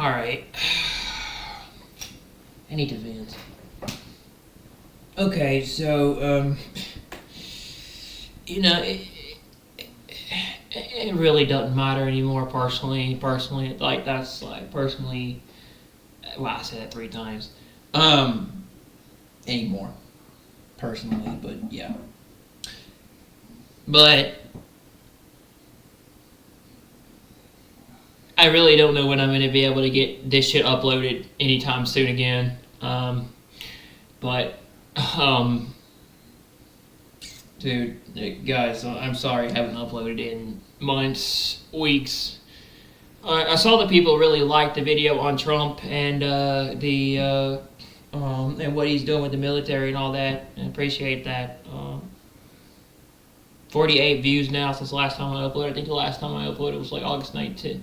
Alright. I need to vent. Okay, so, it really doesn't matter anymore personally, like, that's, like, personally, well, I said that 3 times, anymore, personally, but, yeah. But I really don't know when I'm going to be able to get this shit uploaded anytime soon again. But, dude, guys, I'm sorry I haven't uploaded in months, weeks. I saw that people really liked the video on Trump and and what he's doing with the military and all that. I appreciate that. 48 views now since the last time I uploaded. I think the last time I uploaded was like August 18th.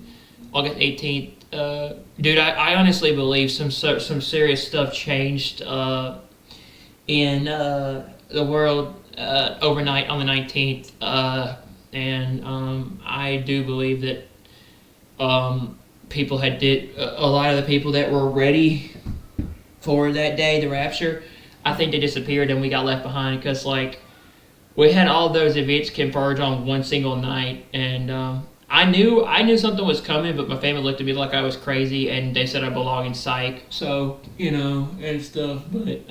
Dude, I honestly believe some serious stuff changed in the world overnight on the 19th, and I do believe that people a lot of the people that were ready for that day, the rapture, I think they disappeared and we got left behind because, like, we had all those events converge on one single night, and I knew something was coming, but my family looked at me like I was crazy, and they said I belong in psych, so, and stuff, but,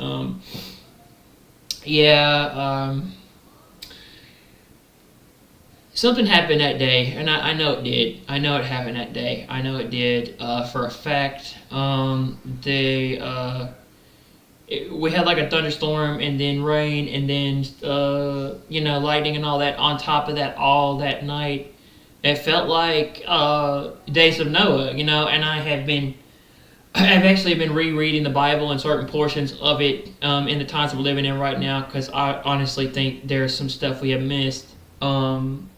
something happened that day, and I know it did. I know it happened that day. I know it did, for a fact. We had like a thunderstorm and then rain and then lightning and all that on top of that all that night. It felt like days of Noah, and I've actually been rereading the Bible and certain portions of it in the times we're living in right now, because I honestly think there's some stuff we have missed, and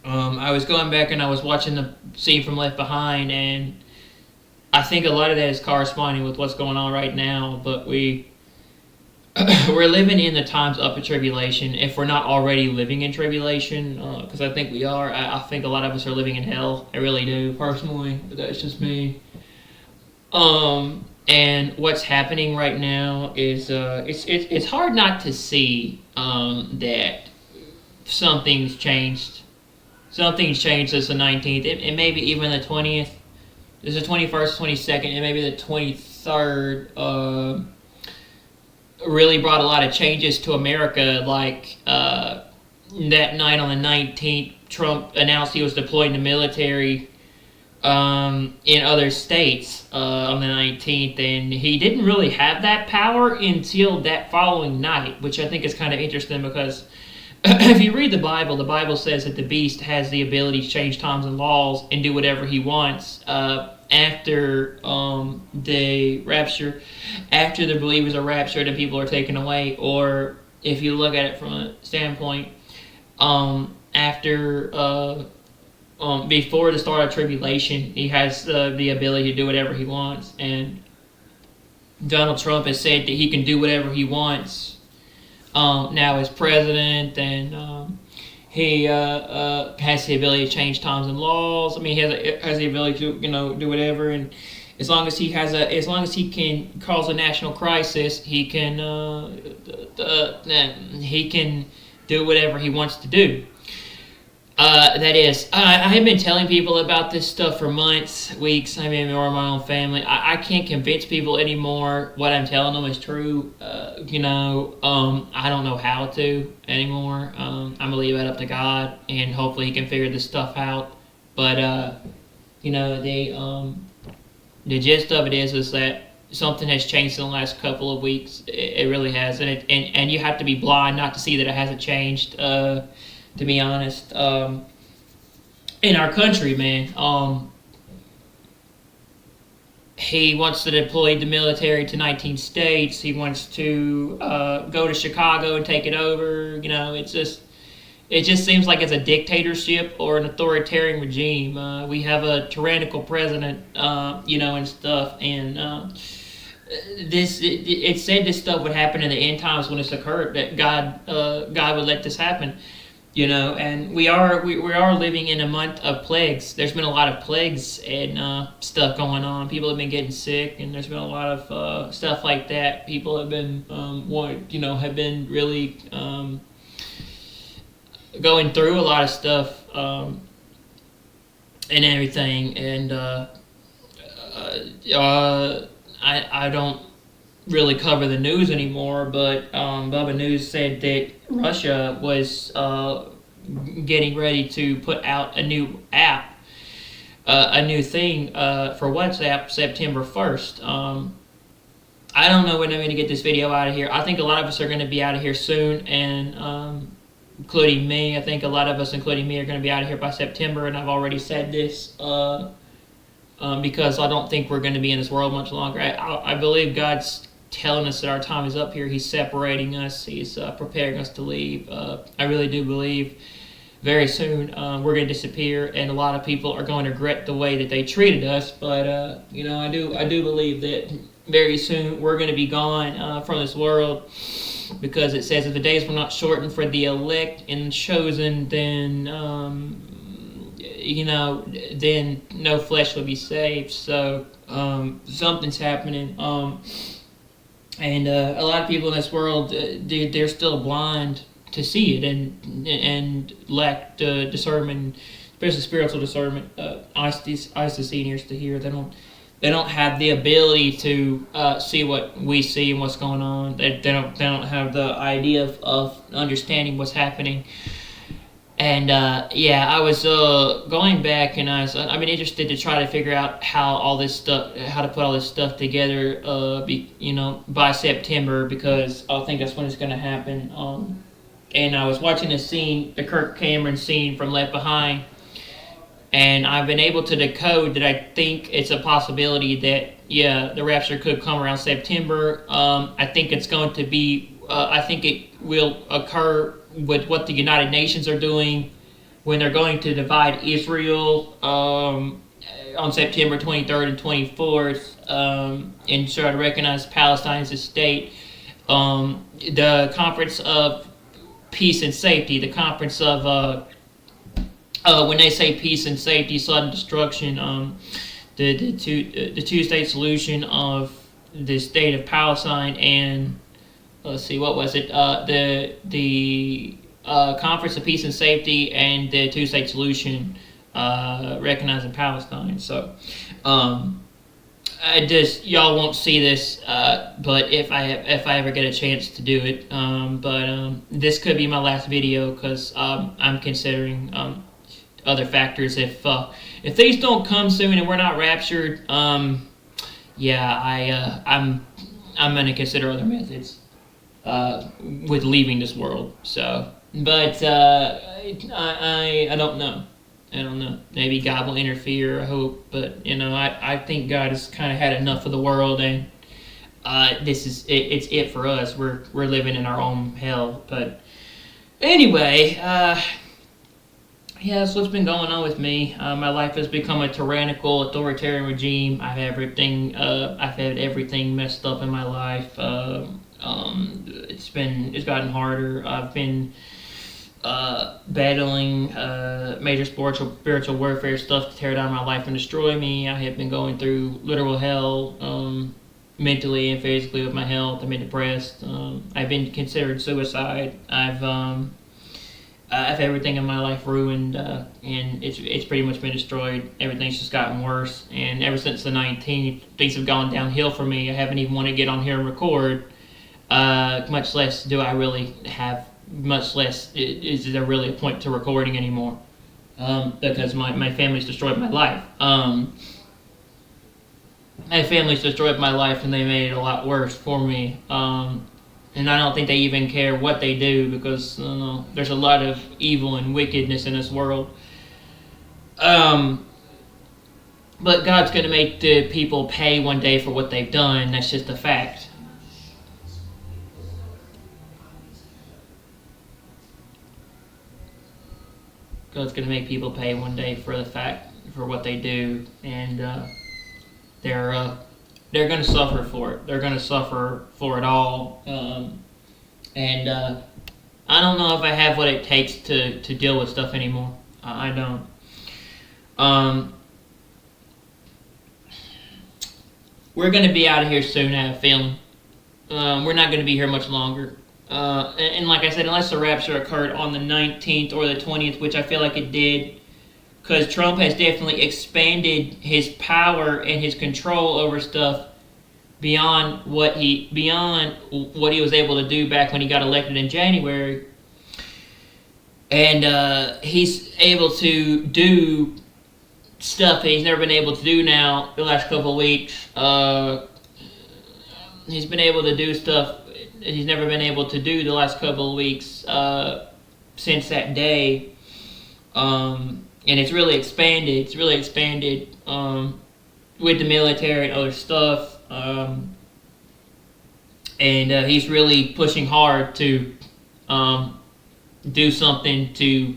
I was going back and I was watching the scene from Left Behind, and I think a lot of that is corresponding with what's going on right now, but we're living in the times of a tribulation, if we're not already living in tribulation, because I think we are. I think a lot of us are living in hell. I really do, personally, but that's just me. And what's happening right now is it's hard not to see that something's changed. Something's changed since the 19th, and maybe even the 20th. This is the 21st, 22nd, and maybe the 23rd. Really brought a lot of changes to America. Like that night on the 19th, Trump announced he was deploying the military in other states on the 19th, and he didn't really have that power until that following night, which I think is kind of interesting because if you read the Bible says that the beast has the ability to change times and laws and do whatever he wants after the rapture, after the believers are raptured and people are taken away, or if you look at it from a standpoint, after before the start of tribulation, he has the ability to do whatever he wants, and Donald Trump has said that he can do whatever he wants now as president, and he has the ability to change times and laws. I mean, he has the ability to do whatever, and as long as he can cause a national crisis, he can do whatever he wants to do. That is, I have been telling people about this stuff for months, weeks. I mean, or my own family. I can't convince people anymore what I'm telling them is true. I don't know how to anymore. I'm gonna leave that up to God, and hopefully He can figure this stuff out. But the gist of it is that something has changed in the last couple of weeks. It really has, and you have to be blind not to see that it hasn't changed. To be honest, in our country, man, he wants to deploy the military to 19 states. He wants to go to Chicago and take it over. It just seems like it's a dictatorship or an authoritarian regime. We have a tyrannical president, and stuff, and it said this stuff would happen in the end times when it's occurred, that God would let this happen. And we are living in a month of plagues. There's been a lot of plagues and stuff going on. People have been getting sick, and there's been a lot of stuff like that. People have been have been really going through a lot of stuff and everything. And I don't really cover the news anymore, but Bubba News said that Russia was getting ready to put out a new app, a new thing for WhatsApp September 1st. I don't know when I'm going to get this video out of here. I think a lot of us are going to be out of here soon, and including me. I think a lot of us, including me, are going to be out of here by September, and I've already said this because I don't think we're going to be in this world much longer. I believe God's telling us that our time is up here. He's separating us. He's preparing us to leave. I really do believe very soon we're going to disappear, and a lot of people are going to regret the way that they treated us. But I do believe that very soon we're going to be gone from this world, because it says if the days were not shortened for the elect and chosen, then then no flesh will be saved. So something's happening. And a lot of people in this world, they're still blind to see it, and lack discernment, especially spiritual discernment, eyes to see and ears to hear. They don't have the ability to see what we see and what's going on. They don't have the idea of understanding what's happening. And I was going back, and I've been interested to try to figure out how to put all this stuff together, by September, because I think that's when it's going to happen. And I was watching the Kirk Cameron scene from Left Behind, and I've been able to decode that I think it's a possibility that the rapture could come around September. I think it's going to be. I think it will occur with what the United Nations are doing when they're going to divide Israel on September 23rd and 24th, and try to recognize Palestine as a state. The Conference of Peace and Safety, the Conference of when they say peace and safety, sudden destruction, the two-state solution of the state of Palestine, and let's see, what was it? The Conference of Peace and Safety and the two-state solution recognizing Palestine. So, y'all won't see this, but if I ever get a chance to do it, but this could be my last video, because I'm considering other factors. If things don't come soon and we're not raptured, I'm gonna consider other methods with leaving this world. So, but I don't know. I don't know. Maybe God will interfere. I hope, but I think God has kind of had enough of the world, and this is it. It's it for us. We're living in our own hell. But anyway, that's what's been going on with me. My life has become a tyrannical, authoritarian regime. I've had everything messed up in my life. It's gotten harder. I've been battling major spiritual warfare stuff to tear down my life and destroy me. I have been going through literal hell, mentally and physically, with my health. I've been depressed. I've been considered suicide. I've everything in my life ruined, and it's pretty much been destroyed. Everything's just gotten worse, and ever since the 19th, things have gone downhill for me. I haven't even wanted to get on here and record, much less do I really have, much less is there really a point to recording anymore, because my family's destroyed my life. My family's destroyed my life, and they made it a lot worse for me. And I don't think they even care what they do, because there's a lot of evil and wickedness in this world. But God's going to make the people pay one day for what they've done. That's just a fact. God's going to make people pay one day for what they do, and they're going to suffer for it. They're going to suffer for it all. And I don't know if I have what it takes to deal with stuff anymore. I don't. We're going to be out of here soon, I have a feeling. We're not going to be here much longer. And like I said, unless the rapture occurred on the 19th or the 20th, which I feel like it did, because Trump has definitely expanded his power and his control over stuff beyond what he was able to do back when he got elected in January. And he's able to do stuff that he's never been able to do now the last couple of weeks. He's been able to do stuff that he's never been able to do the last couple of weeks since that day. And it's really expanded. It's really expanded with the military and other stuff. And he's really pushing hard to do something to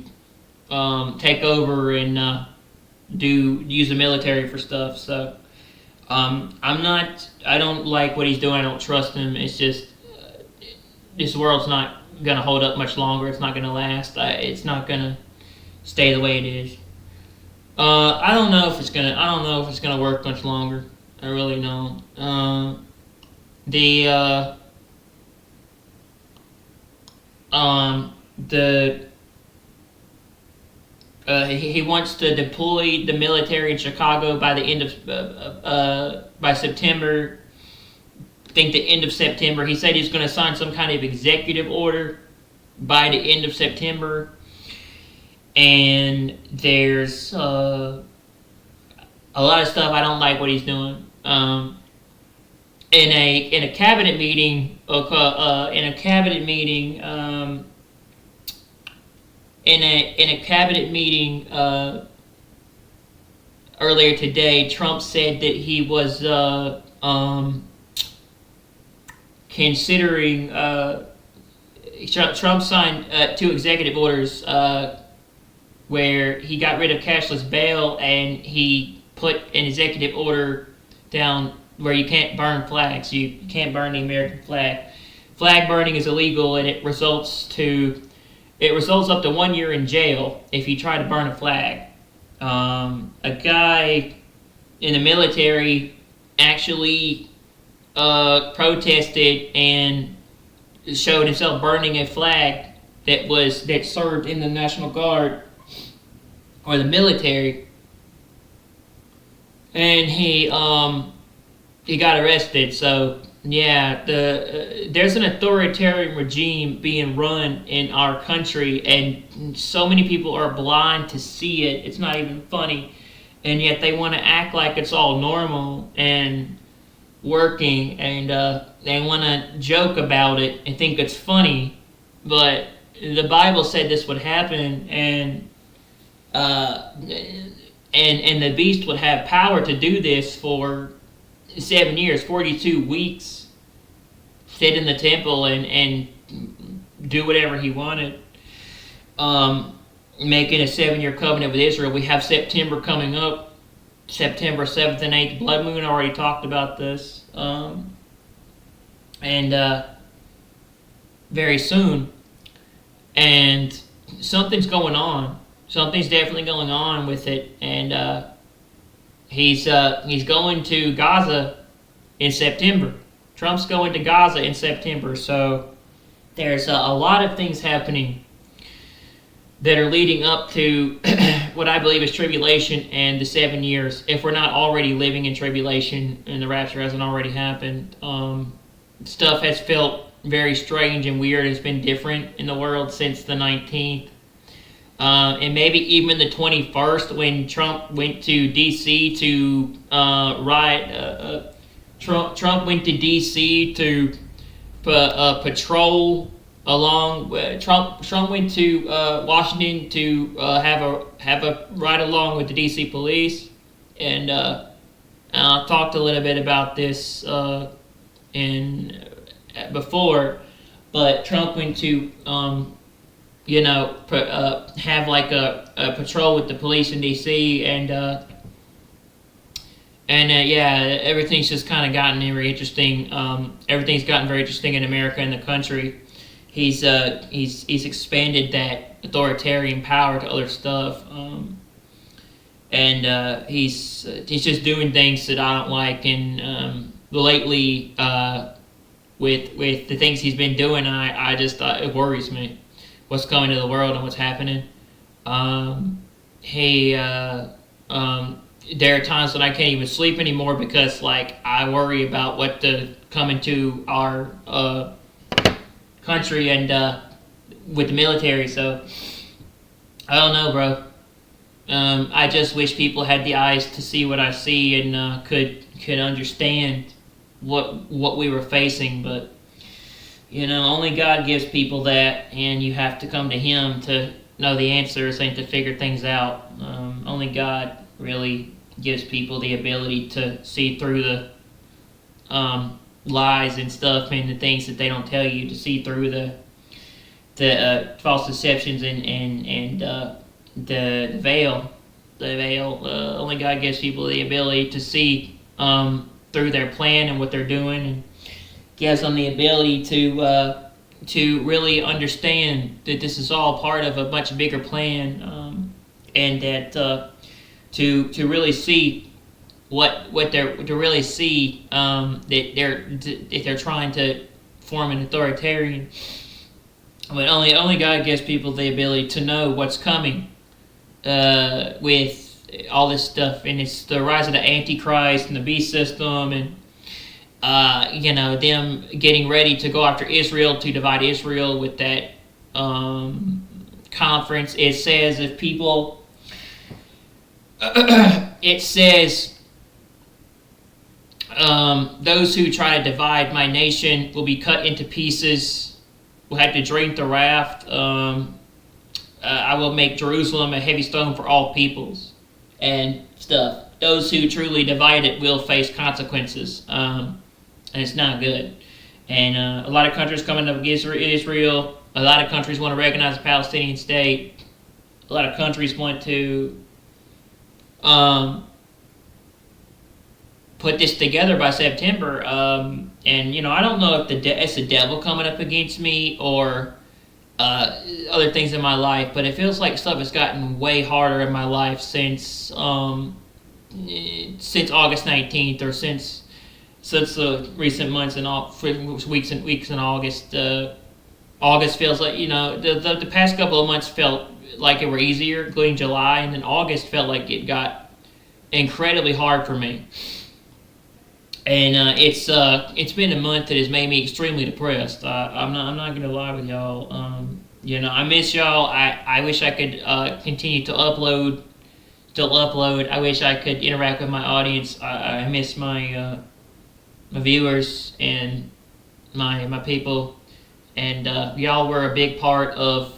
take over and use the military for stuff. So I don't like what he's doing. I don't trust him. It's just this world's not gonna hold up much longer. It's not gonna last. It's not gonna stay the way it is. I don't know if it's gonna work much longer. I really don't. He wants to deploy the military in Chicago by the end of by September. I think the end of September. He said he's going to sign some kind of executive order by the end of September. And there's a lot of stuff I don't like what he's doing. In a cabinet meeting, earlier today, Trump said that he was considering. Trump signed 2 executive orders where he got rid of cashless bail, and he put an executive order down where you can't burn flags. You can't burn the American flag. Flag burning is illegal, and it results up to 1 year in jail if you try to burn a flag. A guy in the military actually protested and showed himself burning a flag that served in the National Guard or the military, and he got arrested. So yeah, there's an authoritarian regime being run in our country, and so many people are blind to see it. It's not even funny, and yet they want to act like it's all normal and working, and they want to joke about it and think it's funny. But the Bible said this would happen, and the beast would have power to do this for 7 years, 42 weeks, sit in the temple and do whatever he wanted, making a 7-year covenant with Israel. We have September coming up, September 7th and 8th, blood moon. I already talked about this, and very soon, and something's going on. Something's definitely going on with it, and he's going to Gaza in September. Trump's going to Gaza in September, so there's a lot of things happening that are leading up to what I believe is tribulation and the 7 years, if we're not already living in tribulation and the rapture hasn't already happened. Stuff has felt very strange and weird. It's been different in the world since the 19th. And maybe even the 21st, when Trump went to D.C. to riot. Trump went to D.C. to patrol along. Trump went to Washington to have a ride along with the D.C. police, and I talked a little bit about this before, but Trump went to have like a patrol with the police in D.C. and And yeah, everything's just kind of gotten very interesting. Everything's gotten very interesting in America and the country. He's expanded that authoritarian power to other stuff, and he's just doing things that I don't like. And lately, with the things he's been doing, I just it worries me what's coming to the world and what's happening. He There are times when I can't even sleep anymore because like I worry about what the coming to our country and with the military. So I don't know, bro. I just wish people had the eyes to see what I see and could understand what we were facing. But only God gives people that, and you have to come to Him to know the answers and to figure things out. Only God really gives people the ability to see through the lies and stuff and the things that they don't tell you, to see through the false deceptions and the veil. The veil. Only God gives people the ability to see through their plan and what they're doing, and gives them the ability to really understand that this is all part of a much bigger plan, and that to really see what they're to really see that they're trying to form an authoritarian. But only God gives people the ability to know what's coming with all this stuff, and it's the rise of the Antichrist and the beast system, and them getting ready to go after Israel, to divide Israel with that conference. It says if people, it says those who try to divide my nation will be cut into pieces, will have to drink the wrath. I will make Jerusalem a heavy stone for all peoples and stuff. Those who truly divide it will face consequences, and it's not good. And a lot of countries coming up against Israel. A lot of countries want to recognize the Palestinian state. A lot of countries want to put this together by September. And I don't know if it's the devil coming up against me or other things in my life, but it feels like stuff has gotten way harder in my life since August 19th, or since the recent months and weeks in August. August feels like the past couple of months felt like it were easier, including July, and then August felt like it got incredibly hard for me. And it's been a month that has made me extremely depressed. I'm not gonna lie with y'all. I miss y'all. I wish I could continue to upload. I wish I could interact with my audience. I miss my viewers and my people, and y'all were a big part of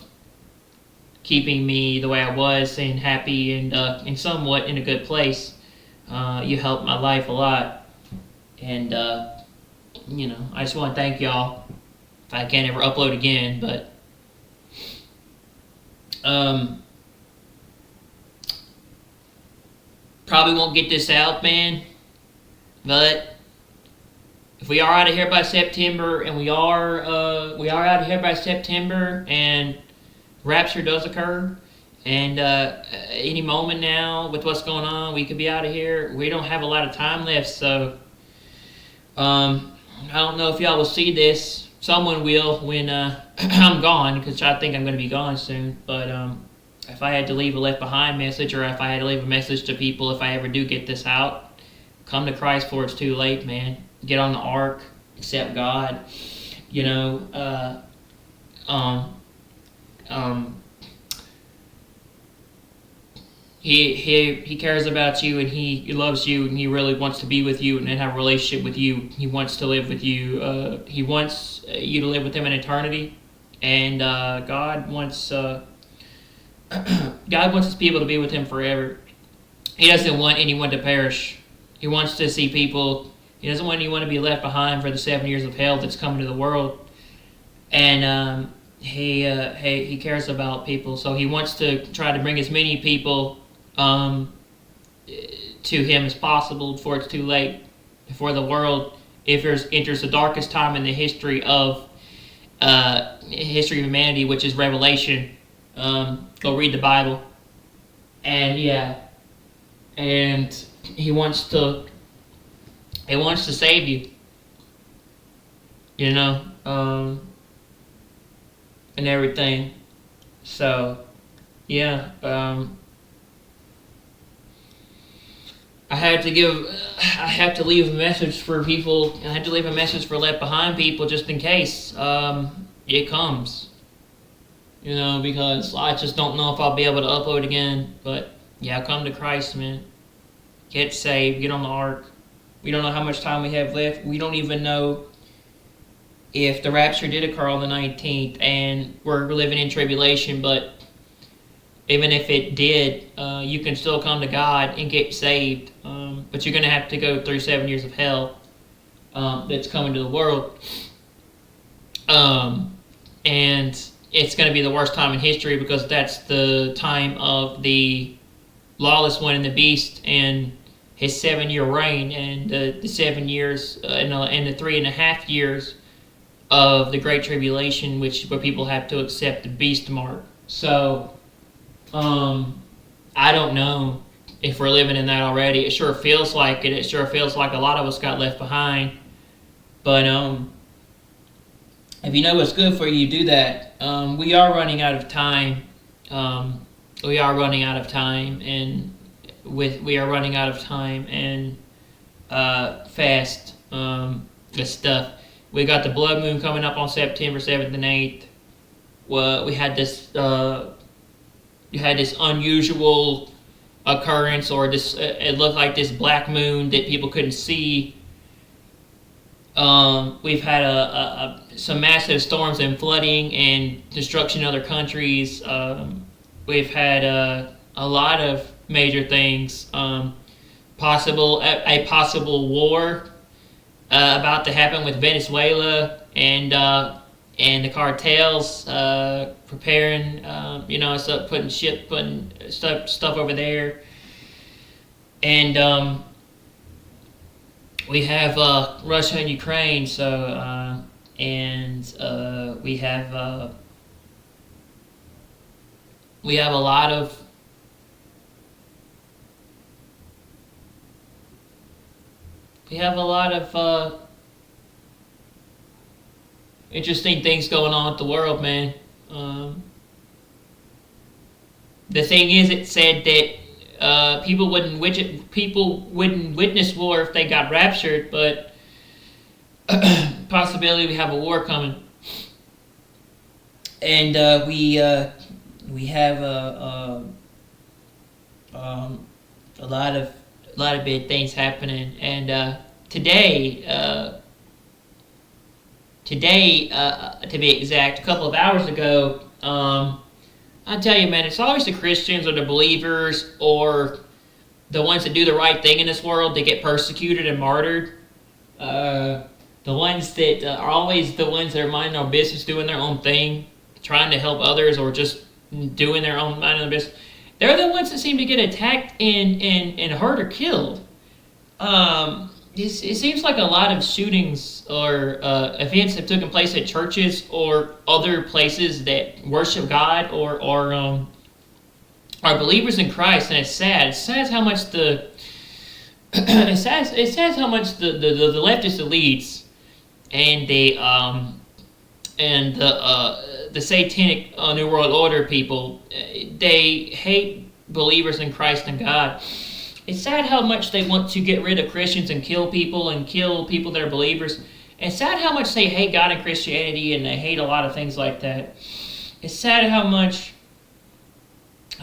keeping me the way I was and happy and somewhat in a good place. You helped my life a lot. And, I just want to thank y'all. If I can't ever upload again, but probably won't get this out, man. But if we are out of here by September, and we are out of here by September, and rapture does occur, and any moment now with what's going on, we could be out of here. We don't have a lot of time left, so. I don't know if y'all will see this. Someone will when I'm gone, because I think I'm going to be gone soon. But if I had to leave a left behind message, or if I had to leave a message to people, if I ever do get this out, come to Christ before it's too late, man. Get on the ark, accept God. He cares about you, and he loves you, and he really wants to be with you and have a relationship with you. He wants to live with you. He wants you to live with him in eternity, and God wants his people to be with him forever. He doesn't want anyone to perish. He wants to see people. He doesn't want anyone to be left behind for the 7 years of hell that's coming to the world. And he cares about people, so he wants to try to bring as many people to him as possible before it's too late, before the world enters the darkest time in the history of humanity, which is Revelation. Go read the Bible, and yeah, and he wants to save you, and everything. So yeah, I had to leave a message for people. I had to leave a message for Left Behind people just in case it comes. Because I just don't know if I'll be able to upload again. But yeah, come to Christ, man. Get saved. Get on the ark. We don't know how much time we have left. We don't even know if the rapture did occur on the 19th and we're living in tribulation. But even if it did, you can still come to God and get saved. But you're going to have to go through 7 years of hell that's coming to the world. And it's going to be the worst time in history because that's the time of the lawless one and the beast and his 7-year reign, and the 7 years and the 3.5 years of the Great Tribulation, where people have to accept the beast mark. So I don't know if we're living in that already. It sure feels like it. It sure feels like a lot of us got left behind. But if you know what's good for you, do that. We are running out of time. We are running out of time, and fast. This stuff. We got the blood moon coming up on September 7th and 8th. Well, we had this. You had this unusual occurrence, or this. It looked like this black moon that people couldn't see. We've had some massive storms and flooding and destruction in other countries. We've had a lot of major things. A possible war about to happen with Venezuela and the cartels preparing. Putting stuff over there, and we have Russia and Ukraine. So we have a lot of interesting things going on with the world, man. The thing is, it said that people wouldn't witness war if they got raptured, but possibility we have a war coming, and we have a lot of big things happening, and today, to be exact, a couple of hours ago, I tell you, man, it's always the Christians or the believers or the ones that do the right thing in this world that get persecuted and martyred. The ones that are always the ones that are minding their business, doing their own thing, trying to help others, or just doing their own minding their business. They're the ones that seem to get attacked and hurt or killed. It seems like a lot of shootings or events have taken place at churches or other places that worship God or are believers in Christ, and it's sad. It's sad how much the leftist elites and the satanic New World Order people, they hate believers in Christ and God. It's sad how much they want to get rid of Christians and kill people that are believers. It's sad how much they hate God and Christianity, and they hate a lot of things like that. It's sad how much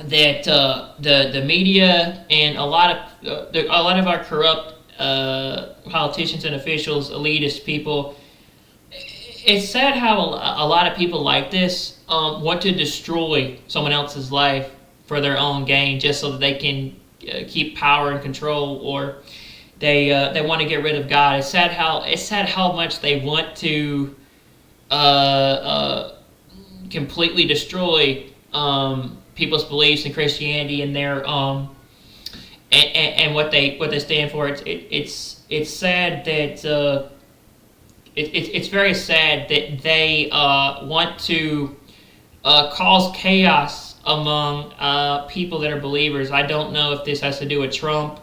that the media and a lot of our corrupt politicians and officials, elitist people. It's sad how a lot of people like this want to destroy someone else's life for their own gain, just so that they can keep power and control, or they want to get rid of God. It's sad how much they want to completely destroy people's beliefs in Christianity and and what they stand for. It's sad that it's very sad that they want to cause chaos among people that are believers. I don't know if this has to do with Trump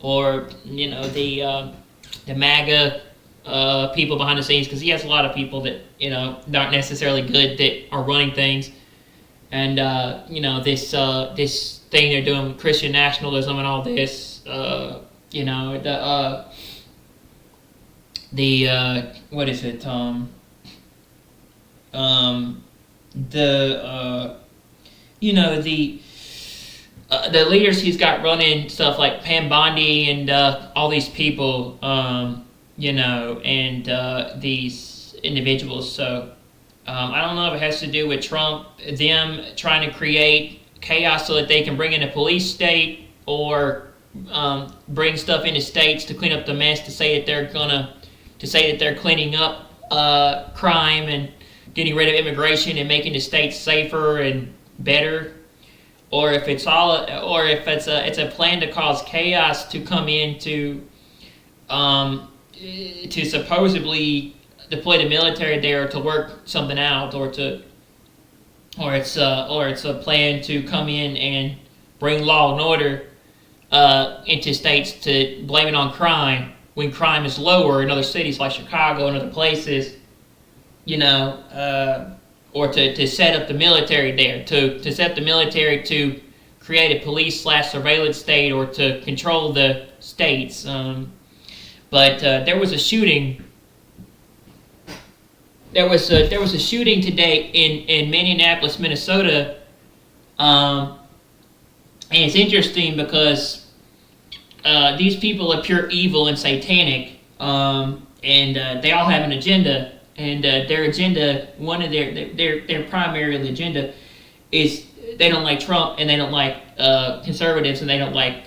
or the MAGA people behind the scenes, because he has a lot of people that not necessarily good that are running things, and this thing they're doing with Christian nationalism and all this. What is it? The leaders he's got running stuff like Pam Bondi and all these people, and these individuals. So I don't know if it has to do with Trump, them trying to create chaos so that they can bring in a police state, or bring stuff into states to clean up the mess, to say that they're cleaning up crime and getting rid of immigration and making the states safer and better, or if it's a plan to cause chaos to come in to supposedly deploy the military there to work something out, or it's a plan to come in and bring law and order into states, to blame it on crime when crime is lower in other cities like Chicago and other places, or to set up the military there, to set the military to create a police/surveillance state, or to control the states. But there was a shooting. There was a shooting today in Minneapolis, Minnesota, and it's interesting because these people are pure evil and satanic, and they all have an agenda. And their agenda, one of their primary agenda, is they don't like Trump, and they don't like conservatives, and they don't like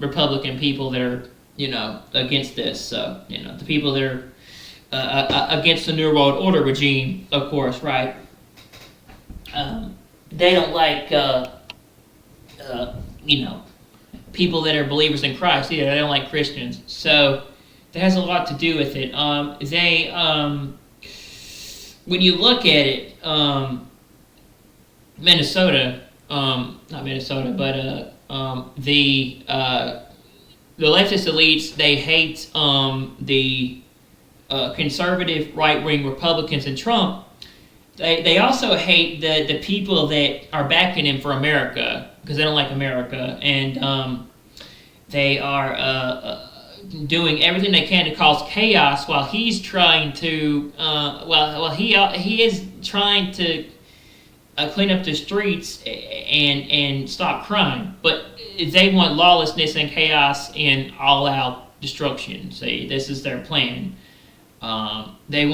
Republican people that are against this. So the people that are against the New World Order regime, of course, right? They don't like people that are believers in Christ either. They don't like Christians. So that has a lot to do with it. When you look at it, Minnesota, not Minnesota, but the leftist elites, they hate the conservative right-wing Republicans and Trump. They also hate the people that are backing him for America, because they don't like America, and they are doing everything they can to cause chaos while he's trying to he is trying to clean up the streets and stop crime, but they want lawlessness and chaos and all-out destruction. See, this is their plan. They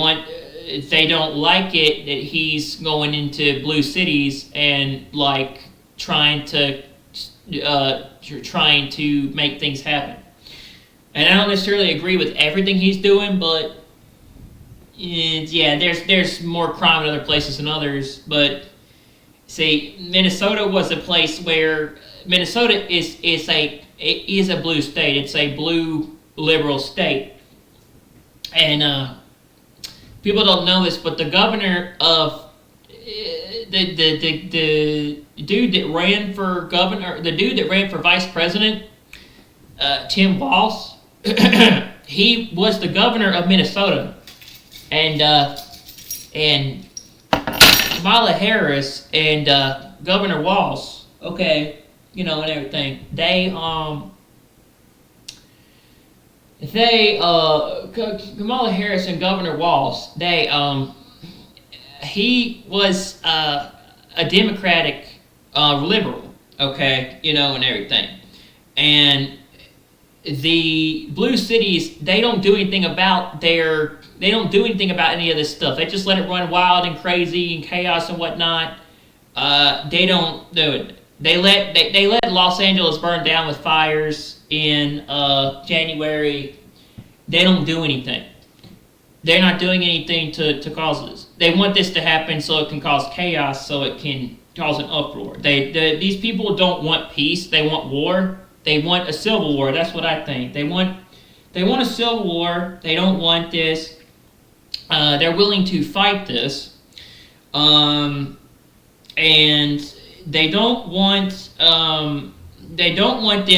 don't like it that he's going into blue cities and trying to make things happen. And I don't necessarily agree with everything he's doing, but there's more crime in other places than others. But see, Minnesota was a place where Minnesota is a blue state. It's a blue liberal state, and people don't know this, but the governor of the dude that ran for governor, the dude that ran for vice president, Tim Walz. He was the governor of Minnesota, and Kamala Harris and Governor Walz, and everything. Kamala Harris and Governor Walz, he was a Democratic liberal, and everything, and the blue cities, they don't do anything about any of this stuff. They just let it run wild and crazy and chaos and whatnot. They don't do it. They let Los Angeles burn down with fires in January. They don't do anything. They're not doing anything to cause this. They want this to happen so it can cause chaos, so it can cause an uproar. These people don't want peace. They want war. They want a civil war. That's what I think. They want a civil war. They don't want this. They're willing to fight this, and they don't want them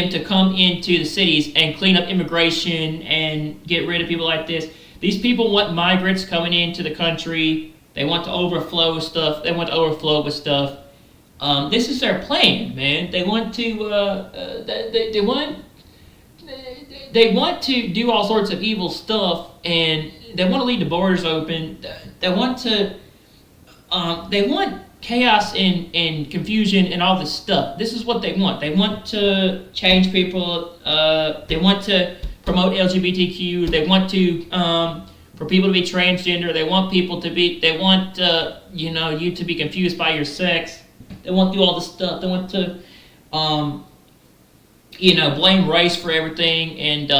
to come into the cities and clean up immigration and get rid of people like this. These people want migrants coming into the country. They want to overflow with stuff. This is their plan, man. They want to they want to do all sorts of evil stuff, and they want to leave the borders open. They want chaos and confusion and all this stuff. This is what they want. They want to change people. They want to promote LGBTQ. They want to for people to be transgender. They want people to be. They want you to be confused by your sex. They want to do all this stuff. They want to blame race for everything and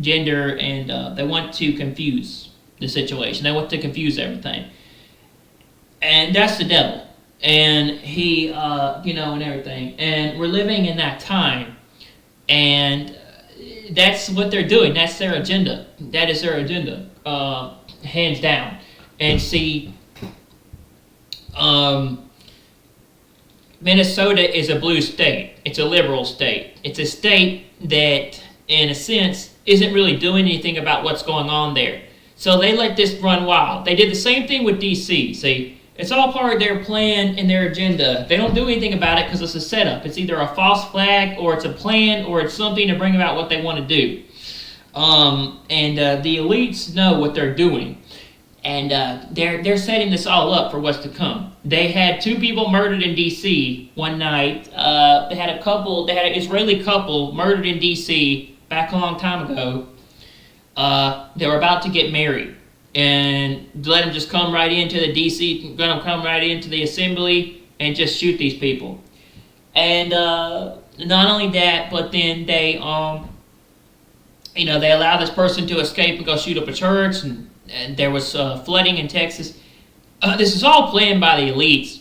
gender, and they want to confuse the situation. They want to confuse everything. And that's the devil. And he, and everything. And we're living in that time. And that's what they're doing. That's their agenda. That is their agenda, hands down. And see, Minnesota is a blue state. It's a liberal state. It's a state that, in a sense, isn't really doing anything about what's going on there. So they let this run wild. They did the same thing with D.C., see? It's all part of their plan and their agenda. They don't do anything about it because it's a setup. It's either a false flag, or it's a plan, or it's something to bring about what they want to do. The elites know what they're doing. And they're setting this all up for what's to come. They had 2 people murdered in D.C. one night. They had an Israeli couple murdered in D.C. back a long time ago. They were about to get married. And let them just come right into the D.C., going to come right into the assembly and just shoot these people. And not only that, but then they allow this person to escape and go shoot up a church, and there was flooding in Texas. This is all planned by the elites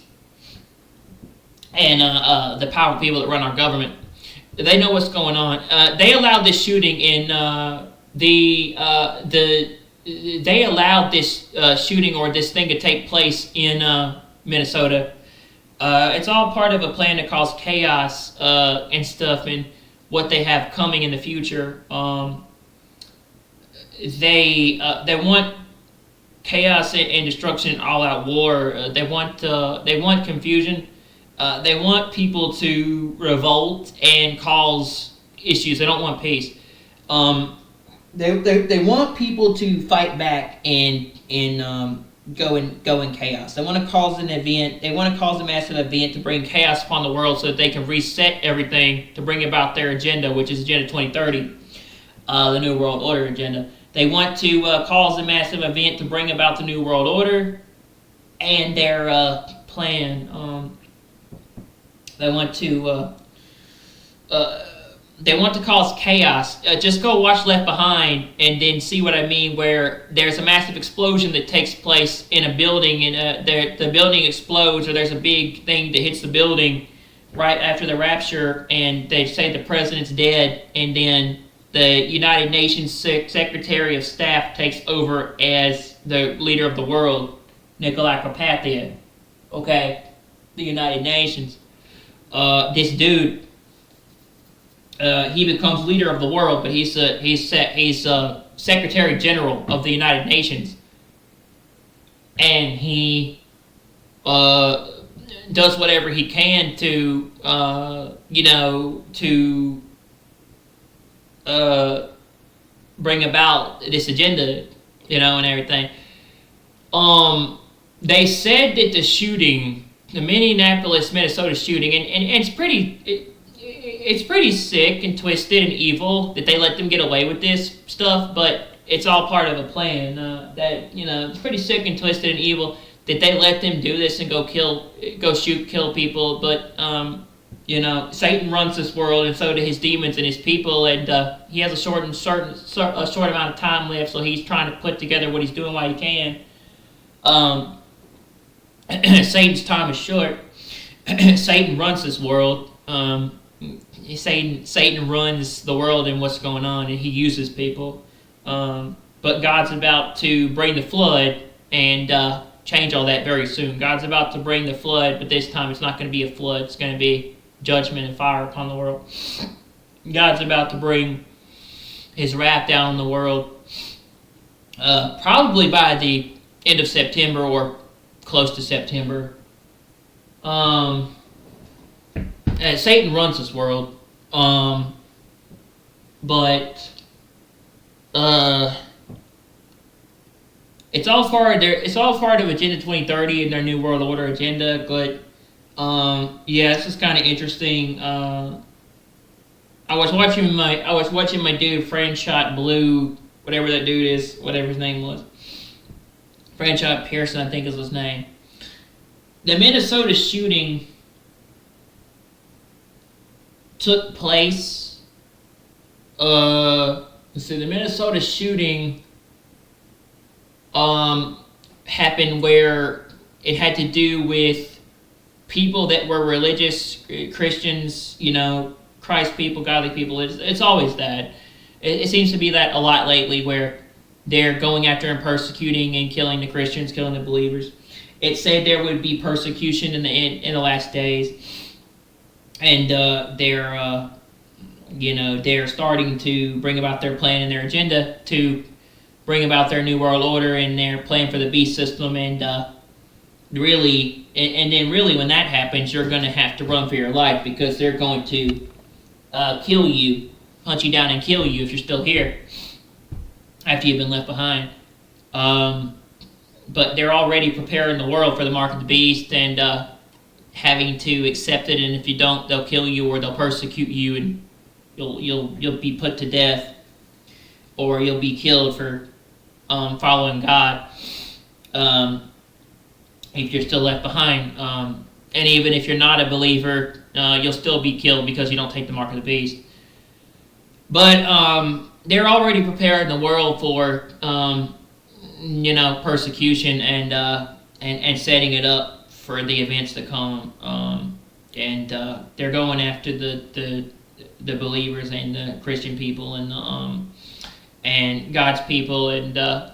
and the powerful people that run our government. They know what's going on. They allowed this shooting in They allowed this shooting or this thing to take place in Minnesota. It's all part of a plan to cause chaos and stuff, and what they have coming in the future. They want chaos and destruction, all-out war. They want confusion. They want people to revolt and cause issues. They don't want peace. They want people to fight back and go in chaos. They want to cause an event. They want to cause a massive event to bring chaos upon the world so that they can reset everything to bring about their agenda, which is Agenda 2030, the New World Order agenda. They want to cause a massive event to bring about the New World Order and their plan. They want to cause chaos. Just go watch Left Behind and then see what I mean, where there's a massive explosion that takes place in a building, and the building explodes, or there's a big thing that hits the building right after the rapture, and they say the president's dead, and then the United Nations Secretary of Staff takes over as the leader of the world, Nikolai Carpathia. Okay? The United Nations. This dude, he becomes leader of the world, but he's Secretary General of the United Nations, and he does whatever he can to bring about this agenda, and everything. They said that the shooting, the Minneapolis, Minnesota shooting, and it's pretty sick and twisted and evil that they let them get away with this stuff, but it's all part of a plan. It's pretty sick and twisted and evil that they let them do this and go kill people. But Satan runs this world, and so do his demons and his people, and he has a short amount of time left, so he's trying to put together what he's doing while he can. Satan's time is short. Satan runs this world. Satan runs the world and what's going on, and he uses people. But God's about to bring the flood and change all that very soon. God's about to bring the flood, but this time it's not going to be a flood. It's going to be judgment and fire upon the world. God's about to bring his wrath down on the world, probably by the end of September or close to September. Satan runs this world, but it's all part of Agenda 2030 and their New World Order agenda. But this is kind of interesting. I was watching my dude Franchot Blue, whatever that dude is, whatever his name was. Franchot Pearson, I think is his name. The Minnesota shooting took place. The Minnesota shooting happened where it had to do with people that were religious Christians, Christ people, godly people. It's always that. It seems to be that a lot lately, where they're going after and persecuting and killing the Christians, killing the believers. It said there would be persecution in the last days, and they're starting to bring about their plan and their agenda to bring about their New World Order and their plan for the beast system. And then really when that happens, you're going to have to run for your life, because they're going to kill you, hunt you down and kill you if you're still here after you've been left behind. But they're already preparing the world for the mark of the beast and having to accept it. And if you don't, they'll kill you or they'll persecute you, and you'll be put to death, or you'll be killed for following God. If you're still left behind, and even if you're not a believer, you'll still be killed because you don't take the mark of the beast. But they're already preparing the world for persecution and setting it up for the events to come. And they're going after the believers and the Christian people and God's people, and the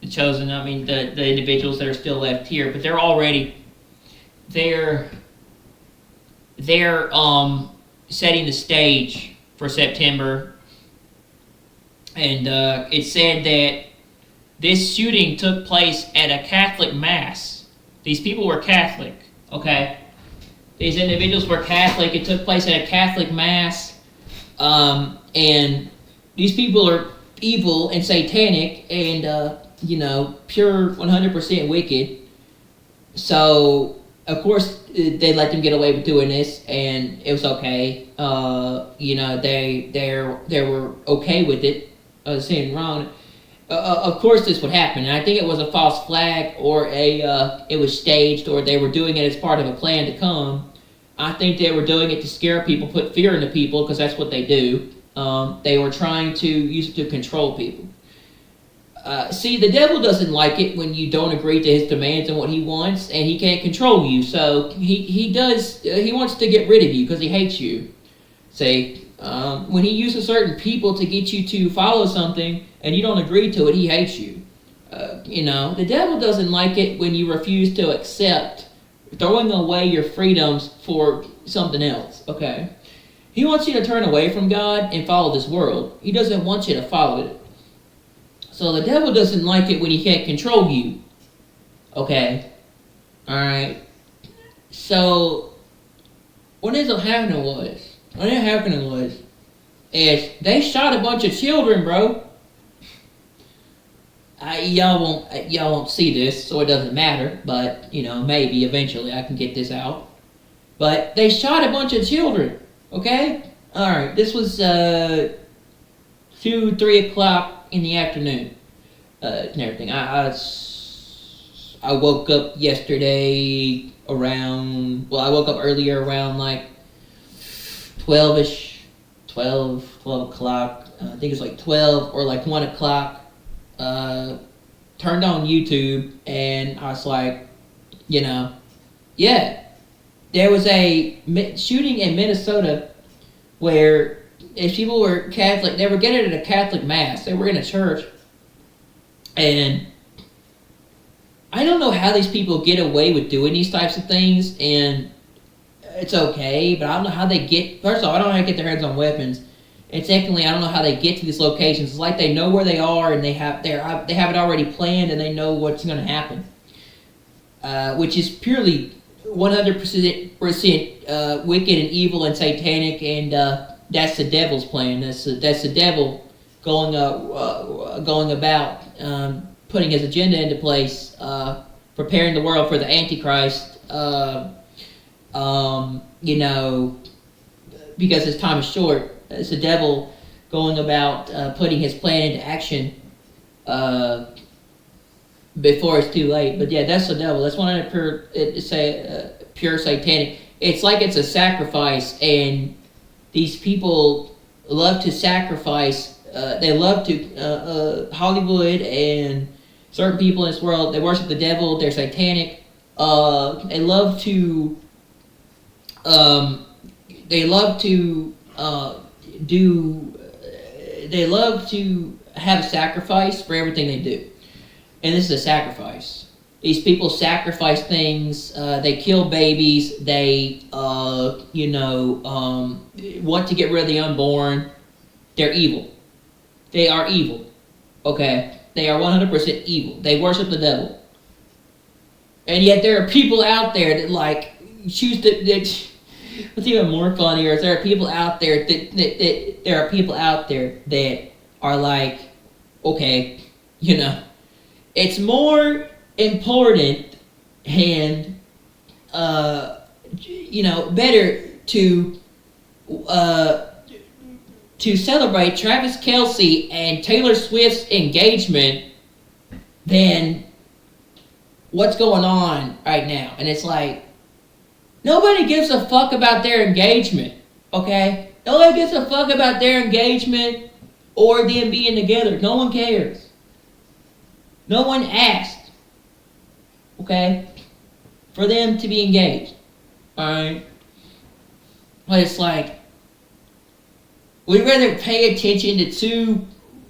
chosen. I mean, the individuals that are still left here. But they're setting the stage for September. And it said that this shooting took place at a Catholic mass. These people were Catholic, okay? These individuals were Catholic. It took place at a Catholic mass. And these people are evil and satanic and, pure 100% wicked. So, of course, they let them get away with doing this, and it was okay. They were okay with it. Saying wrong. Of course, this would happen, and I think it was a false flag, or it was staged, or they were doing it as part of a plan to come. I think they were doing it to scare people, put fear into people, because that's what they do. They were trying to use it to control people. See, the devil doesn't like it when you don't agree to his demands and what he wants, and he can't control you. So he wants to get rid of you because he hates you. See, when he uses certain people to get you to follow something and you don't agree to it, he hates you. The devil doesn't like it when you refuse to accept throwing away your freedoms for something else, okay? He wants you to turn away from God and follow this world. He doesn't want you to follow it. So the devil doesn't like it when he can't control you. Okay? Alright? So, what ended up happening was, is they shot a bunch of children, bro. Y'all won't see this, so it doesn't matter. But, maybe eventually I can get this out. But they shot a bunch of children. Okay? Alright, this was 2-3 o'clock in the afternoon, and everything. I woke up yesterday around, I woke up earlier around like 12 o'clock. I think it's like 12 or like 1 o'clock. Turned on YouTube, and I was like, yeah, there was a shooting in Minnesota where if people were Catholic, they were getting at a Catholic mass. They were in a church, and I don't know how these people get away with doing these types of things, and it's okay, but I don't know how they get. First of all, I don't know how to get their hands on weapons, and secondly, I don't know how they get to these locations. It's like they know where they are, and they have it already planned, and they know what's going to happen, which is purely 100% wicked and evil and satanic, and that's the devil's plan. That's the devil going about putting his agenda into place, preparing the world for the Antichrist. Because his time is short. It's the devil going about putting his plan into action before it's too late. But yeah, that's the devil. That's 100% pure satanic. It's like it's a sacrifice, and these people love to sacrifice. They love to Hollywood and certain people in this world. They worship the devil. They're satanic. They love to. They love to have a sacrifice for everything they do. And this is a sacrifice. These people sacrifice things. They kill babies. They, want to get rid of the unborn. They're evil. They are evil. Okay? They are 100% evil. They worship the devil. And yet there are people out there that, choose to... What's even more funnier is there are people out there that are like, okay, it's more important and better to celebrate Travis Kelce and Taylor Swift's engagement than what's going on right now. And it's like, nobody gives a fuck about their engagement, okay? Nobody gives a fuck about their engagement or them being together. No one cares. No one asked, okay, for them to be engaged, alright? But it's like, we'd rather pay attention to two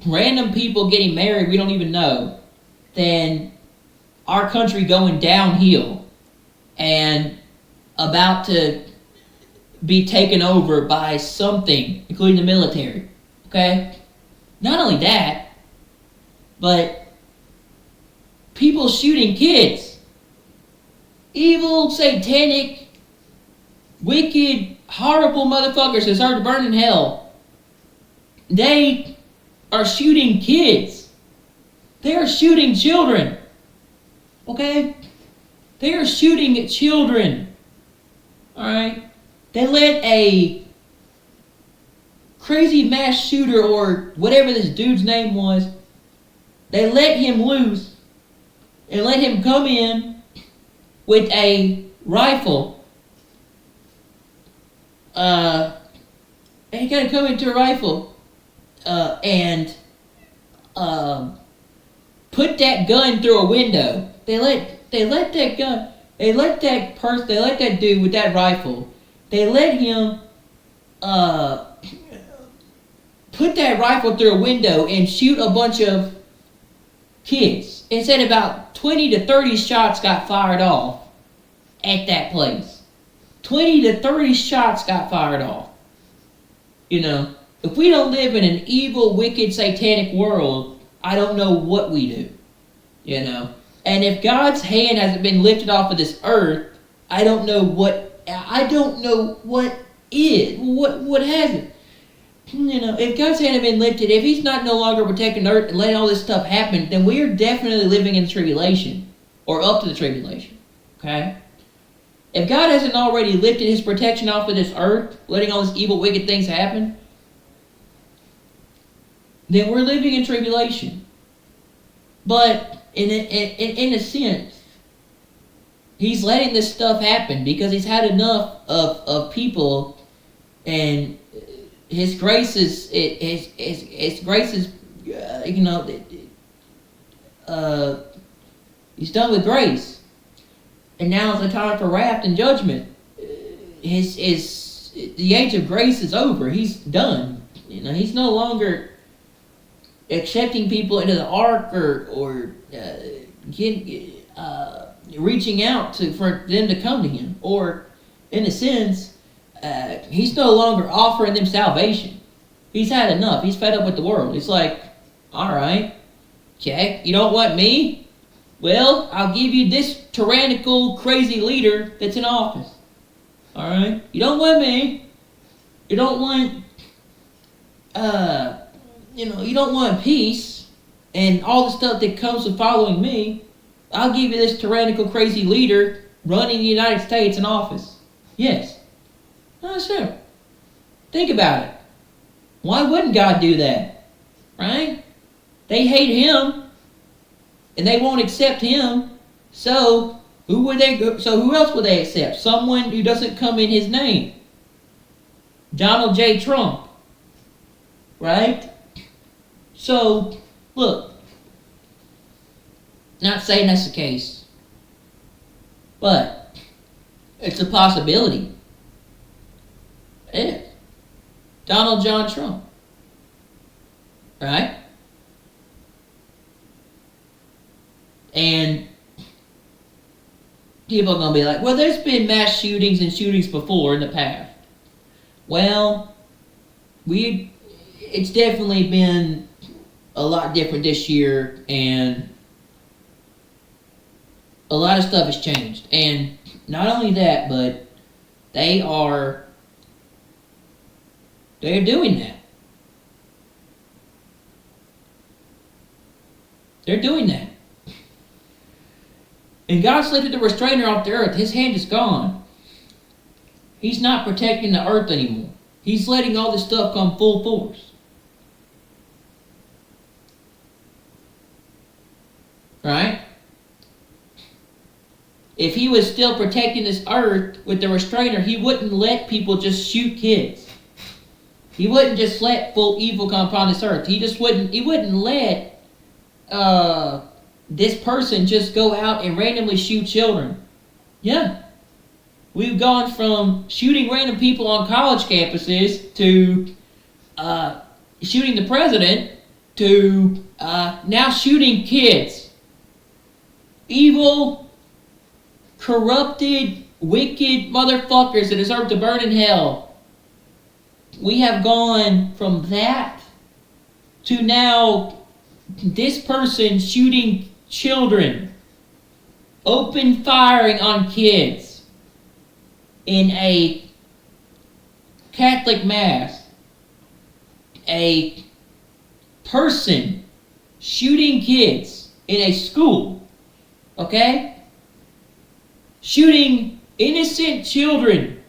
random people getting married we don't even know than our country going downhill and about to be taken over by something, including the military, okay? Not only that, but people shooting kids. Evil, satanic, wicked, horrible motherfuckers that deserve to burn in hell. They are shooting kids. They are shooting children, okay? They are shooting children. Alright? They let a crazy mass shooter, or whatever this dude's name was, they let him loose and let him come in with a rifle. And he gotta come into a rifle and put that gun through a window. They let that gun. They let that dude with that rifle, they let him put that rifle through a window and shoot a bunch of kids. It said about 20 to 30 shots got fired off at that place. 20 to 30 shots got fired off. If we don't live in an evil, wicked, satanic world, I don't know what we do. And if God's hand hasn't been lifted off of this earth, I don't know what is. What hasn't? If God's hand had been lifted, if He's not no longer protecting the earth and letting all this stuff happen, then we are definitely living in tribulation, or up to the tribulation. Okay? If God hasn't already lifted His protection off of this earth, letting all these evil, wicked things happen, then we're living in tribulation. But in a sense, He's letting this stuff happen because He's had enough of people, and His grace is He's done with grace, and now is the time for wrath and judgment. his the age of grace is over. He's done. He's no longer accepting people into the ark or reaching out for them to come to him, or in a sense, he's no longer offering them salvation. He's had enough. He's fed up with the world. It's like, all right, okay, you don't want me? Well, I'll give you this tyrannical, crazy leader that's in office. All right, you don't want me? You don't want, you don't want peace and all the stuff that comes with following me. I'll give you this tyrannical, crazy leader running the United States in office. Yes. No, sure. Think about it. Why wouldn't God do that? Right? They hate him, and they won't accept him. So who else would they accept? Someone who doesn't come in his name. Donald J. Trump. Right? So, look. Not saying that's the case, but it's a possibility. It is. Donald John Trump. Right? And people are going to be like, well, there's been mass shootings and shootings before in the past. Well, it's definitely been a lot different this year, and a lot of stuff has changed. And not only that, but they're doing that. They're doing that. And God's lifted the restrainer off the earth. His hand is gone. He's not protecting the earth anymore. He's letting all this stuff come full force. Right? If he was still protecting this earth with the restrainer, he wouldn't let people just shoot kids. He wouldn't just let full evil come upon this earth. He wouldn't let this person just go out and randomly shoot children. Yeah. We've gone from shooting random people on college campuses to shooting the president to now shooting kids. Evil, corrupted, wicked motherfuckers that deserve to burn in hell. We have gone from that to now this person shooting children, open firing on kids in a Catholic mass. A person shooting kids in a school, okay? Shooting innocent children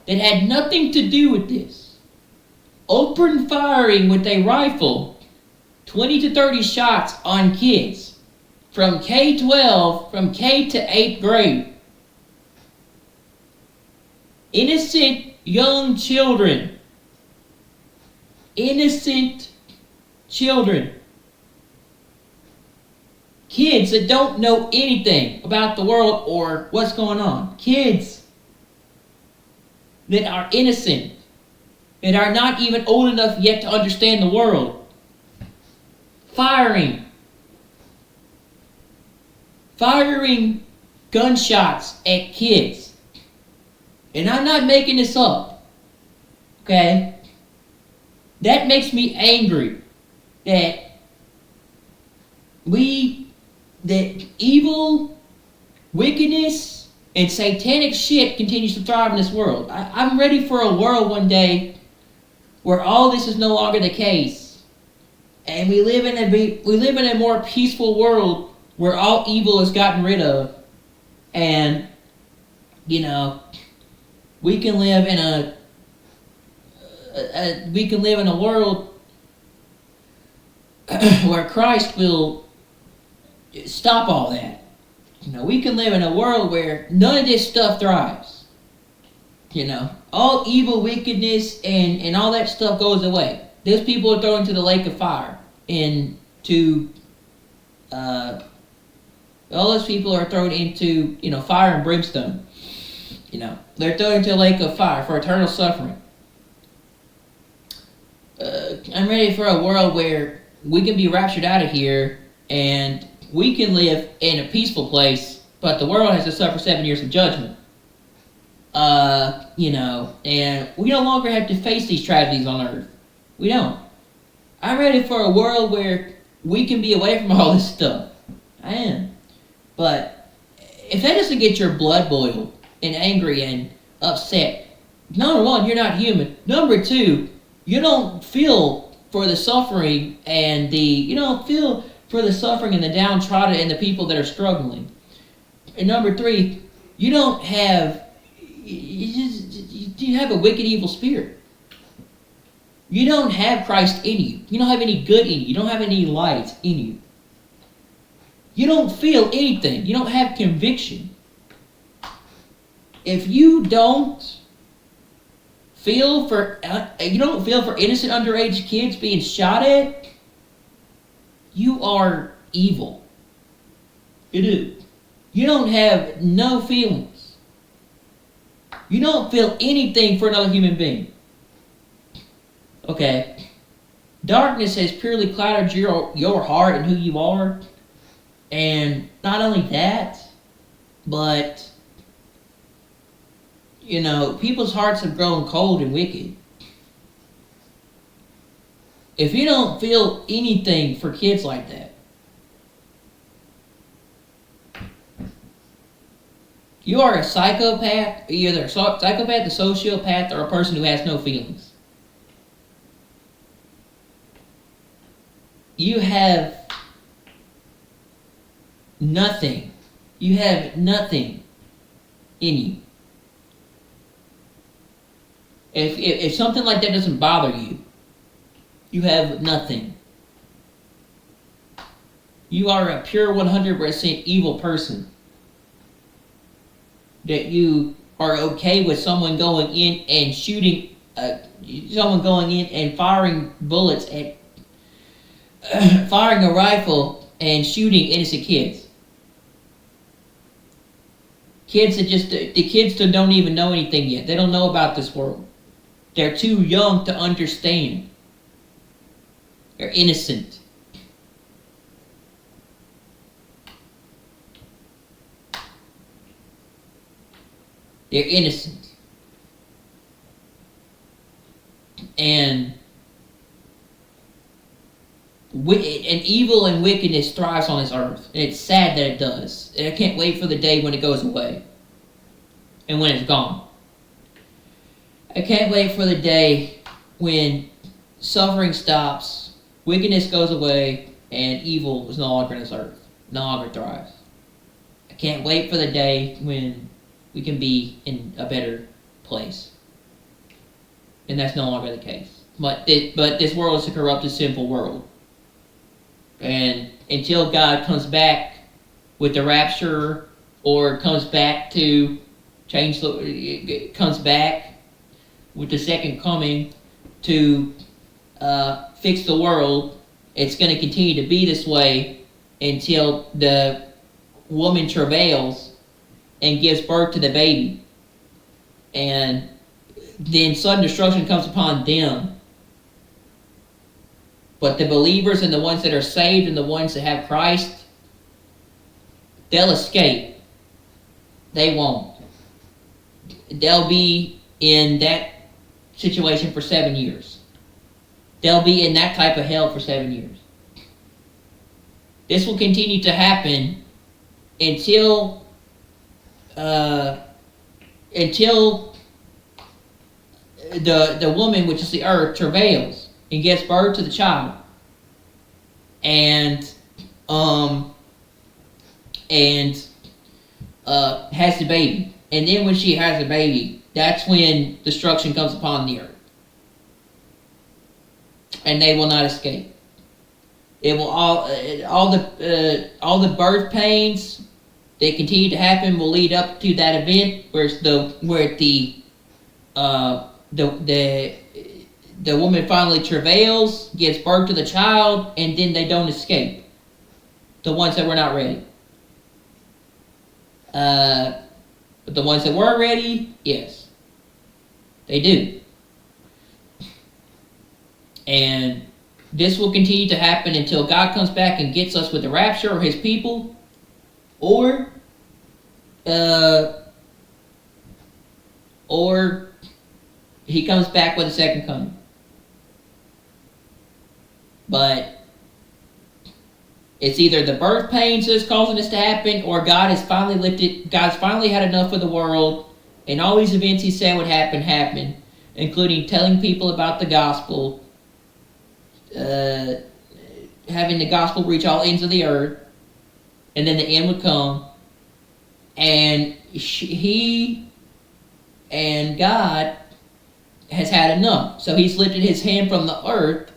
that had nothing to do with this. Open firing with a rifle, 20 to 30 shots on kids from K-12, from K to 8th grade. Innocent young children. Innocent children. Kids that don't know anything about the world or what's going on. Kids that are innocent, that are not even old enough yet to understand the world. Firing gunshots at kids. And I'm not making this up. Okay? That makes me angry that evil, wickedness, and satanic shit continues to thrive in this world. I'm ready for a world one day where all this is no longer the case. And we live in a more peaceful world where all evil is gotten rid of. And, we can live in a world where Christ will stop all that. We can live in a world where none of this stuff thrives. All evil, wickedness, and all that stuff goes away. Those people are thrown into the lake of fire. All those people are thrown into, fire and brimstone. They're thrown into a lake of fire for eternal suffering. I'm ready for a world where we can be raptured out of here and we can live in a peaceful place, but the world has to suffer 7 years of judgment. And we no longer have to face these tragedies on earth. We don't. I'm ready for a world where we can be away from all this stuff. I am. But if that doesn't get your blood boiled and angry and upset, number one, you're not human. Number two, you don't feel for the suffering and the downtrodden and the people that are struggling. And number three, you have a wicked, evil spirit. You don't have Christ in you. You don't have any good in you. You don't have any light in you. You don't feel anything. You don't have conviction. If you don't feel for innocent underage kids being shot at, you are evil. You do. You don't have no feelings. You don't feel anything for another human being. Okay. Darkness has purely clouded your heart and who you are. And not only that, but people's hearts have grown cold and wicked. If you don't feel anything for kids like that, you are a psychopath. You're either a psychopath, a sociopath, or a person who has no feelings. You have nothing. You have nothing in you. If something like that doesn't bother you, you have nothing. You are a pure 100% evil person. That you are okay with someone going in and shooting, someone going in and firing bullets at, firing a rifle and shooting innocent kids. The kids that don't even know anything yet. They don't know about this world. They're too young to understand. They're innocent. They're innocent. And evil and wickedness thrives on this earth. And it's sad that it does. And I can't wait for the day when it goes away. And when it's gone. I can't wait for the day when suffering stops, wickedness goes away, and evil is no longer on this earth. No longer thrives. I can't wait for the day when we can be in a better place. And that's no longer the case. But this world is a corrupted, sinful world. And until God comes back with the rapture, or comes back comes back with the second coming to fix the world, it's going to continue to be this way until the woman travails and gives birth to the baby. And then sudden destruction comes upon them. But the believers and the ones that are saved and the ones that have Christ, they'll escape. They won't. They'll be in that situation for 7 years. They'll be in that type of hell for 7 years. This will continue to happen until the woman, which is the earth, travails and gives birth to the child, and has the baby. And then when she has the baby, that's when destruction comes upon the earth, and they will not escape. It will all the birth pains that continue to happen will lead up to that event where the woman finally travails, gives birth to the child, and then they don't escape. The ones that were not ready. But the ones that were ready, yes, they do. And this will continue to happen until God comes back and gets us with the rapture or his people, or he comes back with a second coming. But it's either the birth pains that's causing this to happen, or God's finally had enough of the world, and all these events he said would happen, including telling people about the gospel, having the gospel reach all ends of the earth, and then the end would come, and he and God has had enough. So he's lifted his hand from the earth.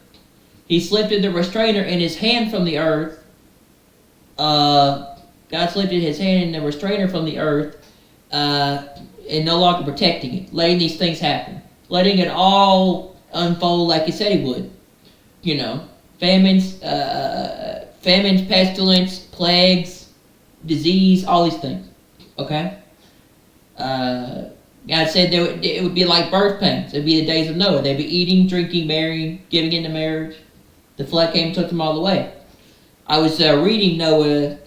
He's lifted the restrainer in his hand from the earth. God's lifted his hand in the restrainer from the earth, and no longer protecting it, letting these things happen, letting it all unfold like he said he would. You know, famines, pestilence, plagues, disease, all these things. Okay? God said it would be like birth pains. It would be the days of Noah. They'd be eating, drinking, marrying, giving into marriage. The flood came and took them all away. I was reading Noah's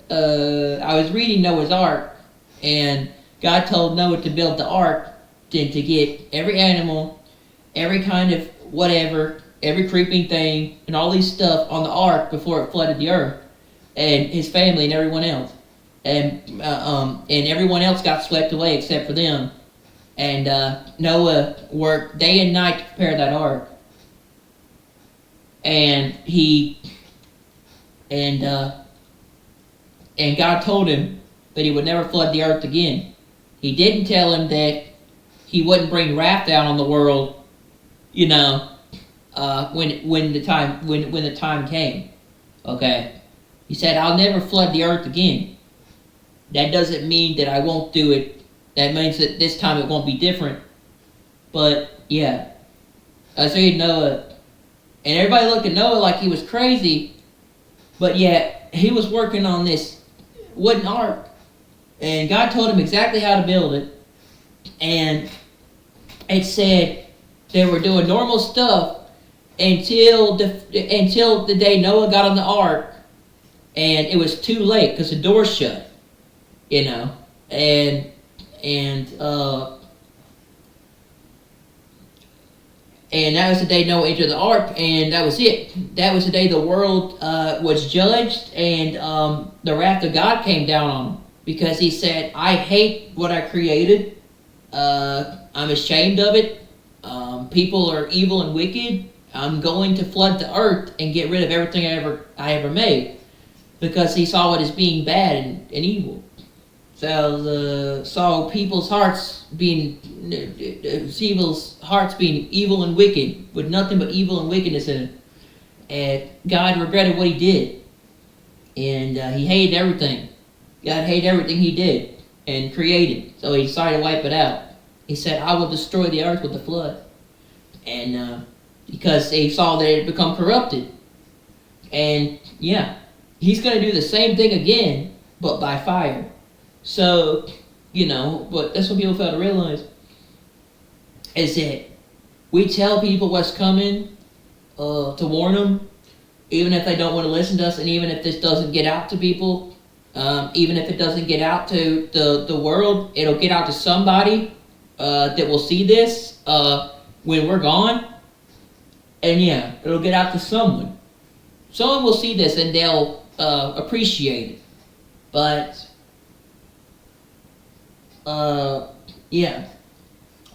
Ark, and God told Noah to build the ark to get every animal, every kind of whatever, every creeping thing, and all these stuff on the ark before it flooded the earth, and his family and everyone else, and everyone else got swept away except for them. And Noah worked day and night to prepare that ark, and God told him that he would never flood the earth again. He didn't tell him that he wouldn't bring wrath down on the world, you know, when the time came. Okay, he said, "I'll never flood the earth again." That doesn't mean that I won't do it. That means that this time it won't be different. But yeah, I was reading Noah, and everybody looked at Noah like he was crazy. But yet he was working on this wooden ark, and God told him exactly how to build it. And it said they were doing normal stuff until the day Noah got on the ark, and it was too late because the door shut, you know, and that was the day Noah entered the ark, and that was it. That was the day the world was judged, and the wrath of God came down on him, because he said, "I hate what I created. I'm ashamed of it. People are evil and wicked. I'm going to flood the earth and get rid of everything I ever made," because he saw it as being bad and evil. So saw people's hearts being evil and wicked, with nothing but evil and wickedness in it. And God regretted what he did, and he hated everything. God hated everything he did and created, so he decided to wipe it out. He said, "I will destroy the earth with the flood," and because he saw that it had become corrupted. And yeah, he's going to do the same thing again, but by fire. So, you know, but that's what people fail to realize, is that we tell people what's coming to warn them, even if they don't want to listen to us, and even if this doesn't get out to people, even if it doesn't get out to the world, it'll get out to somebody that will see this when we're gone. And yeah, it'll get out to someone. Someone will see this and they'll appreciate it. But yeah,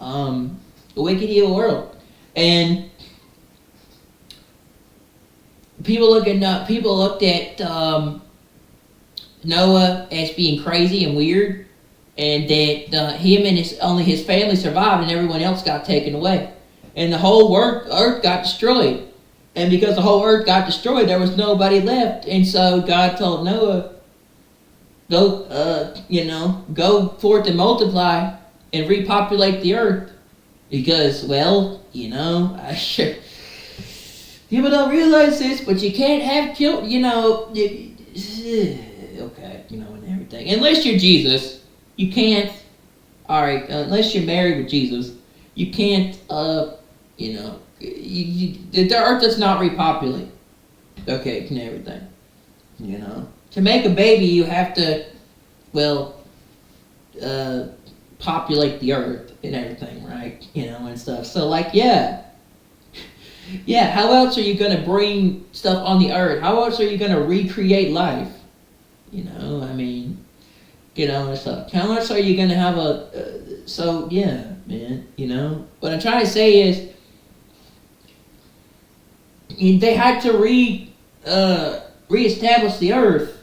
the wicked evil world, and people looked at Noah as being crazy and weird, and that him and only his family survived, and everyone else got taken away, and the whole earth got destroyed. And because the whole earth got destroyed, there was nobody left, and so God told Noah, go forth and multiply and repopulate the earth, because, well, people don't realize this, but you can't have children, okay, and everything. Unless you're Jesus, you can't. all right, unless you're married with Jesus, you can't, the earth does not repopulate. Okay, and everything. To make a baby, you have to, populate the earth and everything, right? And stuff. So, yeah. How else are you gonna bring stuff on the earth? How else are you gonna recreate life? And stuff. How else are you gonna have so yeah, man. What I'm trying to say is, they had to reestablish the earth.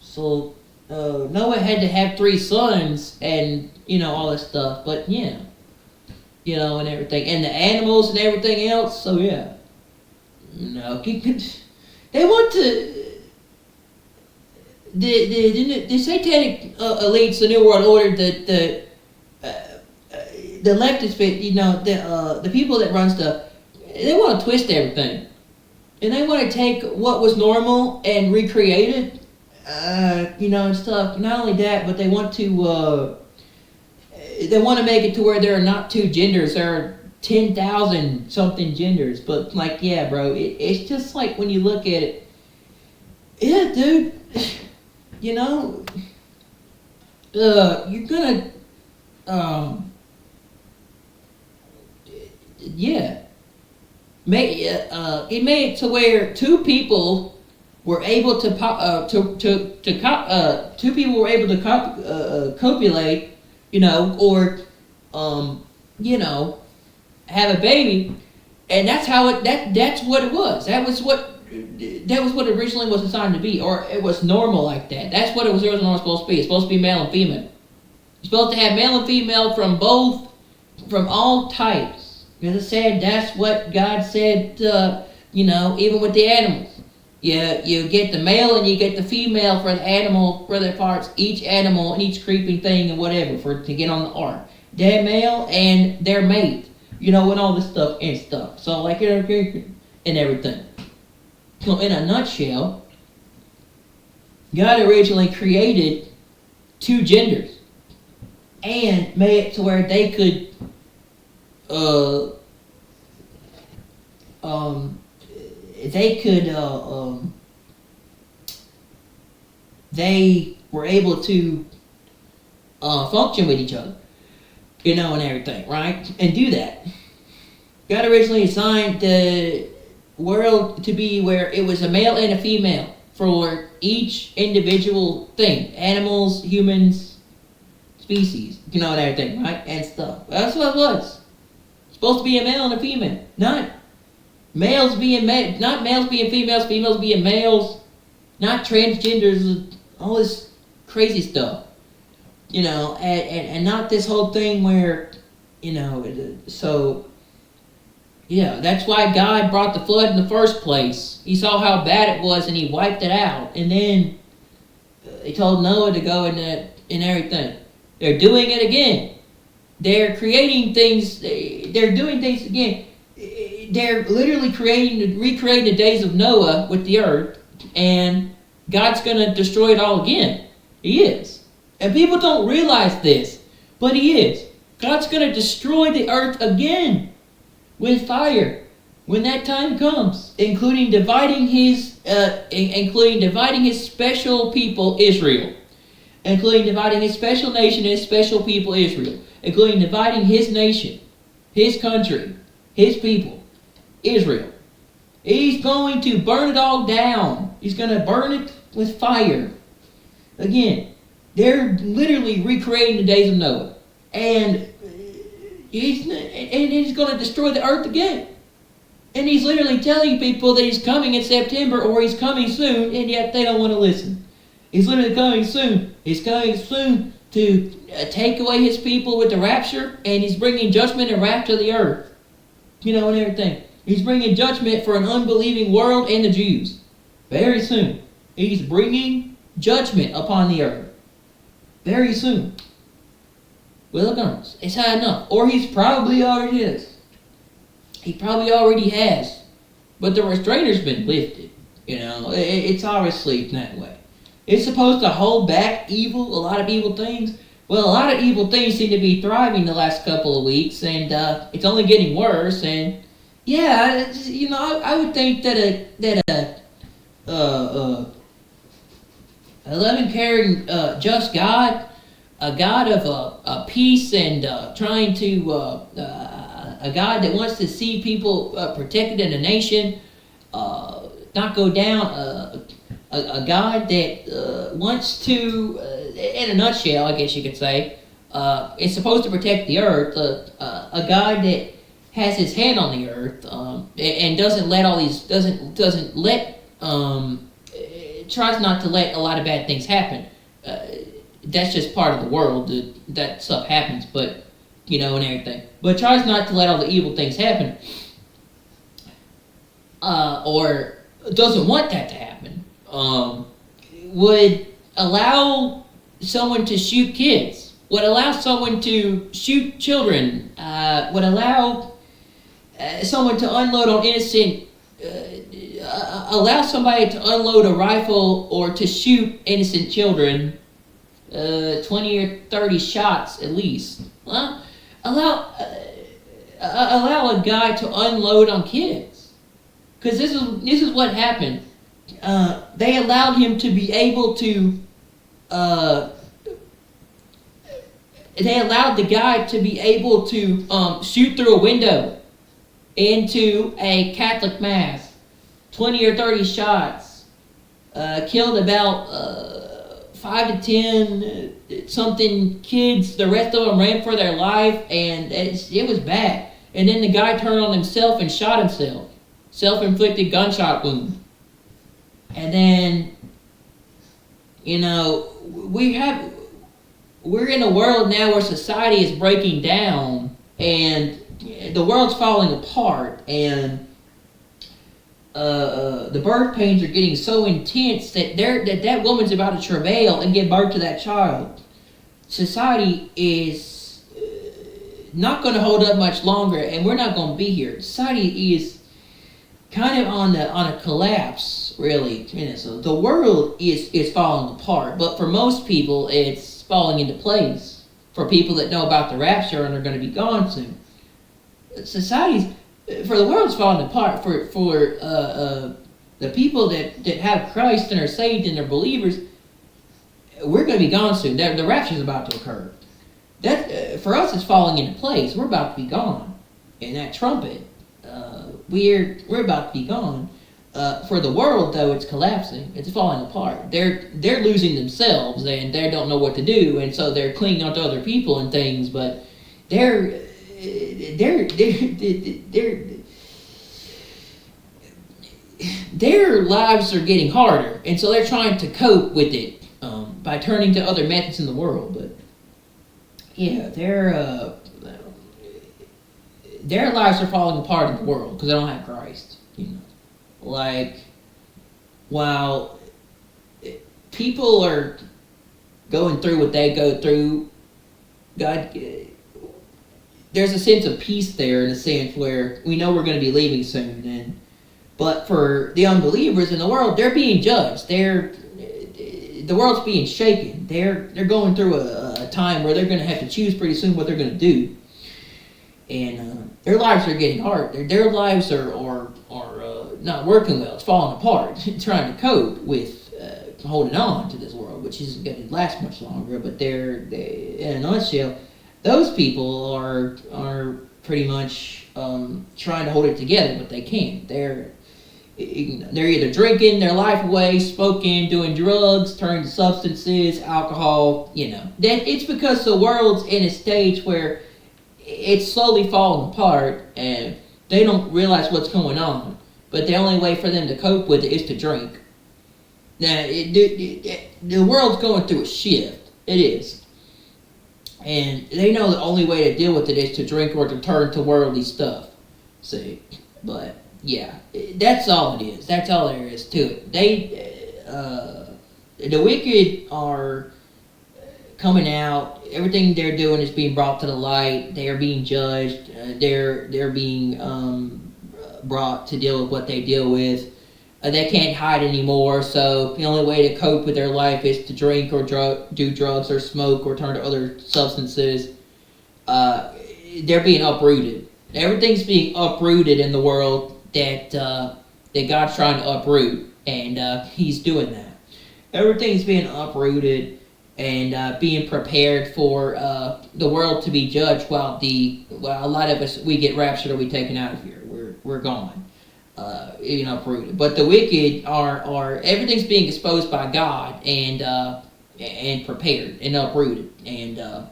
So Noah had to have 3 sons and all this stuff. But yeah, and everything, and the animals and everything else. So yeah, they want to. The satanic elites, the New World Order, the leftists, the people that run stuff, they want to twist everything, and they want to take what was normal and recreate it, and stuff. Not only that, but they want to make it to where there are not 2 genders. There are 10,000 something genders. But yeah, bro, it's just like when you look at it, yeah, dude. You're gonna, yeah. It made it to where 2 people were able to copulate, or have a baby, and that's what it was. That was what it originally was designed to be, or it was normal like that. That's what it was originally supposed to be. It's supposed to be male and female. You're supposed to have male and female from all types. As I said, that's what God said, even with the animals. You get the male and you get the female for the animal, for their parts, each animal and each creeping thing and whatever, to get on the ark. Their male and their mate, and all this stuff and stuff. So, and everything. So, in a nutshell, God originally created 2 genders and made it to where they could, they were able to function with each other, and everything, right? And do that. God originally designed the world to be where it was a male and a female for each individual thing. Animals, humans, species, and everything, right? And stuff. That's what it was. It's supposed to be a male and a female. Not males being females, females being males, not transgenders, all this crazy stuff. And not this whole thing where, so, yeah, that's why God brought the flood in the first place. He saw how bad it was and he wiped it out. And then he told Noah to go and everything. They're doing it again. They're creating things. They're doing things again. They're literally recreating the days of Noah with the earth. And God's going to destroy it all again. He is. And people don't realize this. But he is. God's going to destroy the earth again with fire when that time comes, including dividing his special people Israel, including dividing his special nation and his special people Israel, including dividing his nation, his country, his people, Israel. He's going to burn it all down. He's going to burn it with fire. Again, they're literally recreating the days of Noah, and he's going to destroy the earth again. And he's literally telling people that he's coming in September or he's coming soon, and yet they don't want to listen. He's literally coming soon. He's coming soon to take away his people with the rapture, and he's bringing judgment and wrath to the earth. And everything. He's bringing judgment for an unbelieving world and the Jews. Very soon. He's bringing judgment upon the earth. Very soon. Well, it's high enough. Or he's probably already is. He probably already has. But the restrainer's been lifted. It's obviously that way. It's supposed to hold back evil, a lot of evil things. Well, a lot of evil things seem to be thriving the last couple of weeks, and it's only getting worse. And yeah, I would think that a loving, caring, just God, a God of peace and trying to a God that wants to see people protected in a nation, not go down. A God that wants to, in a nutshell, I guess you could say, is supposed to protect the earth. A God that has His hand on the earth and doesn't let all these doesn't let tries not to let a lot of bad things happen. That's just part of the world. That stuff happens, but and everything. But tries not to let all the evil things happen, or doesn't want that to happen. Would allow someone to shoot kids. Would allow someone to shoot children. Would allow someone to unload on innocent. Allow somebody to unload a rifle or to shoot innocent children, 20 or 30 shots at least. Allow a guy to unload on kids, because this is what happened. They allowed him to be able to. They allowed the guy to be able to shoot through a window into a Catholic mass. 20 or 30 shots, killed about 5 to 10 something kids. The rest of them ran for their life, and it was bad. And then the guy turned on himself and shot himself. Self-inflicted gunshot wound. And then, we're in a world now where society is breaking down, and the world's falling apart, and the birth pains are getting so intense that that woman's about to travail and give birth to that child. Society is not going to hold up much longer, and we're not going to be here. Society is kind of on a collapse, really. So the world is falling apart, but for most people, it's falling into place. For people that know about the rapture and are going to be gone soon, for the world's falling apart. For the people that have Christ and are saved and are believers, we're going to be gone soon. The rapture is about to occur. That for us, it's falling into place. We're about to be gone. And that trumpet, we're about to be gone. For the world, though, it's collapsing. It's falling apart. They're losing themselves, and they don't know what to do, and so they're clinging on to other people and things. But their lives are getting harder, and so they're trying to cope with it by turning to other methods in the world. But yeah, their lives are falling apart in the world because they don't have Christ. Like, while people are going through what they go through, God, there's a sense of peace there, in a sense where we know we're going to be leaving soon. But for the unbelievers in the world, they're being judged. The world's being shaken. They're going through a time where they're going to have to choose pretty soon what they're going to do. And their lives are getting hard. Their lives are not working well. It's falling apart. Trying to cope with holding on to this world, which isn't going to last much longer. But they're in a nutshell, those people are pretty much trying to hold it together, but they can't. They're either drinking their life away, smoking, doing drugs, turning to substances, alcohol. That it's because the world's in a stage where it's slowly falling apart, and they don't realize what's going on. But the only way for them to cope with it is to drink. Now, the world's going through a shift. It is. And they know the only way to deal with it is to drink or to turn to worldly stuff. See? But, yeah. That's all it is. That's all there is to it. The wicked are coming out. Everything they're doing is being brought to the light. They are being judged. They're being brought to deal with what they deal with. They can't hide anymore, so the only way to cope with their life is to drink or do drugs or smoke or turn to other substances. They're being uprooted. Everything's being uprooted in the world that God's trying to uproot, and He's doing that. Everything's being uprooted and being prepared for the world to be judged. While a lot of us, we get raptured or we taken out of here. We're gone, uprooted. But the wicked are everything's being exposed by God and prepared and uprooted and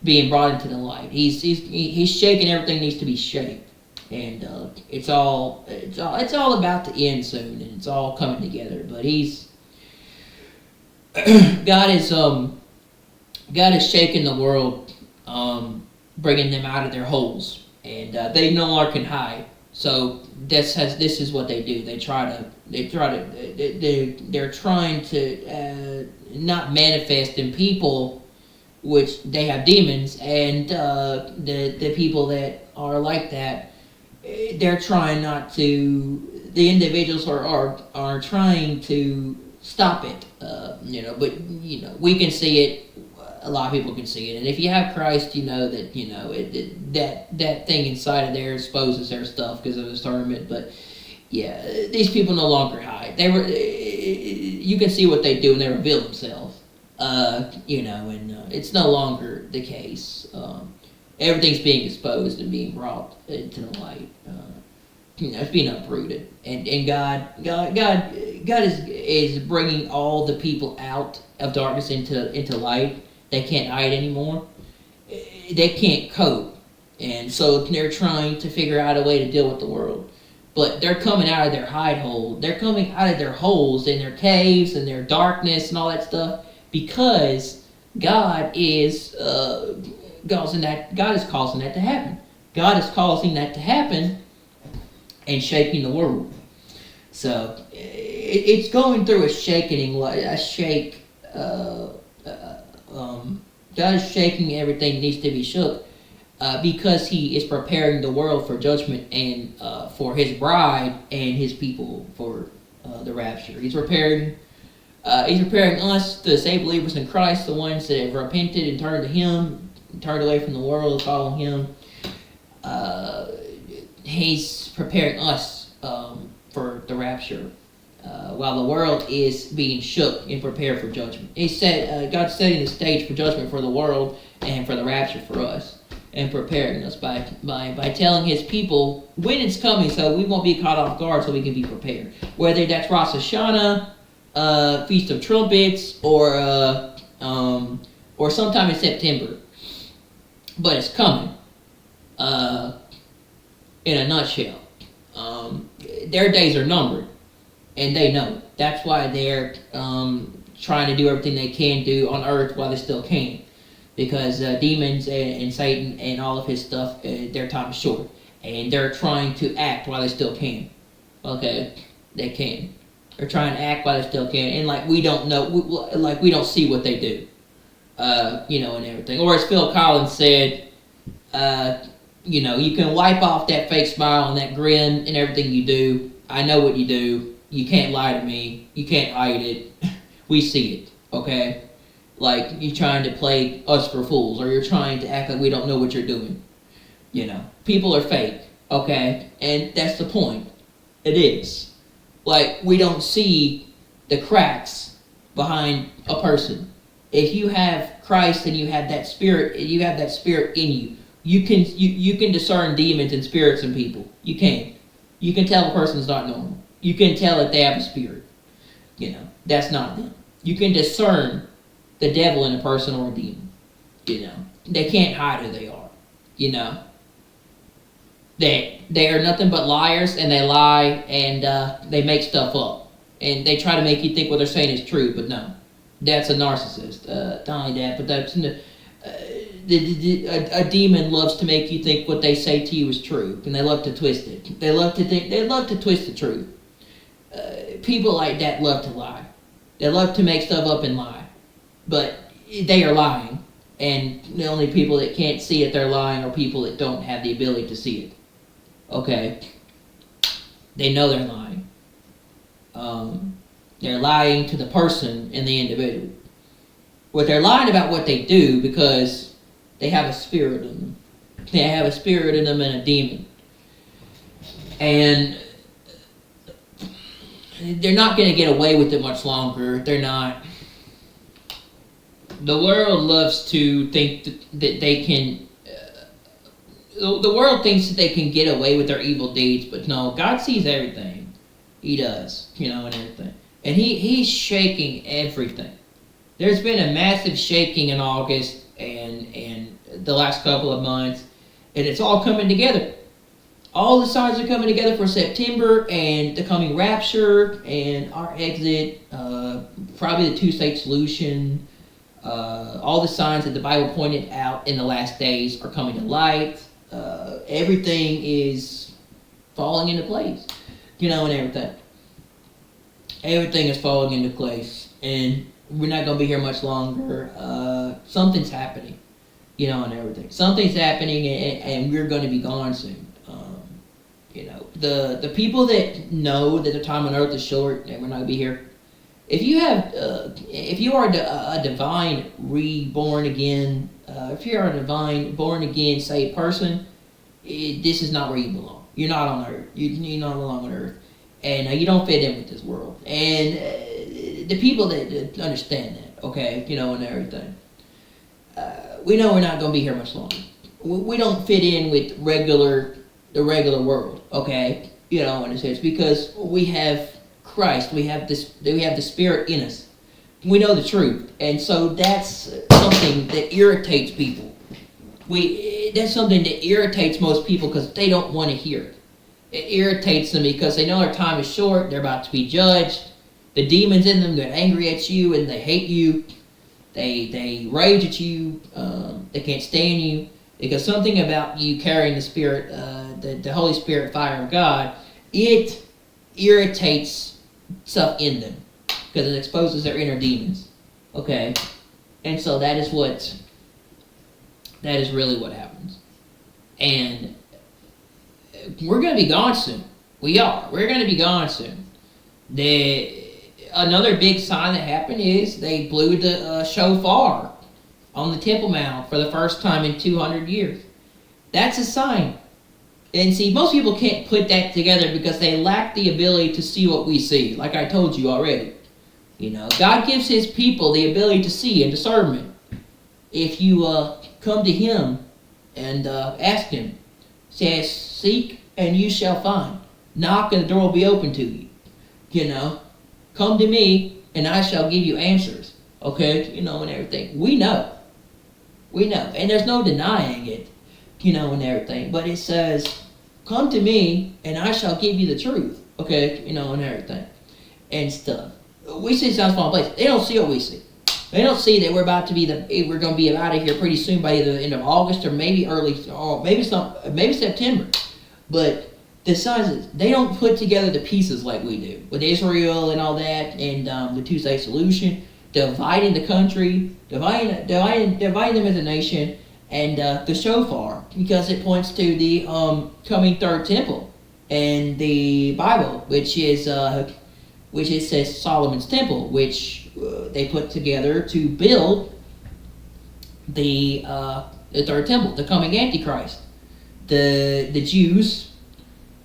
being brought into the light. He's shaking everything needs to be shaken, and it's all about to end soon, and it's all coming together. But God is shaking the world, bringing them out of their holes, and they no longer can hide. So this is what they do. They're trying to not manifest in people, which they have demons, and the people that are like that, they're trying not to. The individuals are trying to stop it, but we can see it. A lot of people can see it, and if you have Christ, you know that that thing inside of there exposes their stuff because of His tournament. But yeah, these people no longer hide. You can see what they do, and they reveal themselves. And it's no longer the case. Everything's being exposed and being brought into the light. It's being uprooted, and God is bringing all the people out of darkness into light. They can't hide anymore. They can't cope, and so they're trying to figure out a way to deal with the world. But they're coming out of their hide hole. They're coming out of their holes and their caves and their darkness and all that stuff because God is causing that. God is causing that to happen. God is causing that to happen and shaking the world. So it's going through a shaking, a shake. God is shaking everything that needs to be shook because He is preparing the world for judgment and for His bride and His people for the rapture. He's preparing us, the saved believers in Christ, the ones that have repented and turned to Him, turned away from the world, following Him. He's preparing us for the rapture, while the world is being shook and prepared for judgment. He said God's setting the stage for judgment for the world and for the rapture for us, and preparing us by telling His people when it's coming, so we won't be caught off guard, so we can be prepared. Whether that's Rosh Hashanah, Feast of Trumpets, or sometime in September, but it's coming. In a nutshell, their days are numbered, and they know it. That's why they're trying to do everything they can do on earth while they still can, because demons and Satan and all of his stuff, their time is short, and they're trying to act while they still can. Okay, they can. They're trying to act while they still can, and we don't know, we don't see what they do, and everything. Or as Phil Collins said, you can wipe off that fake smile and that grin and everything you do. I know what you do. You can't lie to me. You can't hide it. We see it, okay? Like, you're trying to play us for fools, or you're trying to act like we don't know what you're doing. People are fake, okay? And that's the point. It is. We don't see the cracks behind a person. If you have Christ and you have that spirit in you, you can discern demons and spirits in people. You can. You can tell a person's not normal. You can tell that they have a spirit. That's not them. You can discern the devil in a person or a demon. They can't hide who they are. They are nothing but liars, and they lie, and they make stuff up, and they try to make you think what they're saying is true, but no, that's a narcissist. Not only that, but that's a demon loves to make you think what they say to you is true, and they love to twist it. They love to twist the truth. People like that love to lie. They love to make stuff up and lie, but they are lying. And the only people that can't see it they're lying are people that don't have the ability to see it. Okay, they know they're lying. They're lying to the person and the individual. But they're lying about what they do because they have a spirit in them. They have a spirit in them and a demon. And they're not going to get away with it much longer. They're not. The world loves to think that they can. The world thinks that they can get away with their evil deeds, but no, God sees everything. He does, and everything. And he's shaking everything. There's been a massive shaking in August and the last couple of months, and it's all coming together. All the signs are coming together for September and the coming rapture and our exit, probably the two-state solution. All the signs that the Bible pointed out in the last days are coming to light. Everything is falling into place, and everything. Everything is falling into place, and we're not going to be here much longer. Something's happening, and everything. Something's happening, and we're going to be gone soon. The people that know that the time on earth is short and we're not going to be here, if you are a divine reborn again, if you're a divine born again saved person, this is not where you belong. You're not on earth. You don't belong on earth, and you don't fit in with this world. And the people that understand that, okay, and everything, we know we're not going to be here much longer. We don't fit in with the regular world, okay, in a sense, because we have Christ. We have the Spirit in us. We know the truth, and so that's something that irritates people. That's something that irritates most people because they don't want to hear it. It irritates them because they know their time is short. They're about to be judged. The demons in them get angry at you and they hate you. They rage at you. They can't stand you because something about you carrying the Spirit, the Holy Spirit fire of God, it irritates stuff in them because it exposes their inner demons. Okay, and so that is really what happens. And we're going to be gone soon. We are. We're going to be gone soon. Another big sign that happened is they blew the shofar on the Temple Mount for the first time in 200 years. That's a sign. And see, most people can't put that together because they lack the ability to see what we see, like I told you already. God gives His people the ability to see and discernment. If you come to Him and ask Him, says, seek and you shall find. Knock and the door will be open to you. Come to me and I shall give you answers. Okay, and everything. We know. And there's no denying it, and everything. But it says, come to me and I shall give you the truth. Okay, and everything. And stuff. We see signs falling in place. They don't see what we see. They don't see that we're going to be out of here pretty soon by the end of August or maybe maybe September. But the signs, they don't put together the pieces like we do with Israel and all that, and the two-state solution, dividing the country, dividing them as a nation, and the shofar, because it points to the coming third temple, and the Bible, which it says Solomon's temple, which they put together to build the third temple, the coming Antichrist. The Jews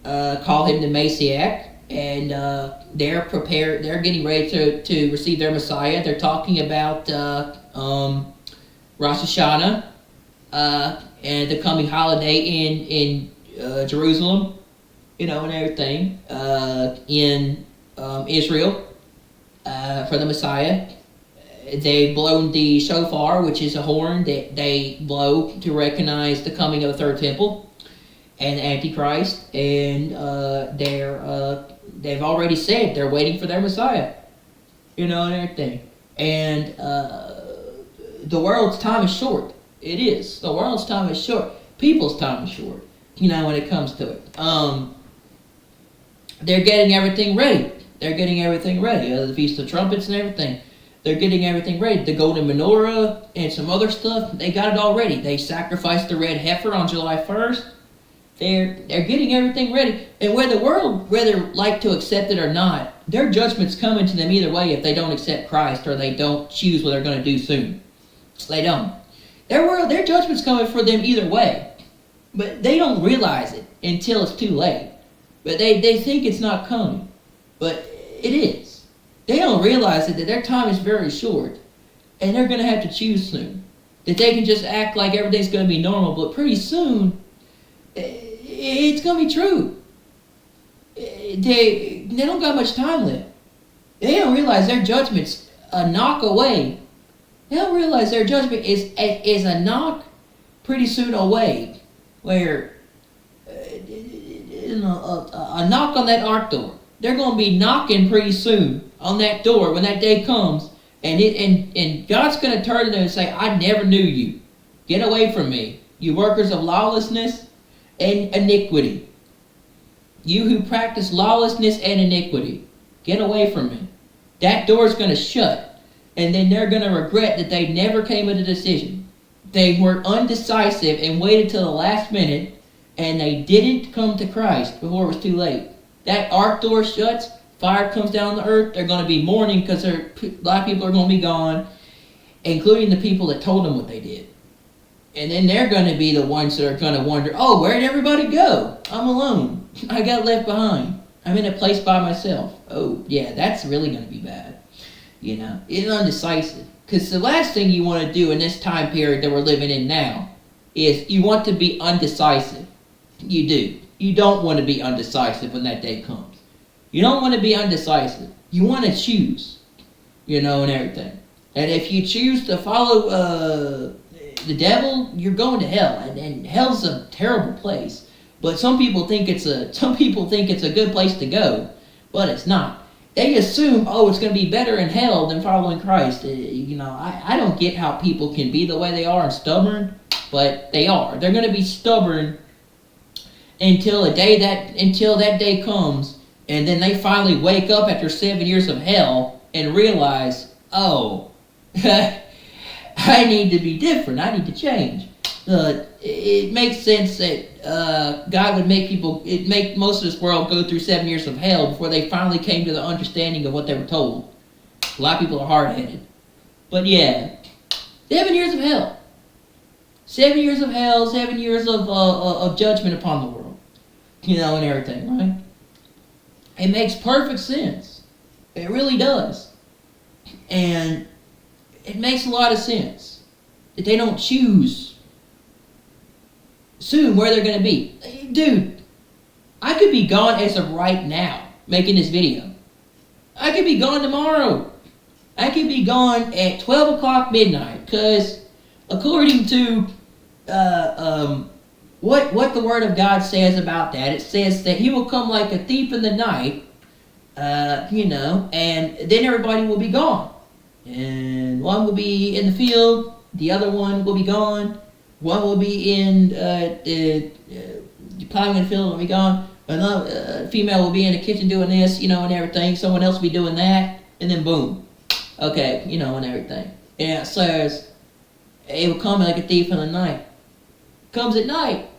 call him the Messiah, and they're prepared. They're getting ready to receive their Messiah. They're talking about Rosh Hashanah and the coming holiday in Jerusalem, and everything in Israel for the Messiah. They've blown the shofar, which is a horn that they blow to recognize the coming of the third temple and the Antichrist, and they've already said they're waiting for their Messiah, and everything. And the world's time is short. It is. The world's time is short. People's time is short, when it comes to it. They're getting everything ready. The Feast of Trumpets and everything. They're getting everything ready. The golden menorah and some other stuff, they got it all ready. They sacrificed the red heifer on July 1st. They're getting everything ready. And whether like to accept it or not, their judgment's coming to them either way if they don't accept Christ or they don't choose what they're going to do soon. They don't. Their judgment's coming for them either way. But they don't realize it until it's too late. But they think it's not coming. But it is. They don't realize that their time is very short. And they're going to have to choose soon. That they can just act like everything's going to be normal. But pretty soon, it's going to be true. They don't got much time left. They don't realize their judgment's a knock away. They don't realize their judgment is a knock pretty soon away. Where a knock on that ark door. They're going to be knocking pretty soon on that door when that day comes. And God's going to turn to them and say, I never knew you. Get away from me, you workers of lawlessness and iniquity. You who practice lawlessness and iniquity. Get away from me. That door's going to shut. And then they're going to regret that they never came to a decision. They were undecisive and waited till the last minute. And they didn't come to Christ before it was too late. That ark door shuts. Fire comes down on the earth. They're going to be mourning because a lot of people are going to be gone. Including the people that told them what they did. And then they're going to be the ones that are going to wonder, oh, where did everybody go? I'm alone. I got left behind. I'm in a place by myself. Oh, yeah, that's really going to be bad. You know, it's undecisive. Because the last thing you want to do in this time period that we're living in now is you want to be undecisive. You do. You don't want to be undecisive when that day comes. You don't want to be undecisive. You want to choose, you know, and everything. And if you choose to follow the devil, you're going to hell. And hell's a terrible place. But some people think it's a good place to go, but it's not. They assume, oh, it's going to be better in hell than following Christ. You know, I don't get how people can be the way they are and stubborn, but they are. They're going to be stubborn until that day comes, and then they finally wake up after 7 years of hell and realize, oh, I need to be different. I need to change. It makes sense that God would make most of this world go through 7 years of hell before they finally came to the understanding of what they were told. A lot of people are hard-headed. But yeah, 7 years of hell. 7 years of hell, 7 years of judgment upon the world. You know, and everything, right? It makes perfect sense. It really does. And it makes a lot of sense that they don't choose soon where they're going to be. Dude, I could be gone as of right now making this video. I could be gone tomorrow. I could be gone at 12 o'clock midnight because according to what the Word of God says about that, it says that He will come like a thief in the night, you know, and then everybody will be gone. And one will be in the field, the other one will be gone. One will be in plowing in the field, will be gone. Another female will be in the kitchen doing this, you know, and everything. Someone else will be doing that, and then boom. Okay, you know, and everything. And it says, it will come like a thief in the night. Comes at night.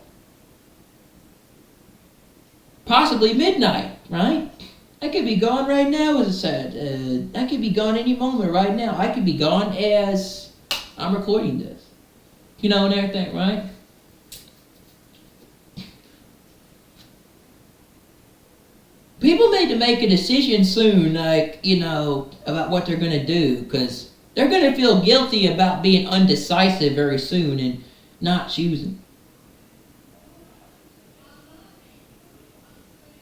Possibly midnight, right? I could be gone right now, as I said. I could be gone any moment right now. I could be gone as I'm recording this. You know, and everything, right? People need to make a decision soon, like, you know, about what they're going to do, because they're going to feel guilty about being undecisive very soon and not choosing.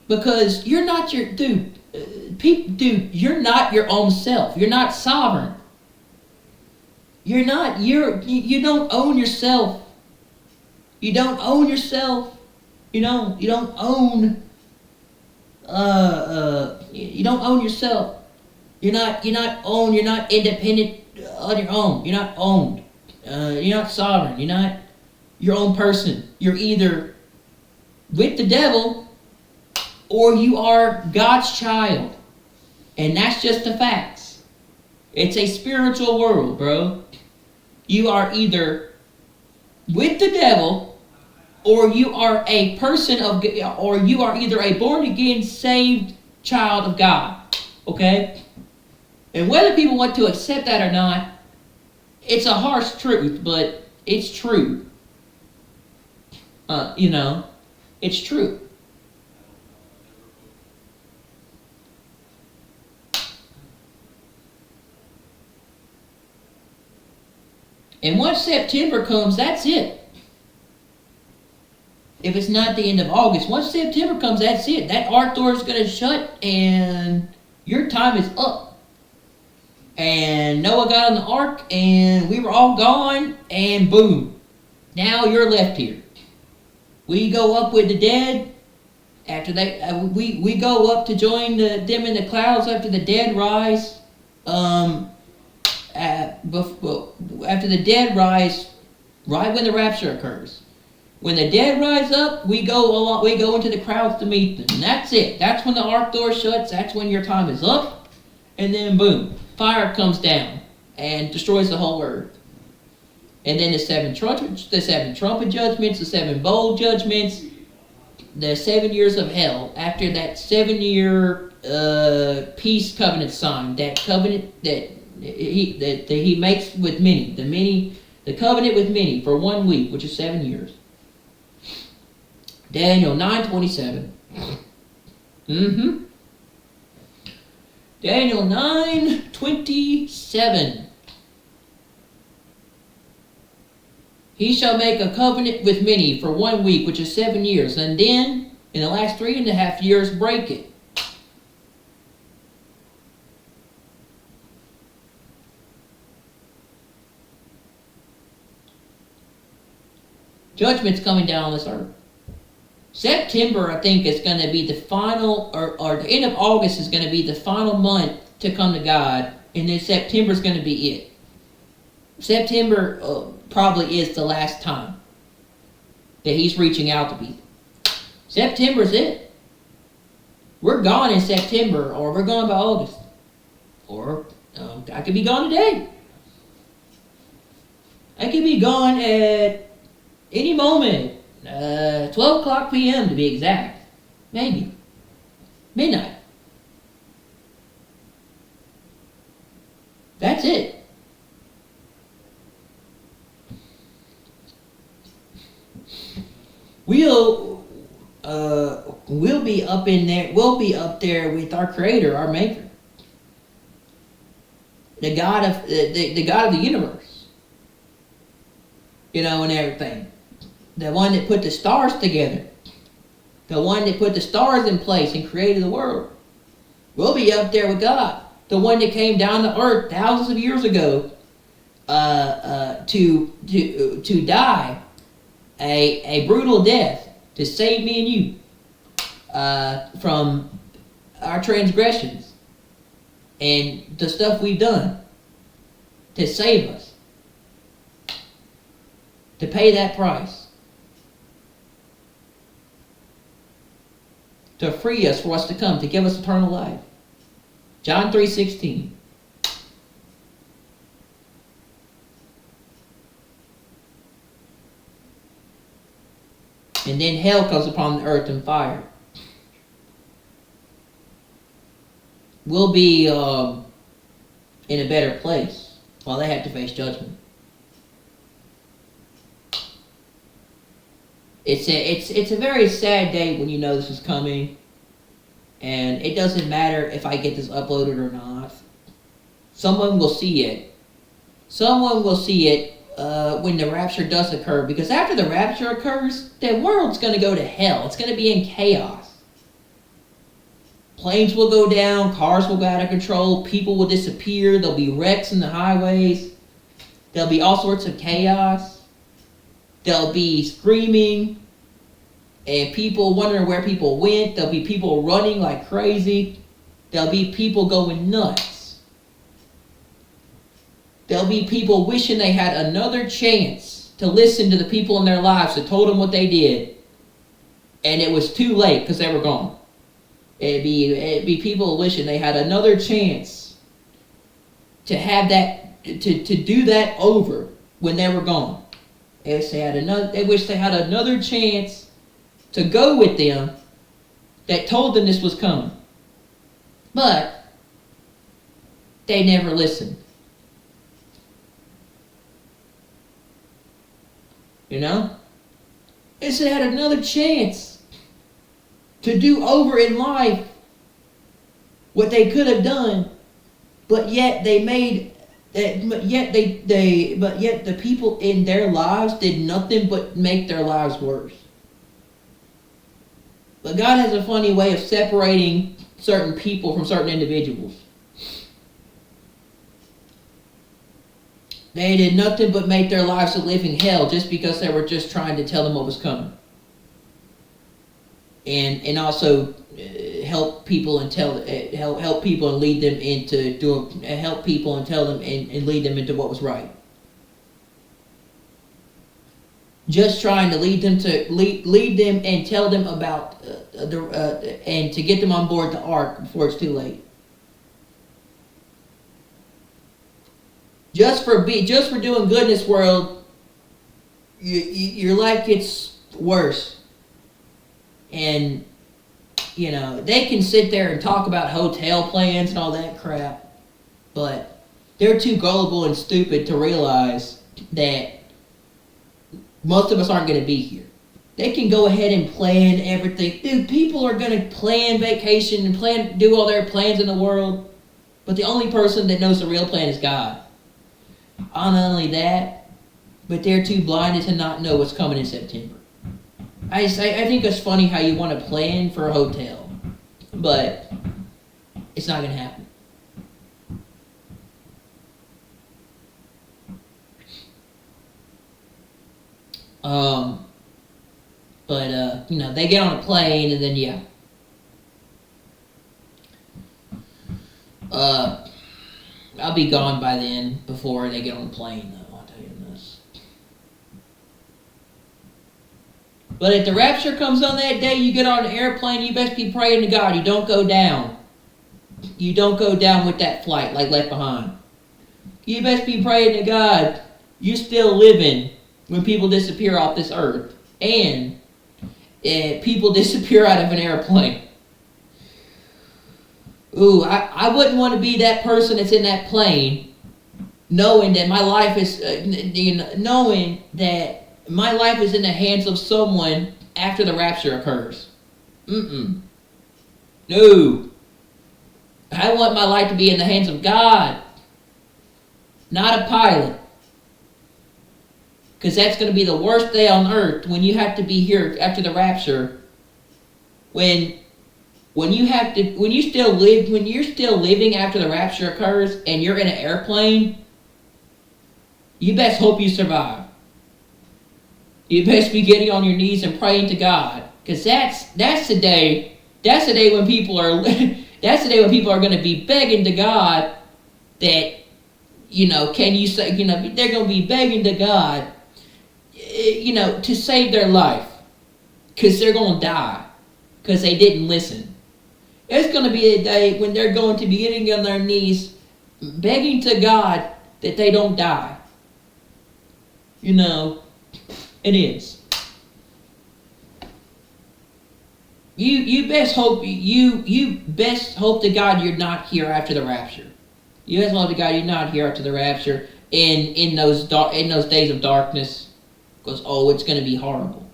Because you're not your, you're not your own self. You're not sovereign. You don't own yourself. You don't own yourself. You don't own yourself. You're not independent on your own. You're not owned. You're not sovereign. You're not your own person. You're either with the devil or you are God's child. And that's just the facts. It's a spiritual world, bro. You are either with the devil or you are a person of, or you are either a born again saved child of God. Okay? And whether people want to accept that or not, it's a harsh truth, but it's true. It's true. And once September comes, that's it. If it's not the end of August, once September comes, that's it. That ark door is going to shut and your time is up. And Noah got on the ark and we were all gone and boom. Now you're left here. We go up with the dead. After they, we go up to join them in the clouds after the dead rise. After the dead rise, right when the rapture occurs. When the dead rise up, we go into the crowds to meet them. And that's it. That's when the ark door shuts. That's when your time is up. And then boom, fire comes down and destroys the whole earth. And then the seven trumpet judgments, the seven bowl judgments, the 7 years of hell. After that 7-year peace covenant sign, that covenant that he makes with many, the covenant with many for 1 week, which is 7 years. Daniel 9:27. Daniel 9:27. He shall make a covenant with many for 1 week, which is 7 years, and then in the last 3.5 years break it. Judgment's coming down on this earth. September, I think, is going to be the final, or the end of August is going to be the final month to come to God, and then September is going to be it. September probably is the last time that he's reaching out to people. September is it. We're gone in September, or we're gone by August. Or I could be gone today. I could be gone at any moment. 12 o'clock p.m. to be exact. Maybe. Midnight. That's it. We'll be up in there. We'll be up there with our Creator, our Maker, the God of the God of the universe. And everything. The one that put the stars together. The one that put the stars in place and created the world. We'll be up there with God. The one that came down to earth thousands of years ago to die a brutal death to save me and you from our transgressions and the stuff we've done, to save us, to pay that price, to free us for us to come, to give us eternal life. John 3:16. And then hell comes upon the earth in fire. We'll be in a better place while they have to face judgment. It's a very sad day when you know this is coming, and it doesn't matter if I get this uploaded or not. Someone will see it. Someone will see it when the rapture does occur, because after the rapture occurs, the world's going to go to hell. It's going to be in chaos. Planes will go down, cars will go out of control, people will disappear, there'll be wrecks in the highways, there'll be all sorts of chaos. There'll be screaming and people wondering where people went. There'll be people running like crazy. There'll be people going nuts. There'll be people wishing they had another chance to listen to the people in their lives that told them what they did, and it was too late because they were gone. It'd be people wishing they had another chance to have that, to do that over when they were gone. They wish they had another chance to go with them that told them this was coming. But they never listened. You know? They said they had another chance to do over in life what they could have done, but yet they made but yet the people in their lives did nothing but make their lives worse. But God has a funny way of separating certain people from certain individuals. They did nothing but make their lives a living hell just because they were just trying to tell them what was coming. And also help people and help people and lead them into doing, help people and tell them and lead them into what was right. Just trying to lead them and tell them about and to get them on board the ark before it's too late. Just for doing good in this world, your life gets worse. And, you know, they can sit there and talk about hotel plans and all that crap, but they're too gullible and stupid to realize that most of us aren't going to be here. They can go ahead and plan everything. Dude, people are going to plan vacation and do all their plans in the world, but the only person that knows the real plan is God. Not only that, but they're too blinded to not know what's coming in September. I think it's funny how you want to plan for a hotel, but it's not going to happen. You know, they get on a plane and then, yeah. I'll be gone by then before they get on the plane, though, I'll tell you this. But if the rapture comes on that day, you get on an airplane, you best be praying to God. You don't go down. You don't go down with that flight like Left Behind. You best be praying to God. You're still living when people disappear off this earth. And people disappear out of an airplane. Ooh, I wouldn't want to be that person that's in that plane, knowing that my life is, knowing that my life is in the hands of someone after the rapture occurs. No. I want my life to be in the hands of God, not a pilot. Because that's going to be the worst day on earth when you have to be here after the rapture. When you're still living after the rapture occurs and you're in an airplane, you best hope you survive. You best be getting on your knees and praying to God, because that's the day when people are going to be begging to God that, can you say, they're going to be begging to God, to save their life, because they're going to die because they didn't listen. It's going to be a day when they're going to be getting on their knees begging to God that they don't die. It is. You best hope to God you're not here after the rapture. You best hope to God you're not here after the rapture in those days of darkness, because it's going to be horrible.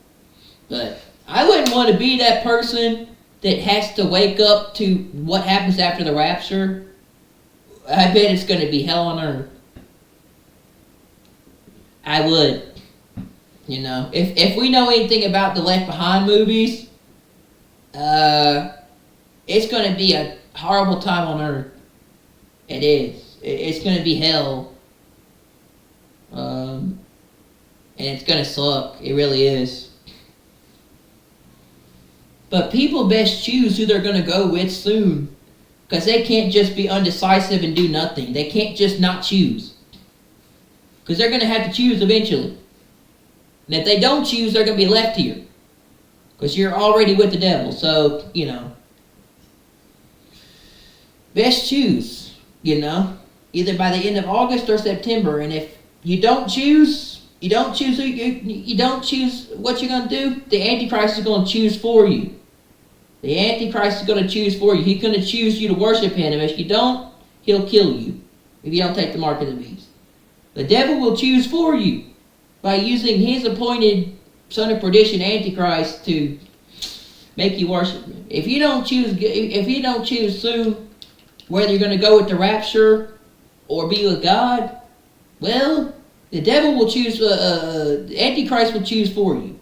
But I wouldn't want to be that person that has to wake up to what happens after the rapture. I bet it's going to be hell on earth. I would. If we know anything about the Left Behind movies, it's going to be a horrible time on earth. It is. It's going to be hell. And it's going to suck. It really is. But people best choose who they're going to go with soon. Because they can't just be undecisive and do nothing. They can't just not choose. Because they're going to have to choose eventually. And if they don't choose, they're going to be left here. Because you're already with the devil. So, best choose, either by the end of August or September. And if you don't choose, You don't choose who you don't choose what you're going to do. The Antichrist is going to choose for you. The Antichrist is going to choose for you. He's going to choose you to worship him. And if you don't, he'll kill you if you don't take the mark of the beast. The devil will choose for you by using his appointed son of perdition, Antichrist, to make you worship him. If you don't choose soon whether you're going to go with the rapture or be with God, well, the devil will choose. The Antichrist will choose for you.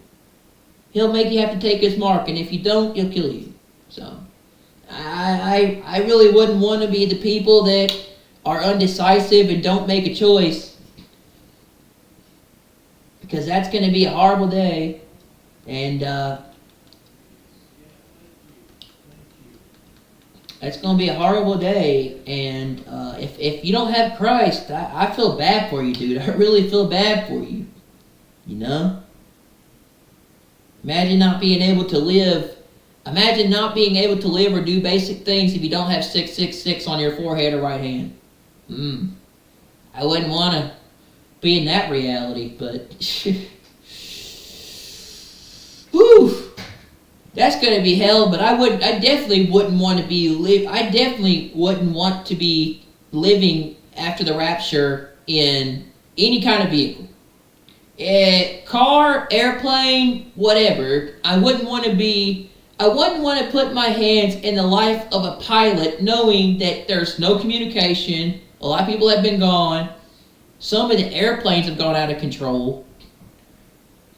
He'll make you have to take his mark, and if you don't, he'll kill you. So, I really wouldn't want to be the people that are undecisive and don't make a choice, because that's going to be a horrible day, and that's going to be a horrible day. And if you don't have Christ, I feel bad for you, dude. I really feel bad for you. You know? Imagine not being able to live. Imagine not being able to live or do basic things if you don't have 666 on your forehead or right hand. I wouldn't want to be in that reality, but whew, that's going to be hell. But I definitely wouldn't want to be I definitely wouldn't want to be living after the rapture in any kind of vehicle. Car, airplane, whatever. I wouldn't want to put my hands in the life of a pilot knowing that there's no communication. A lot of people have been gone. Some of the airplanes have gone out of control.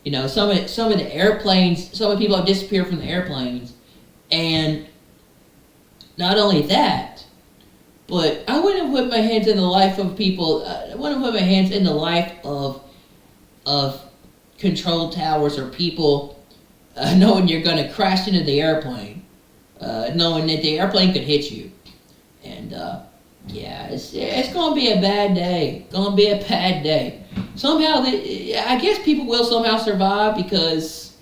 You know, some of the airplanes, some of the people have disappeared from the airplanes. And not only that, but I wouldn't put my hands in the life of people. I wouldn't put my hands in the life of control towers or people knowing you're going to crash into the airplane, knowing that the airplane could hit you. And yeah, it's going to be a bad day. Going to be a bad day. Somehow, I guess people will somehow survive because,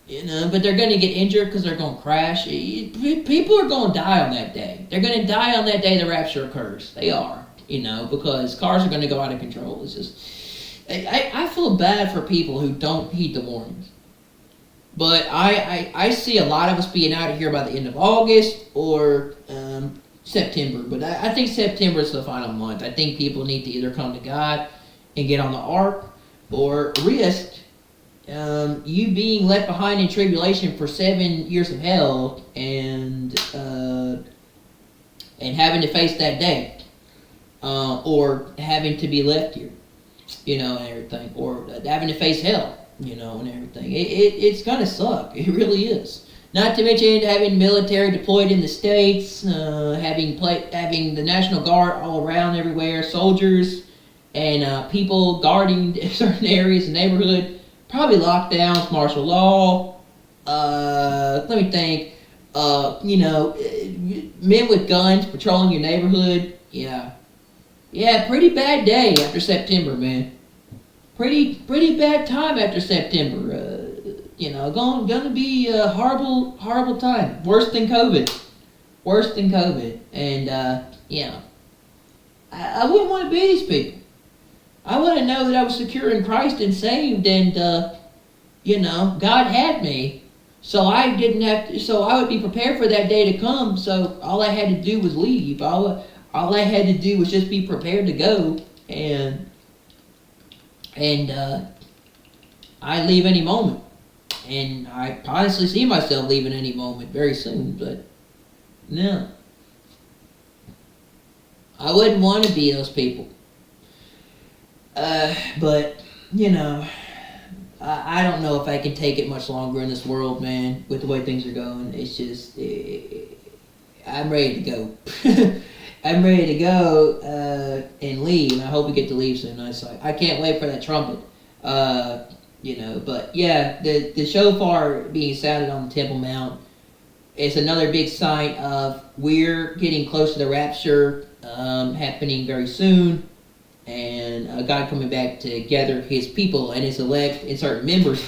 you know, but they're going to get injured because they're going to crash. People are going to die on that day. They're going to die on that day the rapture occurs. They are, you know, because cars are going to go out of control. It's just, I feel bad for people who don't heed the warnings. But I see a lot of us being out of here by the end of August or September. But I think September is the final month. I think people need to either come to God and get on the ark or risk you being left behind in tribulation for 7 years of hell and having to face that day. Or having to be left here. You know, and everything, or having to face hell, you know, and everything. It's gonna suck. It really is. Not to mention having military deployed in the States, having the National Guard all around everywhere, soldiers, and people guarding certain areas in the neighborhood. Probably lockdowns, martial law. Let me think. You know, men with guns patrolling your neighborhood. Yeah, pretty bad day after September, man. Pretty bad time after September. You know, gonna be a horrible time. Worse than COVID. And yeah, I wouldn't want to be these people. I want to know that I was secure in Christ and saved, and you know, God had me, so I didn't have to. So I would be prepared for that day to come. So all I had to do was leave. All I had to do was just be prepared to go, and I leave any moment. And I honestly see myself leaving any moment very soon, but no. I wouldn't want to be those people. But, you know, I don't know if I can take it much longer in this world, man, with the way things are going. It's just, I'm ready to go. I'm ready to go and leave. I hope we get to leave soon. I can't wait for that trumpet. You know, but yeah, the shofar being sounded on the Temple Mount is another big sign of we're getting close to the rapture happening very soon, and God coming back to gather His people and His elect and certain members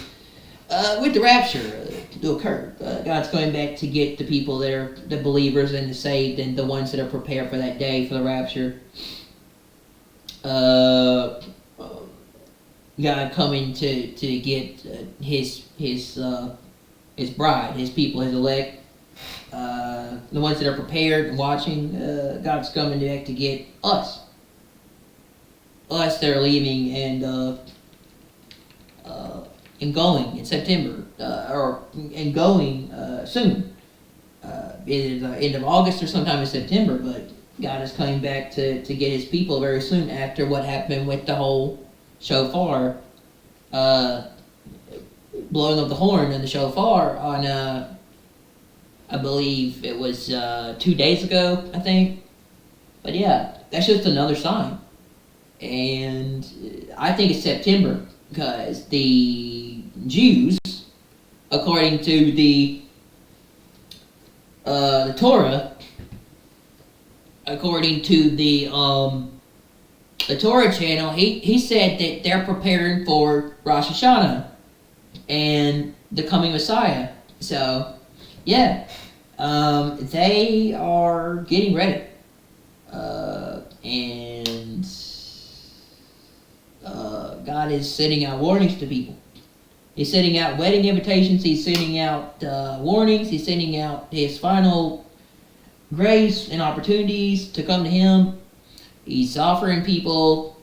with the rapture to occur. God's going back to get the people that are the believers and the saved and the ones that are prepared for that day for the rapture. God coming to get his bride, his people, his elect, the ones that are prepared and watching. God's coming to get us that are leaving and going in September and going soon. Either the end of August or sometime in September, but God is coming back to get his people very soon after what happened with the whole shofar, blowing of the horn and the shofar on, I believe it was 2 days ago, I think. But yeah, that's just another sign. And I think it's September because the Jews, according to the Torah, according to the Torah channel, he said that they're preparing for Rosh Hashanah and the coming Messiah. So, yeah, they are getting ready, and God is sending out warnings to people. He's sending out wedding invitations. He's sending out warnings. He's sending out his final grace and opportunities to come to him. He's offering people.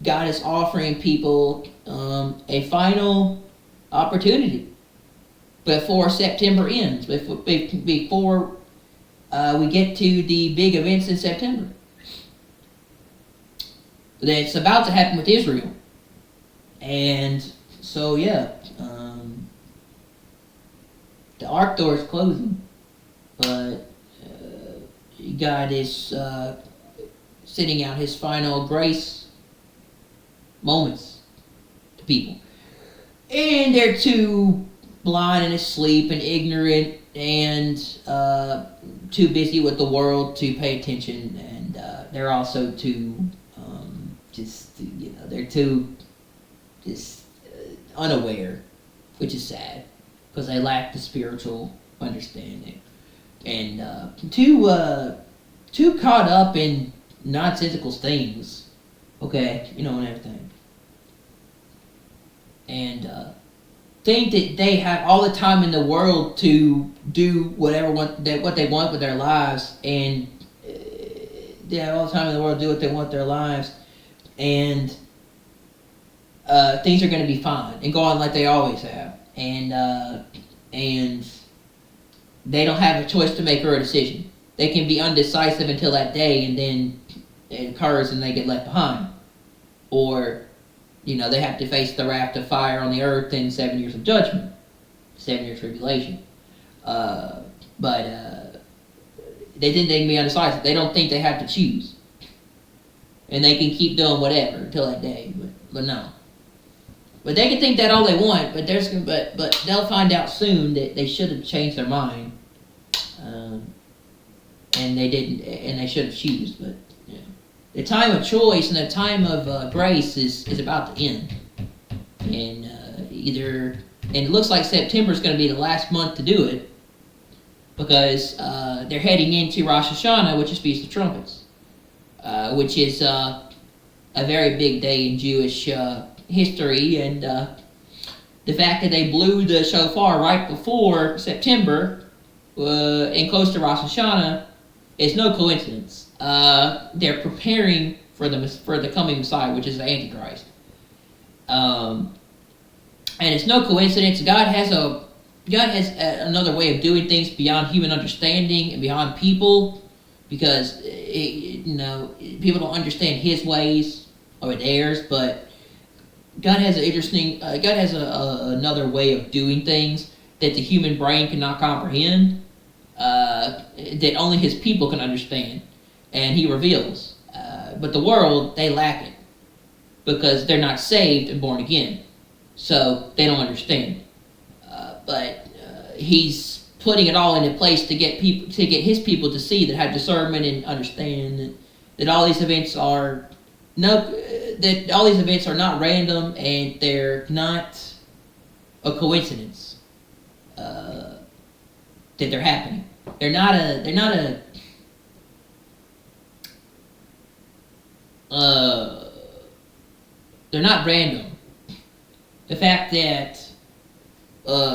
God is offering people a final opportunity before September ends. Before we get to the big events in September. That's about to happen with Israel. And so, yeah, the ark door is closing, but God is sending out his final grace moments to people. And they're too blind and asleep and ignorant and too busy with the world to pay attention. And they're also too... they're too unaware, which is sad because they lack the spiritual understanding and too caught up in nonsensical things, and everything, and think that they have all the time in the world to do what they want with their lives, and they have all the time in the world to do what they want with their lives. And things are going to be fine and go on like they always have, and they don't have a choice to make or a decision. They can be undecisive until that day, and then it occurs and they get left behind, or they have to face the wrath of fire on the earth in 7 years of judgment, 7-year tribulation. But they think they can be undecisive. They don't think they have to choose. And they can keep doing whatever until that day, but no. But they can think that all they want, but they'll find out soon that they should have changed their mind, and they didn't, and they should have chosen. But the time of choice and the time of grace is about to end, and it looks like September is going to be the last month to do it, because they're heading into Rosh Hashanah, which is Feast of Trumpets. Which is a very big day in Jewish history, and the fact that they blew the shofar right before September and close to Rosh Hashanah is no coincidence. They're preparing for the coming Messiah, which is the Antichrist, and it's no coincidence. God has another way of doing things beyond human understanding and beyond people. Because people don't understand his ways or theirs, but God has another way of doing things that the human brain cannot comprehend, that only his people can understand, and he reveals. But the world, they lack it because they're not saved and born again, so they don't understand. But he's putting it all into place to get his people to see that have discernment and understand that all these events are not random, and they're not a coincidence that they're happening. They're not a uh, they're not random. The fact that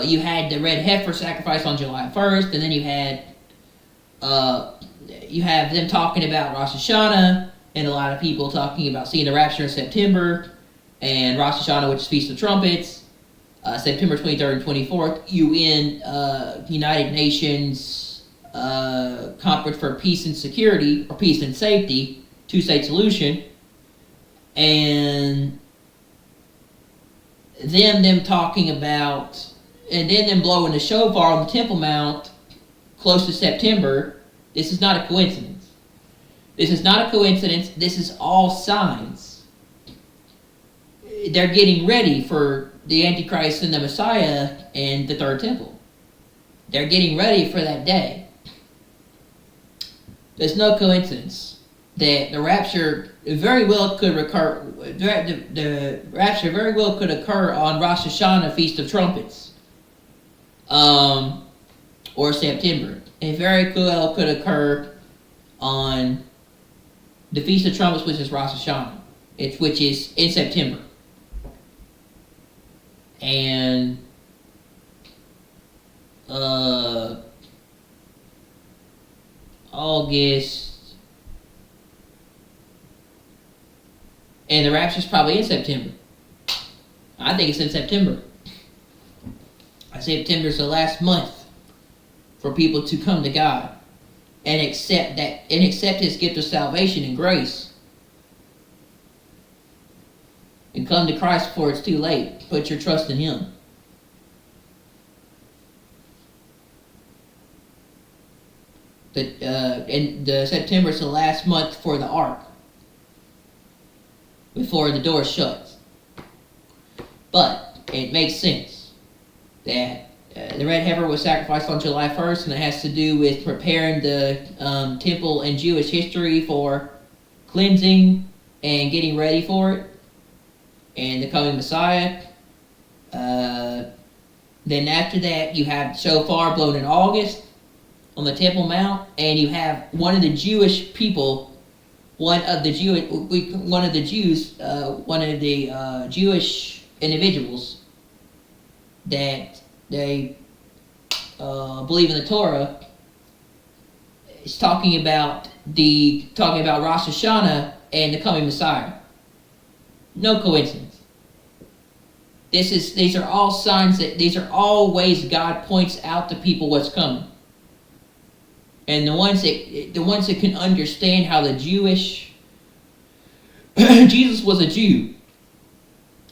you had the red heifer sacrifice on July 1st, and then you have them talking about Rosh Hashanah, and a lot of people talking about seeing the rapture in September, and Rosh Hashanah, which is Feast of Trumpets, September 23rd and 24th, UN United Nations Conference for Peace and Security, or Peace and Safety, two-state solution, and them talking about, and then them blowing the shofar on the Temple Mount close to September. This is not a coincidence. This is not a coincidence. This is all signs. They're getting ready for the Antichrist and the Messiah and the Third Temple. They're getting ready for that day. There's no coincidence that the rapture very well could occur. The rapture very well could occur on Rosh Hashanah, Feast of Trumpets, or September. It very well could occur on the Feast of Trumpets, which is Rosh Hashanah, which is in September. And August, and the rapture's probably in September. I think it's in September. September's the last month for people to come to God and accept His gift of salvation and grace, and come to Christ before it's too late. Put your trust in Him. And September is the last month for the ark before the door shuts. But it makes sense that the red heifer was sacrificed on July 1st, and it has to do with preparing the temple in Jewish history for cleansing and getting ready for it, and the coming Messiah. Then after that, you have shofar blown in August on the Temple Mount, and you have one of the Jewish people, one of the Jewish individuals that they believe in the Torah, is talking about Rosh Hashanah and the coming Messiah. No coincidence. These are all signs these are all ways God points out to people what's coming. And the ones that can understand how the Jewish Jesus was a Jew.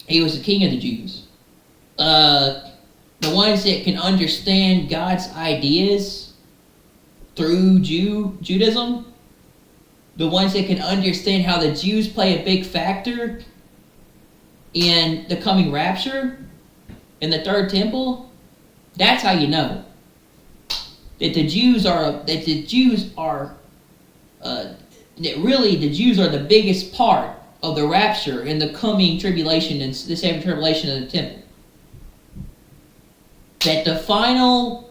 He was the king of the Jews. The ones that can understand God's ideas through Judaism, the ones that can understand how the Jews play a big factor in the coming rapture, in the Third Temple, that's how you know that the Jews are the biggest part of the rapture in the coming tribulation and the seven tribulation of the temple. That the final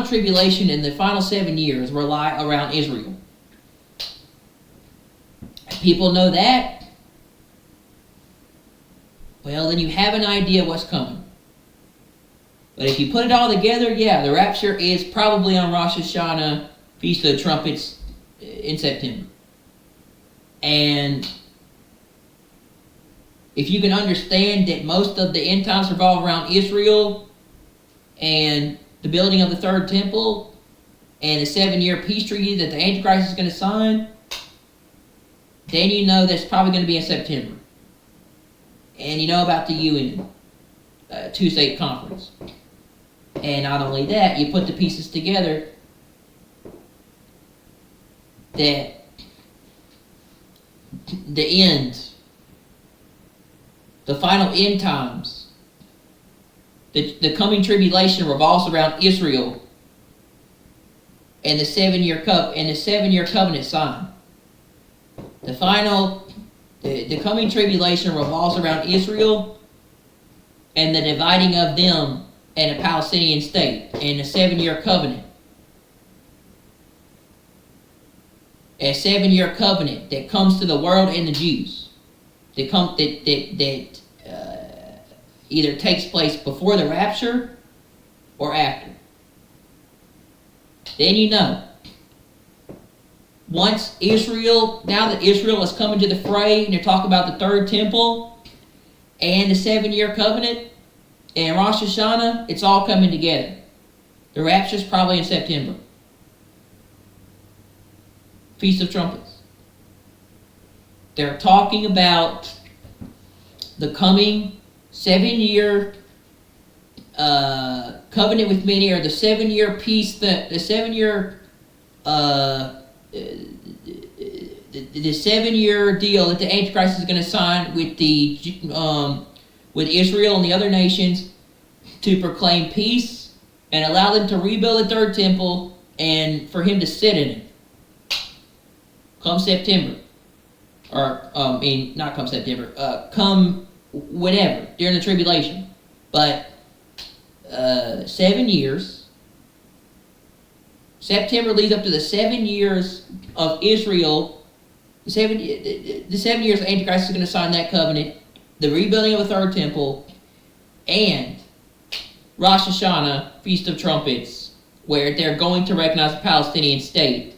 tribulation and the final 7 years rely around Israel. People know that. Well, then you have an idea what's coming. But if you put it all together, yeah, the rapture is probably on Rosh Hashanah, Feast of the Trumpets in September. And if you can understand that most of the end times revolve around Israel and the building of the Third Temple and the 7-year peace treaty that the Antichrist is going to sign, then you know that's probably going to be in September. And you know about the UN two-state conference. And not only that, you put the pieces together that the final end times, the coming tribulation revolves around Israel and the 7-year covenant sign. The coming tribulation revolves around Israel and the dividing of them and a Palestinian state and the 7-year covenant. a 7-year covenant that comes to the world and the Jews. That either takes place before the rapture or after. Then you know. Once Israel, now that Israel is coming to the fray, and they're talking about the third temple and the 7-year covenant and Rosh Hashanah, it's all coming together. The rapture is probably in September. Feast of Trumpets. They're talking about the coming 7-year covenant with many, or the 7-year peace, the 7-year the 7-year deal that the Antichrist is going to sign with with Israel and the other nations to proclaim peace and allow them to rebuild the third temple and for him to sit in it. Come September, or not come September, come whenever during the tribulation, but 7 years. September leads up to the 7 years of Israel. The 7 years of Antichrist is going to sign that covenant, the rebuilding of the third temple, and Rosh Hashanah, Feast of Trumpets, where they're going to recognize the Palestinian state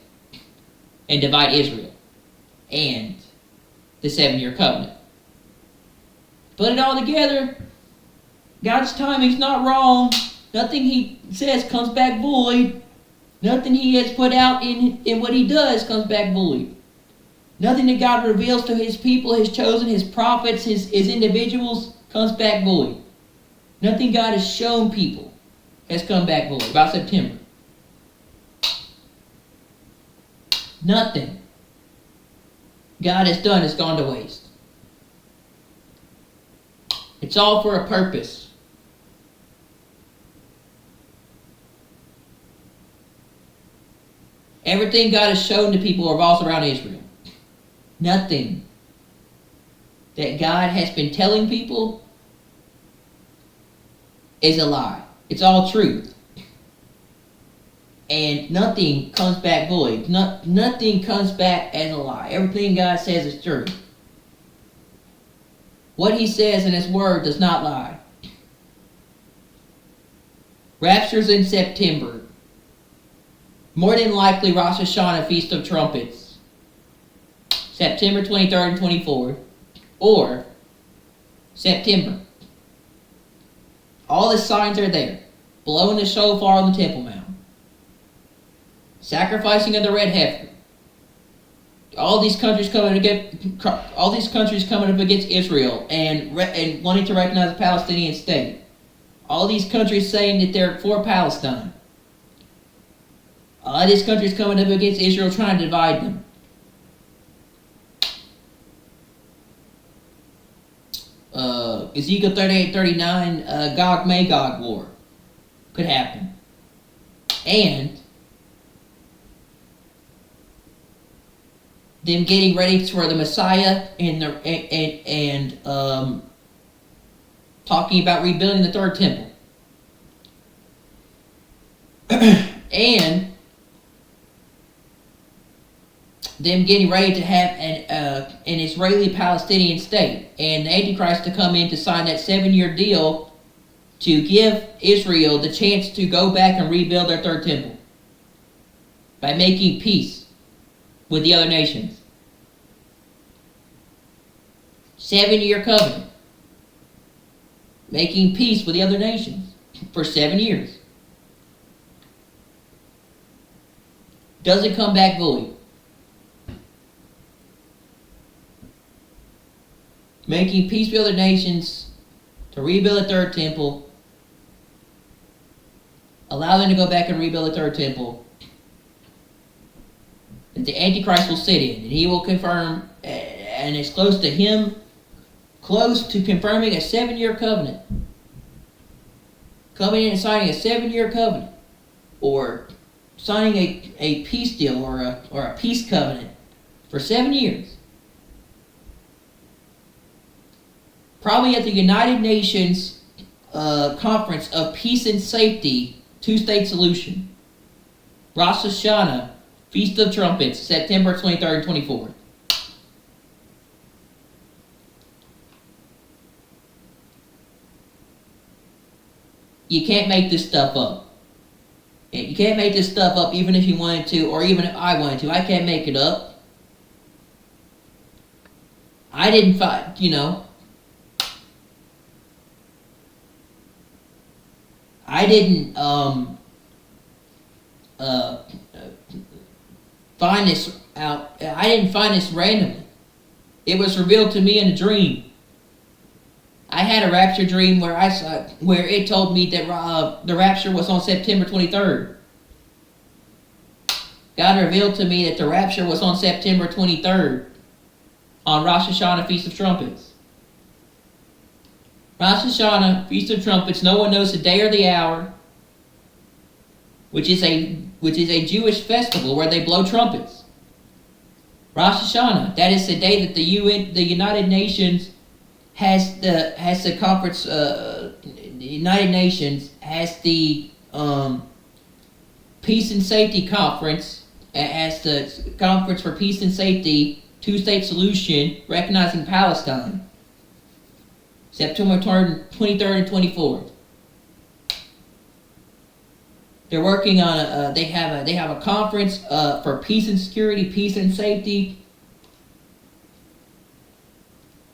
and divide Israel, and the 7-year covenant. Put it all together, God's timing's not wrong. Nothing he says comes back void. Nothing he has put out in what he does comes back void. Nothing that God reveals to his people, his chosen, his prophets, his individuals, comes back void. Nothing God has shown people has come back void about September. Nothing God has done has gone to waste. It's all for a purpose. Everything God has shown to people revolves around Israel. Nothing that God has been telling people is a lie. It's all truth. And nothing comes back void. Nothing comes back as a lie. Everything God says is true. What he says in his word does not lie. Rapture's in September. More than likely, Rosh Hashanah, Feast of Trumpets, September 23rd and 24th, or September. All the signs are there. Blowing the shofar on the Temple Mount. Sacrificing of the red heifer. All these countries coming up against Israel and wanting to recognize the Palestinian state. All these countries saying that they're for Palestine. All these countries coming up against Israel trying to divide them. Ezekiel 38-39, Gog-Magog war could happen. And them getting ready for the Messiah and talking about rebuilding the third temple. And them getting ready to have an Israeli-Palestinian state, and the Antichrist to come in to sign that 7-year deal to give Israel the chance to go back and rebuild their third temple by making peace with the other nations. 7-year covenant. Making peace with the other nations for 7 years. Doesn't come back void. Making peace with other nations to rebuild a third temple. Allow them to go back and rebuild a third temple that the Antichrist will sit in, and he will confirm, and it's close to him, close to confirming a 7-year covenant. Coming in and signing a 7-year covenant, or signing a peace deal or a peace covenant for 7 years. Probably at the United Nations Conference of Peace and Safety, two-state solution. Rosh Hashanah, Feast of Trumpets, September 23rd and 24th. You can't make this stuff up. You can't make this stuff up even if you wanted to, or even if I wanted to. I can't make it up. I didn't find, I didn't find this out. I didn't find this randomly. It was revealed to me in a dream. I had a rapture dream where it told me that the rapture was on September 23rd. God revealed to me that the rapture was on September 23rd, on Rosh Hashanah, Feast of Trumpets. Rosh Hashanah, Feast of Trumpets. No one knows the day or the hour, which is a Jewish festival where they blow trumpets. Rosh Hashanah. That is the day that the United Nations has the conference. The United Nations has the Peace and Safety Conference, as the Conference for Peace and Safety, two-state solution, recognizing Palestine. September 23rd and 24th. They're working on they have a conference for peace and security, peace and safety.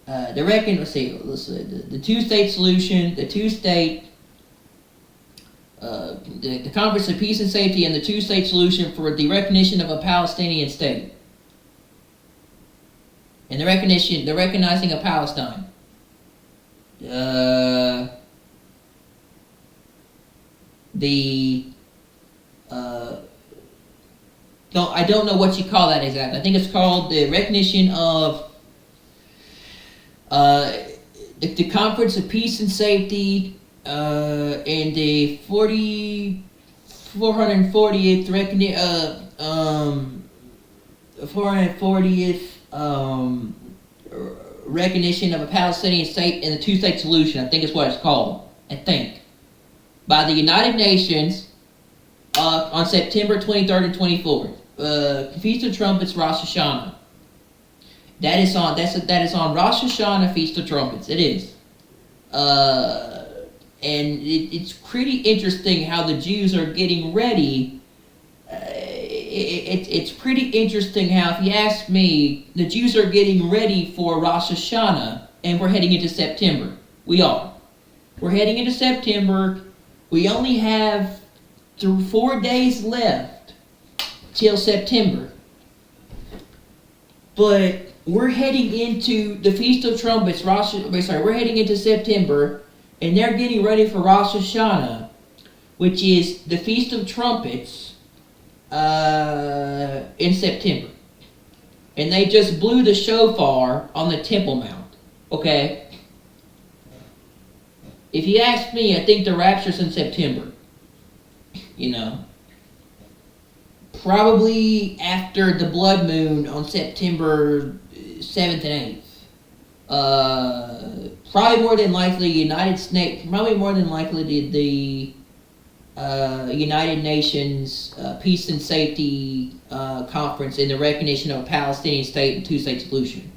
They reckon, the two-state solution, the two-state, the Conference of Peace and Safety, and the two-state solution for the recognition of a Palestinian state, and the recognizing of Palestine. I don't know what you call that exactly. I think it's called the recognition of the Conference of Peace and Safety, and the 440th 440th recognition of a Palestinian state and the two-state solution. I think is what it's called. I think by the United Nations on September 23rd and 24th. Feast of Trumpets, Rosh Hashanah. That is on Rosh Hashanah, Feast of Trumpets. It is. And it's pretty interesting how the Jews are getting ready. It's pretty interesting how, if you ask me, the Jews are getting ready for Rosh Hashanah, and we're heading into September. We are. We're heading into September. We only have 4 days left till September. But we're heading into the Feast of Trumpets. We're heading into September, and they're getting ready for Rosh Hashanah, which is the Feast of Trumpets, in September. And they just blew the shofar on the Temple Mount. Okay? If you ask me, I think the rapture's in September. Probably after the blood moon on September 7th and 8th. Probably more than likely the United Nations Peace and Safety Conference in the recognition of a Palestinian state and two-state solution.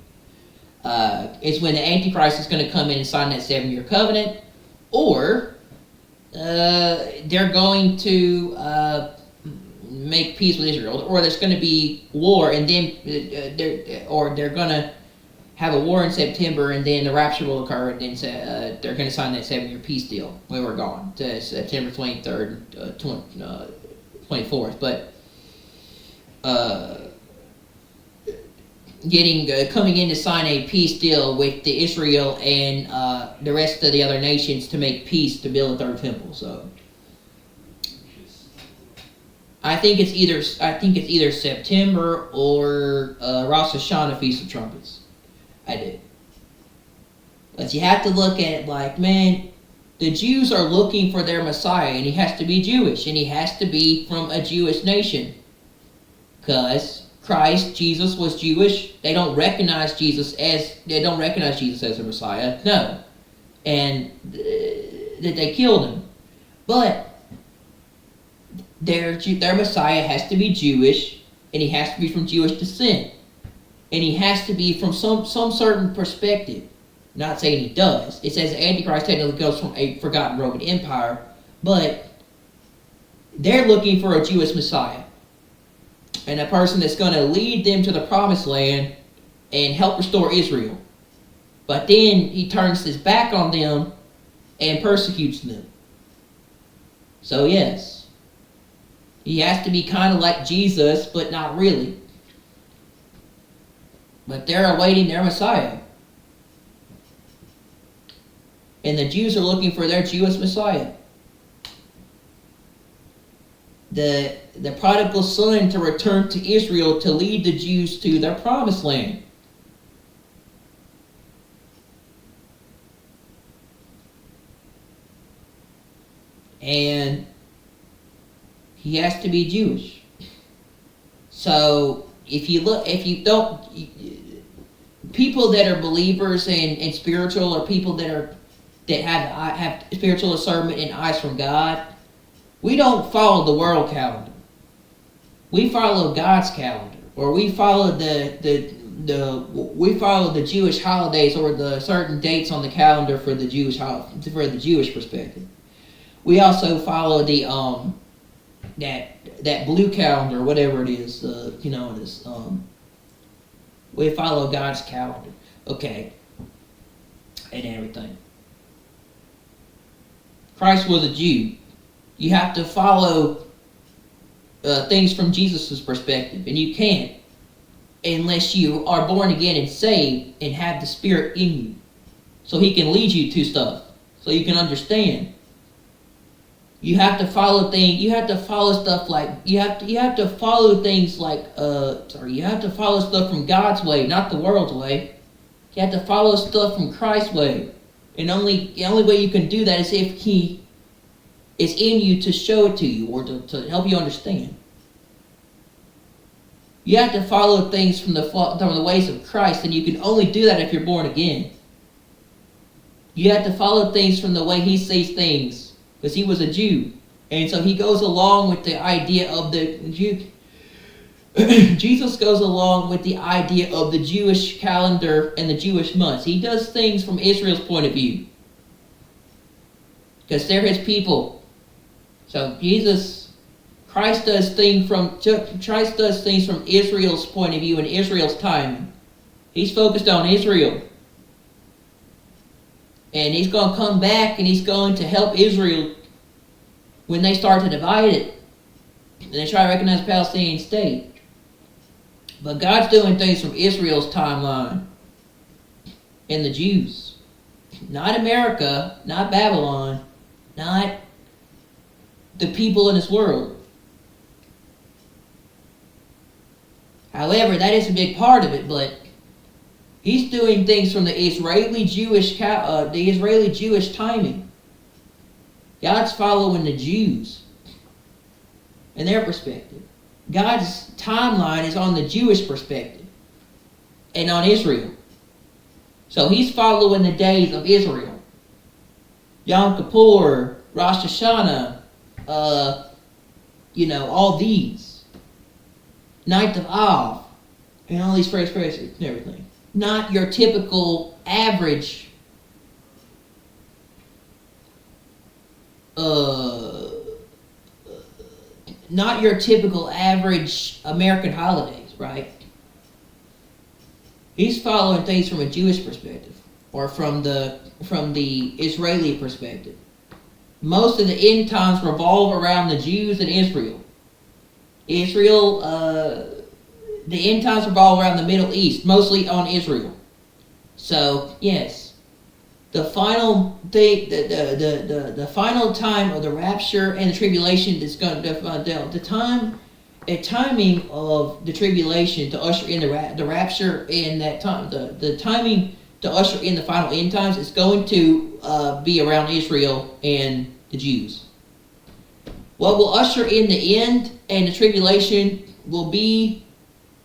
It's when the Antichrist is going to come in and sign that 7-year covenant, or they're going to make peace with Israel, or there's going to be war, and then they're going to have a war in September, and then the rapture will occur, and then they're going to sign that 7-year peace deal when we're gone to September 23rd, 24th. But coming in to sign a peace deal with the Israel and the rest of the other nations to make peace to build a third temple. So I think it's either September or Rosh Hashanah, Feast of Trumpets. I do. But you have to look at it like, man, the Jews are looking for their Messiah, and he has to be Jewish, and he has to be from a Jewish nation. Because Jesus was Jewish. They don't recognize Jesus as a Messiah. No. And that they killed him. But their Messiah has to be Jewish, and he has to be from Jewish descent, and he has to be from some certain perspective. Not saying he does. It says the Antichrist technically goes from a forgotten Roman Empire, but they're looking for a Jewish Messiah, and a person that's going to lead them to the Promised Land and help restore Israel. But then he turns his back on them and persecutes them. So yes, he has to be kind of like Jesus, but not really. But they're awaiting their Messiah. And the Jews are looking for their Jewish Messiah. The prodigal son to return to Israel to lead the Jews to their Promised Land. And he has to be Jewish. So if you don't, people that are believers and spiritual, or people that have spiritual discernment and eyes from God, we don't follow the world calendar. We follow God's calendar, or we follow the Jewish holidays, or the certain dates on the calendar for the Jewish perspective. We also follow the that blue calendar, whatever it is. We follow God's calendar, okay, and everything. Christ was a Jew. You have to follow things from Jesus' perspective, and you can't unless you are born again and saved and have the Spirit in you, so He can lead you to stuff, so you can understand. You have to follow things. You have to follow stuff like you have to follow things like you have to follow stuff from God's way, not the world's way. You have to follow stuff from Christ's way, and the only way you can do that is if He is in you to show it to you, or to help you understand. You have to follow things from the ways of Christ, and you can only do that if you're born again. You have to follow things from the way He sees things, because He was a Jew, and so He goes along with the idea of the Jew. Jesus goes along with the idea of the Jewish calendar and the Jewish months. He does things from Israel's point of view, because they're His people. So Christ does things from Israel's point of view and Israel's timing. He's focused on Israel. And He's going to come back, and He's going to help Israel when they start to divide it, and they try to recognize the Palestinian state. But God's doing things from Israel's timeline and the Jews. Not America, not Babylon, not the people in this world. However, that is a big part of it, but He's doing things from the Israeli Jewish timing. God's following the Jews and their perspective. God's timeline is on the Jewish perspective and on Israel. So He's following the days of Israel. Yom Kippur, Rosh Hashanah, all these. Ninth of Av, and all these phrases and everything. Not your typical average American holidays, right? He's following things from a Jewish perspective, or from the Israeli perspective. Most of the end times revolve around the Jews and Israel. The end times revolve around the Middle East, mostly on Israel. So yes, the final thing, the final time of the rapture and the tribulation is going to the timing of the tribulation to usher in the rapture, and that time the timing to usher in the final end times is going to be around Israel and the Jews. What will usher in the end and the tribulation will be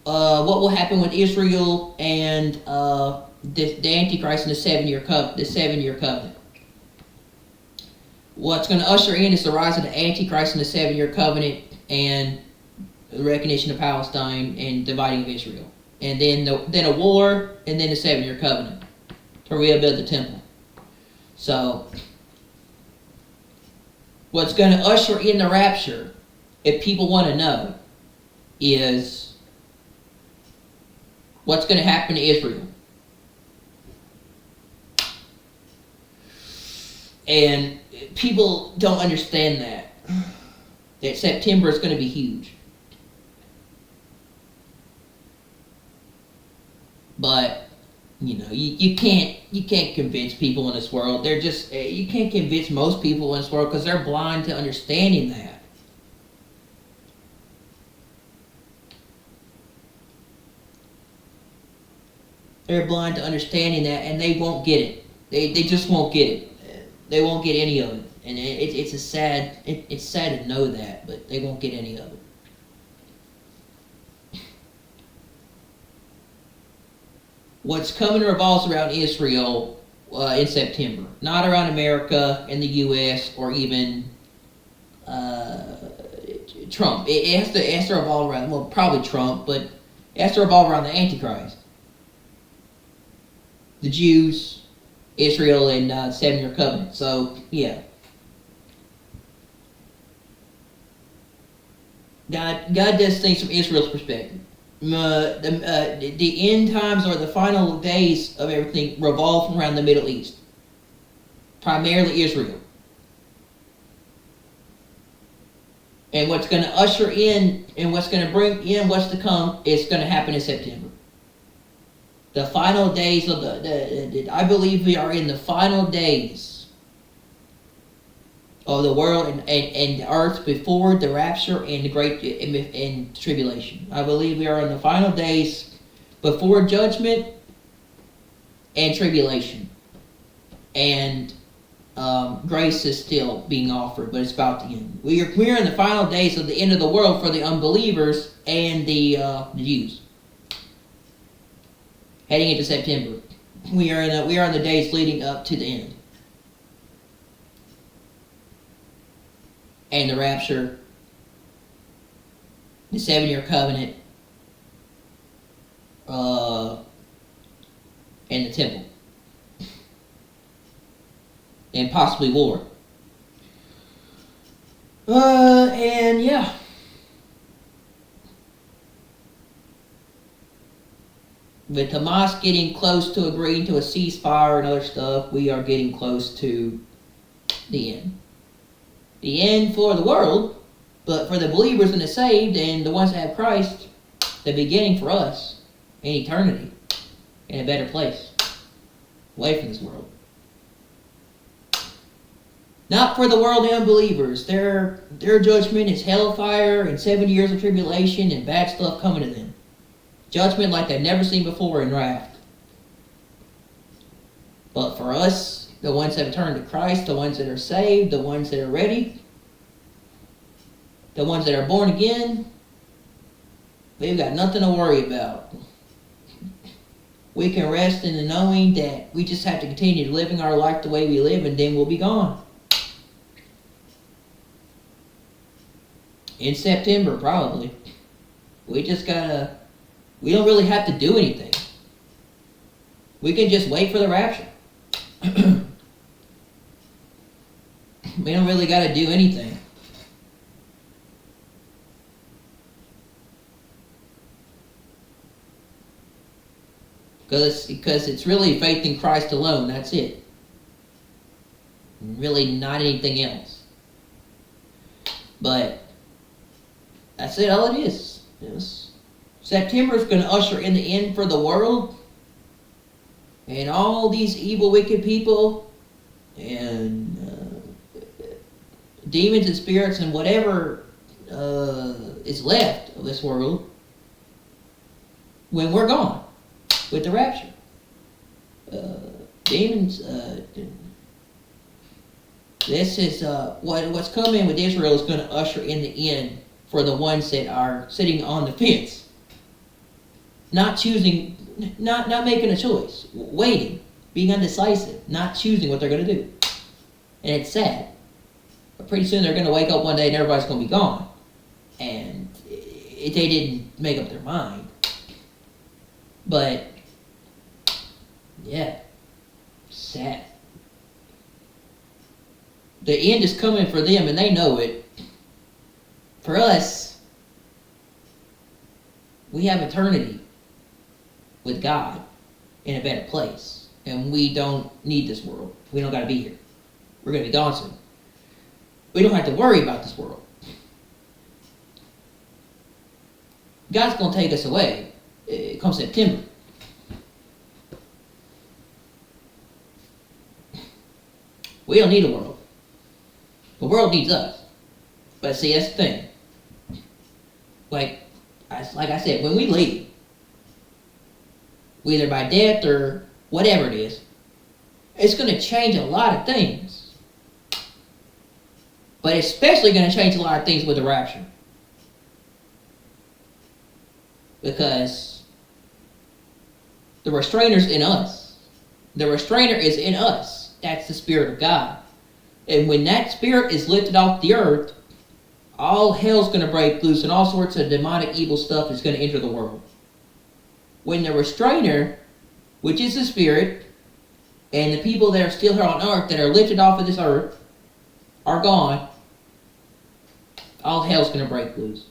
what will happen with Israel and the Antichrist and the 7-year covenant. What's going to usher in is the rise of the Antichrist and the 7-year covenant, and the recognition of Palestine and dividing of Israel, and then a war, and then the 7-year covenant to rebuild the temple. So, what's going to usher in the rapture, if people want to know, is what's going to happen to Israel. And people don't understand that September is going to be huge. But you can't convince people in this world. They're just you can't convince most people in this world because they're blind to understanding that. They're blind to understanding that, and they won't get it. They just won't get it. They won't get any of it, and it's sad to know that, but they won't get any of it. What's coming revolves around Israel in September, not around America and the U.S. or even Trump. It has to revolve around, well, probably Trump, but it has to revolve around the Antichrist, the Jews, Israel, and 7-year covenant. So, yeah. God does things from Israel's perspective. The end times or the final days of everything revolve around the Middle East, primarily Israel. And what's going to usher in and what's going to bring in what's to come is going to happen in September. The final days of I believe we are in the final days of the world and the earth before the rapture and the great and tribulation. I believe we are in the final days before judgment and tribulation. And grace is still being offered, but it's about to end. We're in the final days of the end of the world for the unbelievers and the Jews. Heading into September, we are in the days leading up to the end, and the rapture, the 7-year covenant, and the temple, and possibly war. And yeah. With Hamas getting close to agreeing to a ceasefire and other stuff, we are getting close to the end. The end for the world, but for the believers and the saved and the ones that have Christ, the beginning for us in eternity, in a better place, away from this world. Not for the world and unbelievers. Their judgment is hellfire and 7 years of tribulation and bad stuff coming to them. Judgment like they've never seen before in wrath. But for us, the ones that have turned to Christ, the ones that are saved, the ones that are ready, the ones that are born again, we've got nothing to worry about. We can rest in the knowing that we just have to continue living our life the way we live, and then we'll be gone. In September, probably. We don't really have to do anything. We can just wait for the rapture. We don't really got to do anything. Because it's really faith in Christ alone. That's it. Really not anything else. But that's it. All it is. September is going to usher in the end for the world, and all these evil, wicked people, and demons and spirits and whatever is left of this world when we're gone with the rapture. Demons. This is what's coming with Israel is going to usher in the end for the ones that are sitting on the fence. Not choosing, not making a choice, waiting, being undecisive, not choosing what they're going to do. And it's sad. But pretty soon they're going to wake up one day and everybody's going to be gone. And they didn't make up their mind. But yeah, sad. The end is coming for them, and they know it. For us, we have eternity with God in a better place, and we don't need this world. We don't got to be here. We're going to be gone soon. We don't have to worry about this world. God's going to take us away come September. We don't need a world. The world needs us. But see, that's the thing. Like I said, when we leave, whether by death or whatever it is, it's going to change a lot of things. But especially going to change a lot of things with the rapture. Because the restrainer's in us. The restrainer is in us. That's the Spirit of God. And when that spirit is lifted off the earth, all hell's going to break loose and all sorts of demonic evil stuff is going to enter the world. When the restrainer, which is the Spirit, and the people that are still here on earth that are lifted off of this earth are gone, all hell's going to break loose.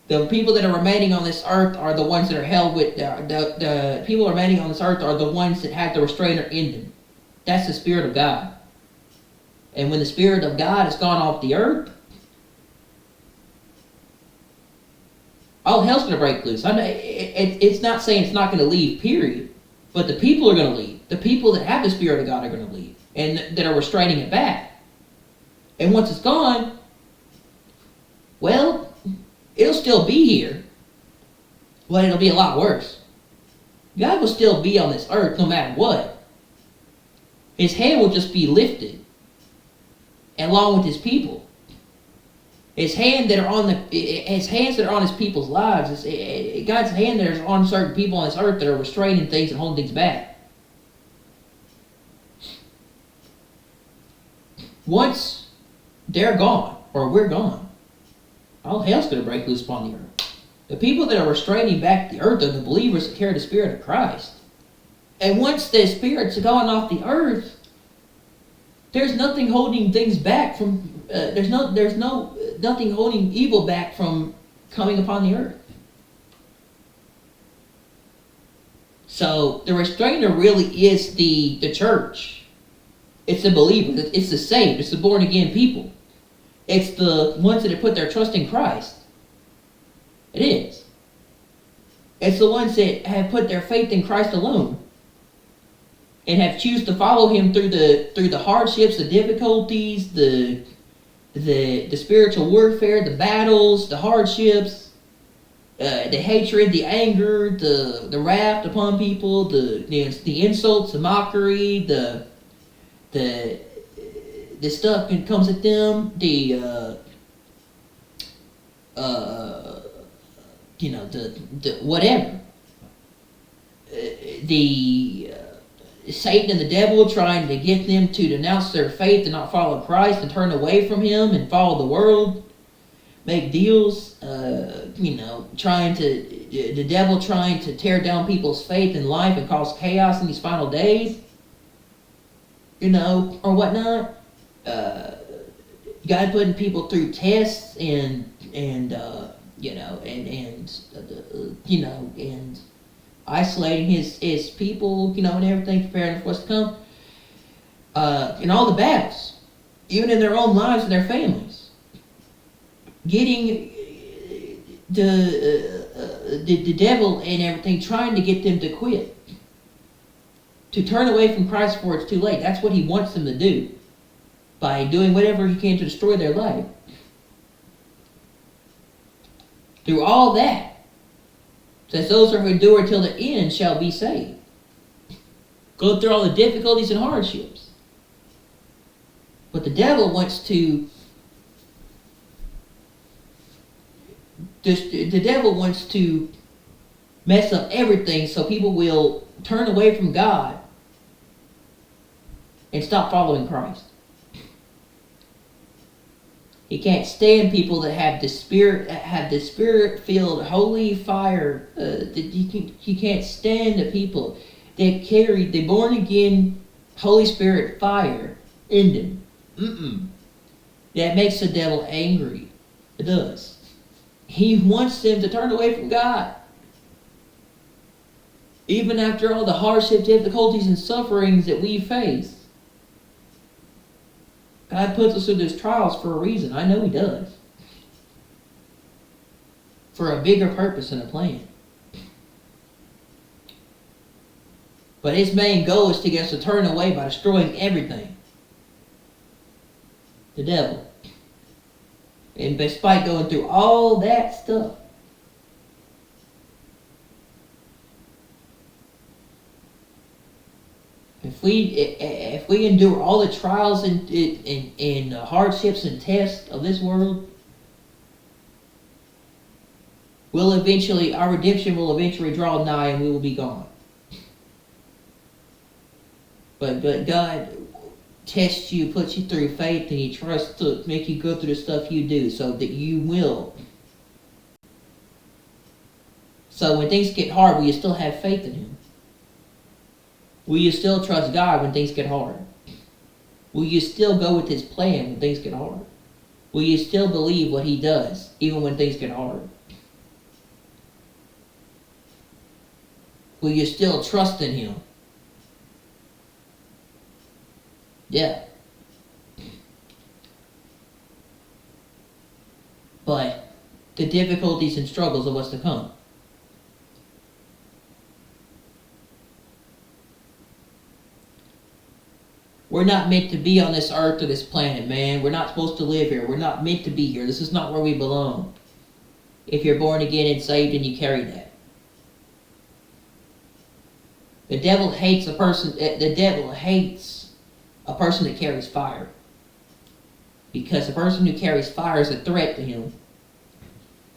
The people that are remaining on this earth are the ones that are held with, the people remaining on this earth are the ones that have the restrainer in them. That's the Spirit of God. And when the Spirit of God has gone off the earth, all hell's going to break loose. It's not saying it's not going to leave, period. But the people are going to leave. The people that have the Spirit of God are going to leave. And that are restraining it back. And once it's gone, well, it'll still be here. But it'll be a lot worse. God will still be on this earth no matter what. His hand will just be lifted. Along with his people. His hands that are on his people's lives. God's hand that is on certain people on this earth that are restraining things and holding things back. Once they're gone, or we're gone, all hell's going to break loose upon the earth. The people that are restraining back the earth are the believers that carry the Spirit of Christ. And once the Spirit's gone off the earth, there's nothing holding things back from. There's nothing holding evil back from coming upon the earth. So the restrainer really is the church. It's the believers. It's the saved. It's the born again people. It's the ones that have put their trust in Christ. It is. It's the ones that have put their faith in Christ alone. And have choose to follow him through the hardships, the difficulties, the spiritual warfare, the battles, the hardships, the hatred, the anger, the wrath upon people, the insults, the mockery, the stuff that comes at them, the whatever, Satan and the devil trying to get them to denounce their faith and not follow Christ and turn away from him and follow the world, make deals, trying to, the devil trying to tear down people's faith in life and cause chaos in these final days, or whatnot. God putting people through tests and isolating his people, and everything, preparing them for what's to come. In all the battles, even in their own lives and their families. Getting the devil and everything, trying to get them to quit. To turn away from Christ before it's too late. That's what he wants them to do. By doing whatever he can to destroy their life. Through all that, says those who endure till the end shall be saved. Go through all the difficulties and hardships. But the devil wants to mess up everything so people will turn away from God and stop following Christ. He can't stand people that have the spirit-filled holy fire. He can't stand the people that carry the born-again Holy Spirit fire in them. That makes the devil angry. It does. He wants them to turn away from God. Even after all the hardships, difficulties, and sufferings that we face. God puts us through these trials for a reason. I know He does. For a bigger purpose and a plan. But His main goal is to get us to turn away by destroying everything. The devil. And despite going through all that stuff, if we endure all the trials and hardships and tests of this world, our redemption will eventually draw nigh and we will be gone. But God tests you, puts you through faith, and He tries to make you go through the stuff you do so that you will. So when things get hard, will you still have faith in Him? Will you still trust God when things get hard? Will you still go with His plan when things get hard? Will you still believe what He does, even when things get hard? Will you still trust in Him? Yeah. But the difficulties and struggles of what's to come. We're not meant to be on this earth or this planet, man. We're not supposed to live here. We're not meant to be here. This is not where we belong. If you're born again and saved and you carry that. The devil hates a person that carries fire. Because a person who carries fire is a threat to him.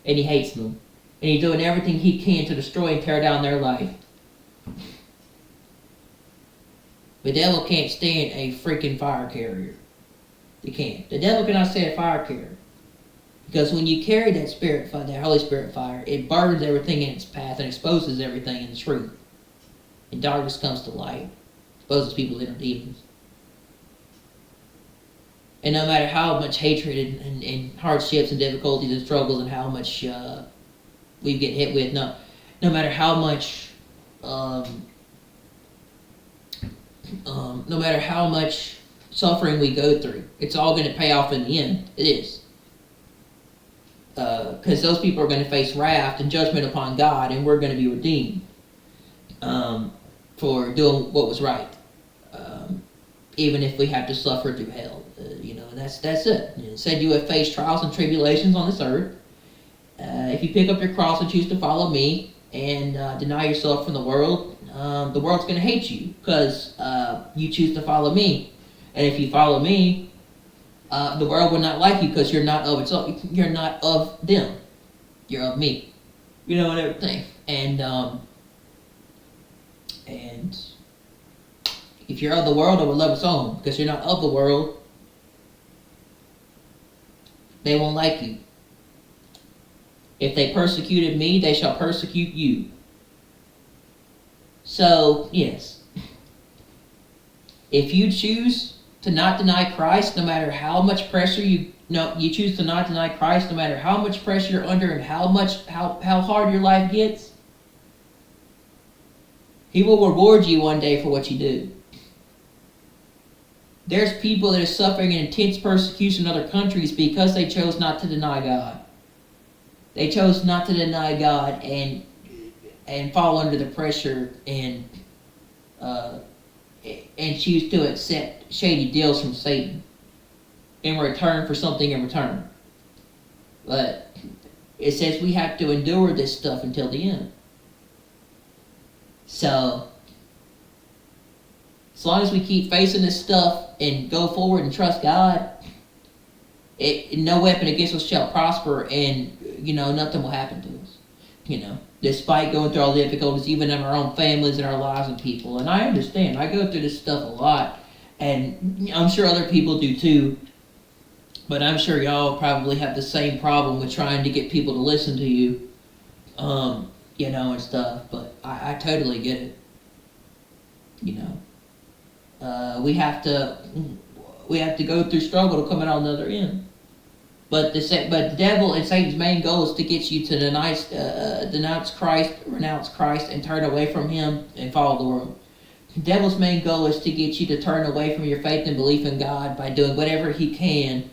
And he hates them. And he's doing everything he can to destroy and tear down their life. The devil can't stand a freaking fire carrier. He can't. The devil cannot stand a fire carrier. Because when you carry that spirit fire, that Holy Spirit fire, it burns everything in its path and exposes everything in the truth. And darkness comes to light. Exposes people that are demons. And no matter how much hatred and hardships and difficulties and struggles and how much we get hit with, no matter how much no matter how much suffering we go through, it's all going to pay off in the end. It is. Because those people are going to face wrath and judgment upon God, and we're going to be redeemed for doing what was right. Even if we have to suffer through hell. That's it. It said you have faced trials and tribulations on this earth. If you pick up your cross and choose to follow me and deny yourself from the world's going to hate you because you choose to follow me. And if you follow me, the world will not like you because you're not of itself. You're not of them. You're of me. And everything. And if you're of the world, it will love its own. Because you're not of the world, they won't like you. If they persecuted me, they shall persecute you. So, yes. If you choose to not deny Christ, no matter how much pressure you choose to not deny Christ, no matter how much pressure you're under and how hard your life gets, He will reward you one day for what you do. There's people that are suffering intense persecution in other countries because they chose not to deny God. They chose not to deny God and fall under the pressure and choose to accept shady deals from Satan in return for something in return. But it says we have to endure this stuff until the end. So, as long as we keep facing this stuff and go forward and trust God, no weapon against us shall prosper, and nothing will happen to us. Despite going through all the difficulties, even in our own families and our lives and people. And I understand. I go through this stuff a lot, and I'm sure other people do too. But I'm sure y'all probably have the same problem with trying to get people to listen to you, and stuff. But I totally get it. We have to go through struggle to come out on the other end. But the devil and Satan's main goal is to get you to renounce Christ, and turn away from Him and follow the world. The devil's main goal is to get you to turn away from your faith and belief in God by doing whatever he can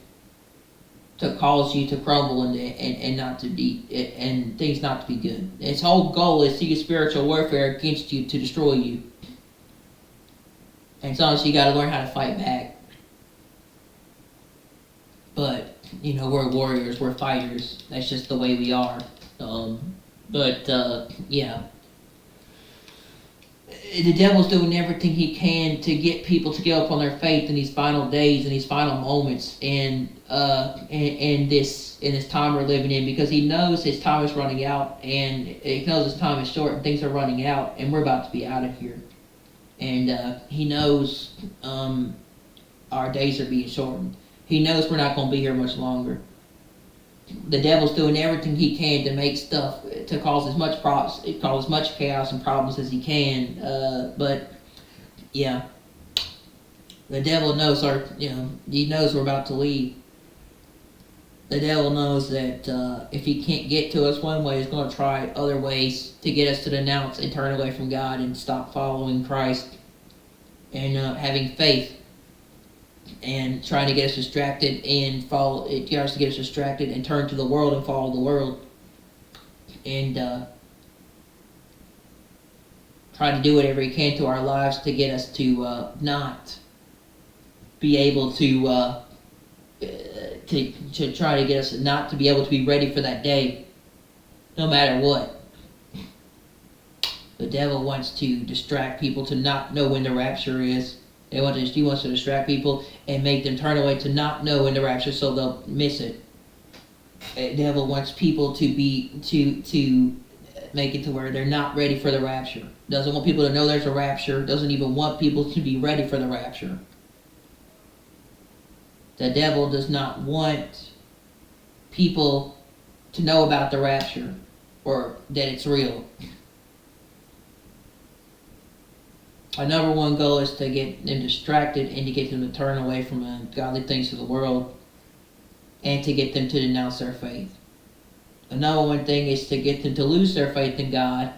to cause you to crumble and not to be and things not to be good. Its whole goal is to use spiritual warfare against you to destroy you. And sometimes you got to learn how to fight back. But we're warriors, we're fighters. That's just the way we are. Yeah. The devil's doing everything he can to get people to give up on their faith in these final days and these final moments, and in this time we're living in, because he knows his time is running out, and he knows his time is short, and things are running out, and we're about to be out of here. And he knows our days are being shortened. He knows we're not going to be here much longer. The devil's doing everything he can to make stuff, to cause as much chaos and problems as he can. But yeah, the devil knows he knows we're about to leave. The devil knows that if he can't get to us one way, he's going to try other ways to get us to denounce and turn away from God and stop following Christ and having faith. And trying to get us distracted and turn to the world and follow the world, and try to do whatever he can to our lives to get us to not be able to try to get us not to be able to be ready for that day, no matter what. The devil wants to distract people to not know when the rapture is. He wants to distract people and make them turn away to not know when the rapture, so they'll miss it. The devil wants people to make it to where they're not ready for the rapture. Doesn't want people to know there's a rapture. Doesn't even want people to be ready for the rapture. The devil does not want people to know about the rapture or that it's real. Our number one goal is to get them distracted and to get them to turn away from godly things of the world, and to get them to denounce their faith. Another one thing is to get them to lose their faith in God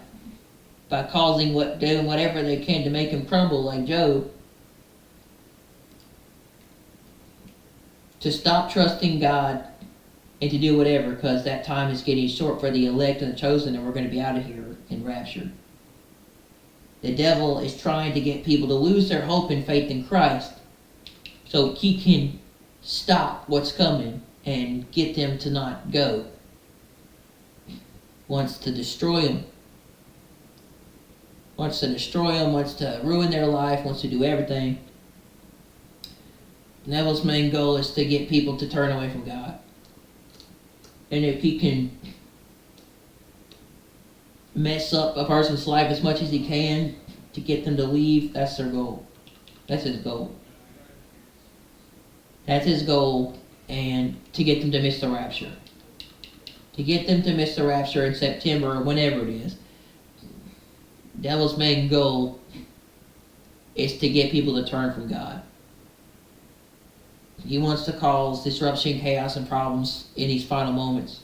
by doing whatever they can to make him crumble, like Job. To stop trusting God and to do whatever, because that time is getting short for the elect and the chosen, and we're going to be out of here in rapture. The devil is trying to get people to lose their hope and faith in Christ so he can stop what's coming and get them to not go. Wants to destroy them. Wants to ruin their life, wants to do everything. The devil's main goal is to get people to turn away from God. And if he can mess up a person's life as much as he can to get them to leave, that's their goal. That's his goal. That's his goal, and to get them to miss the rapture. To get them to miss the rapture in September or whenever it is. The devil's main goal is to get people to turn from God. He wants to cause disruption, chaos, and problems in these final moments.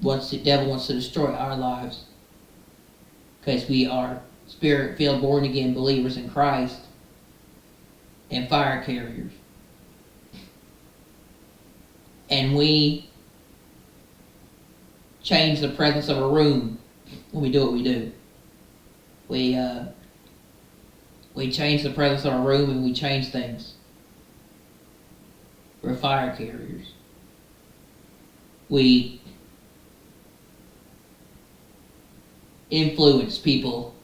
The devil wants to destroy our lives because we are spirit-filled, born-again believers in Christ and fire carriers. And we change the presence of a room when we do what we do. We change the presence of a room, and we change things. We're fire carriers. We influence people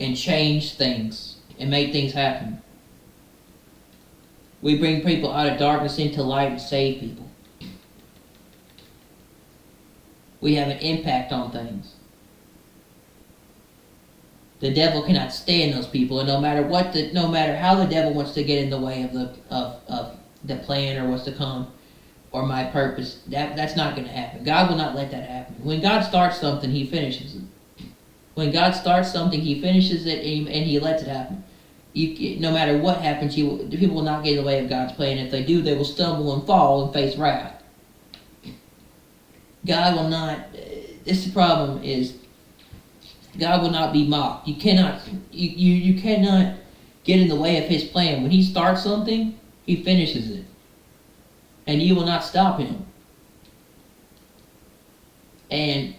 and change things and make things happen. We bring people out of darkness into light and save people. We have an impact on things. The devil cannot stand those people, and no matter how the devil wants to get in the way the plan or what's to come or my purpose. That's not going to happen. God will not let that happen. When God starts something, He finishes it. When God starts something, He finishes it and He lets it happen. No matter what happens, people will not get in the way of God's plan. If they do, they will stumble and fall and face wrath. God will not. This is the problem is God will not be mocked. You cannot get in the way of His plan. When He starts something, He finishes it, and you will not stop Him. And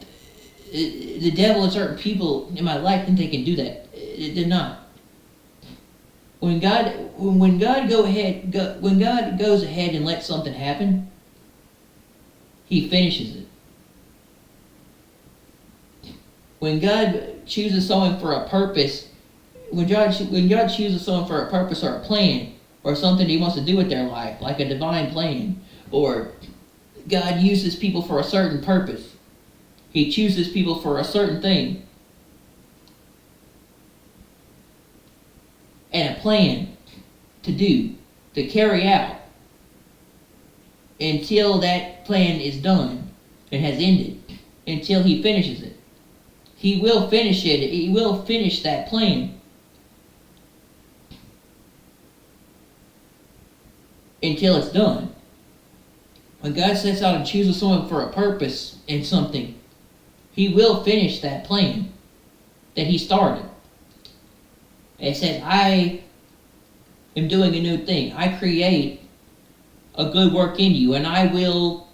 the devil and certain people in my life think they can do that. They're not. When God goes ahead and lets something happen, He finishes it. When God chooses someone for a purpose, when God chooses someone for a purpose or a plan or something He wants to do with their life, like a divine plan, or God uses people for a certain purpose, He chooses people for a certain thing and a plan to do, to carry out until that plan is done and has ended, until He finishes it. He will finish it. He will finish that plan until it's done. When God sets out and chooses someone for a purpose in something, He will finish that plan that He started. It says, I am doing a new thing. I create a good work in you, and I will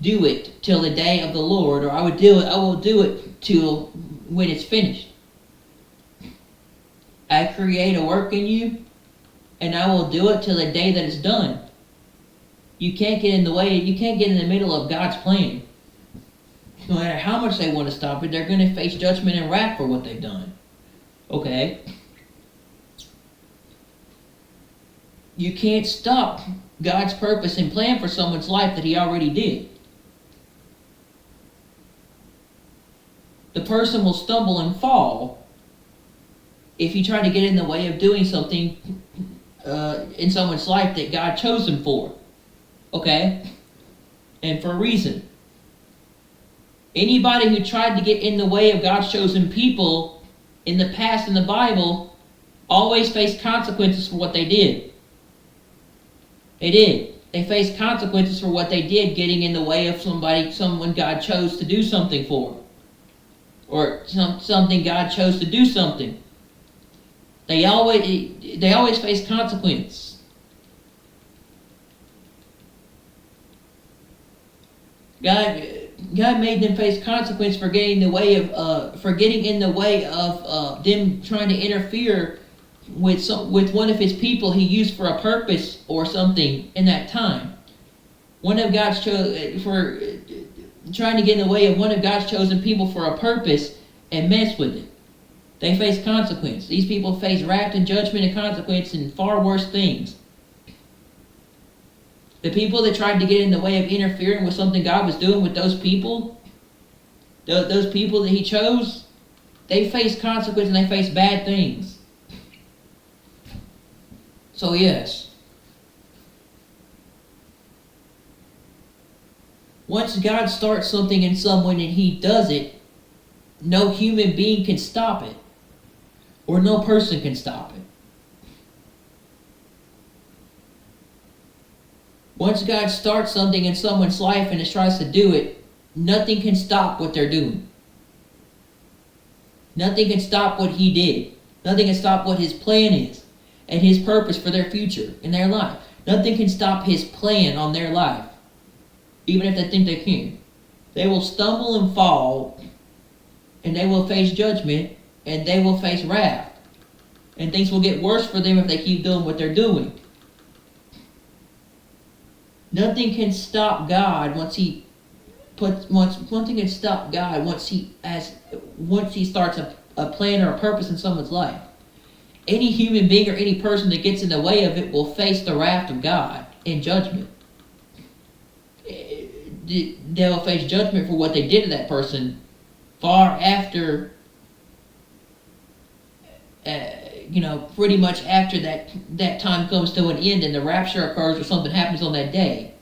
do it till the day of the Lord, or I will do it till when it's finished. I create a work in you, and I will do it till the day that it's done. You can't get in the way. You can't get in the middle of God's plan. No matter how much they want to stop it, they're going to face judgment and wrath for what they've done. Okay? You can't stop God's purpose and plan for someone's life that He already did. The person will stumble and fall if you try to get in the way of doing something in someone's life that God chose them for. Okay? And for a reason. Anybody who tried to get in the way of God's chosen people in the past in the Bible always faced consequences for what they did. They did. They faced consequences for what they did, getting in the way of someone God chose to do something for. Or something God chose to do something. They always face consequence. God made them face consequence for getting in the way of them trying to interfere with one of His people He used for a purpose or something in that time. One of God's for trying to get in the way of one of God's chosen people for a purpose and mess with it. They face consequence. These people face wrath and judgment and consequence and far worse things. The people that tried to get in the way of interfering with something God was doing with those people that He chose, they face consequence and they face bad things. So yes. Once God starts something in someone and He does it, no human being can stop it. Or no person can stop it. Once God starts something in someone's life and tries to do it, nothing can stop what they're doing. Nothing can stop what He did. Nothing can stop what His plan is and His purpose for their future in their life. Nothing can stop His plan on their life, even if they think they can. They will stumble and fall, and they will face judgment, and they will face wrath. And things will get worse for them if they keep doing what they're doing. Nothing can stop God once He starts a plan or a purpose in someone's life. Any human being or any person that gets in the way of it will face the wrath of God in judgment. They will face judgment for what they did to that person far after pretty much after that time comes to an end and the rapture occurs or something happens on that day,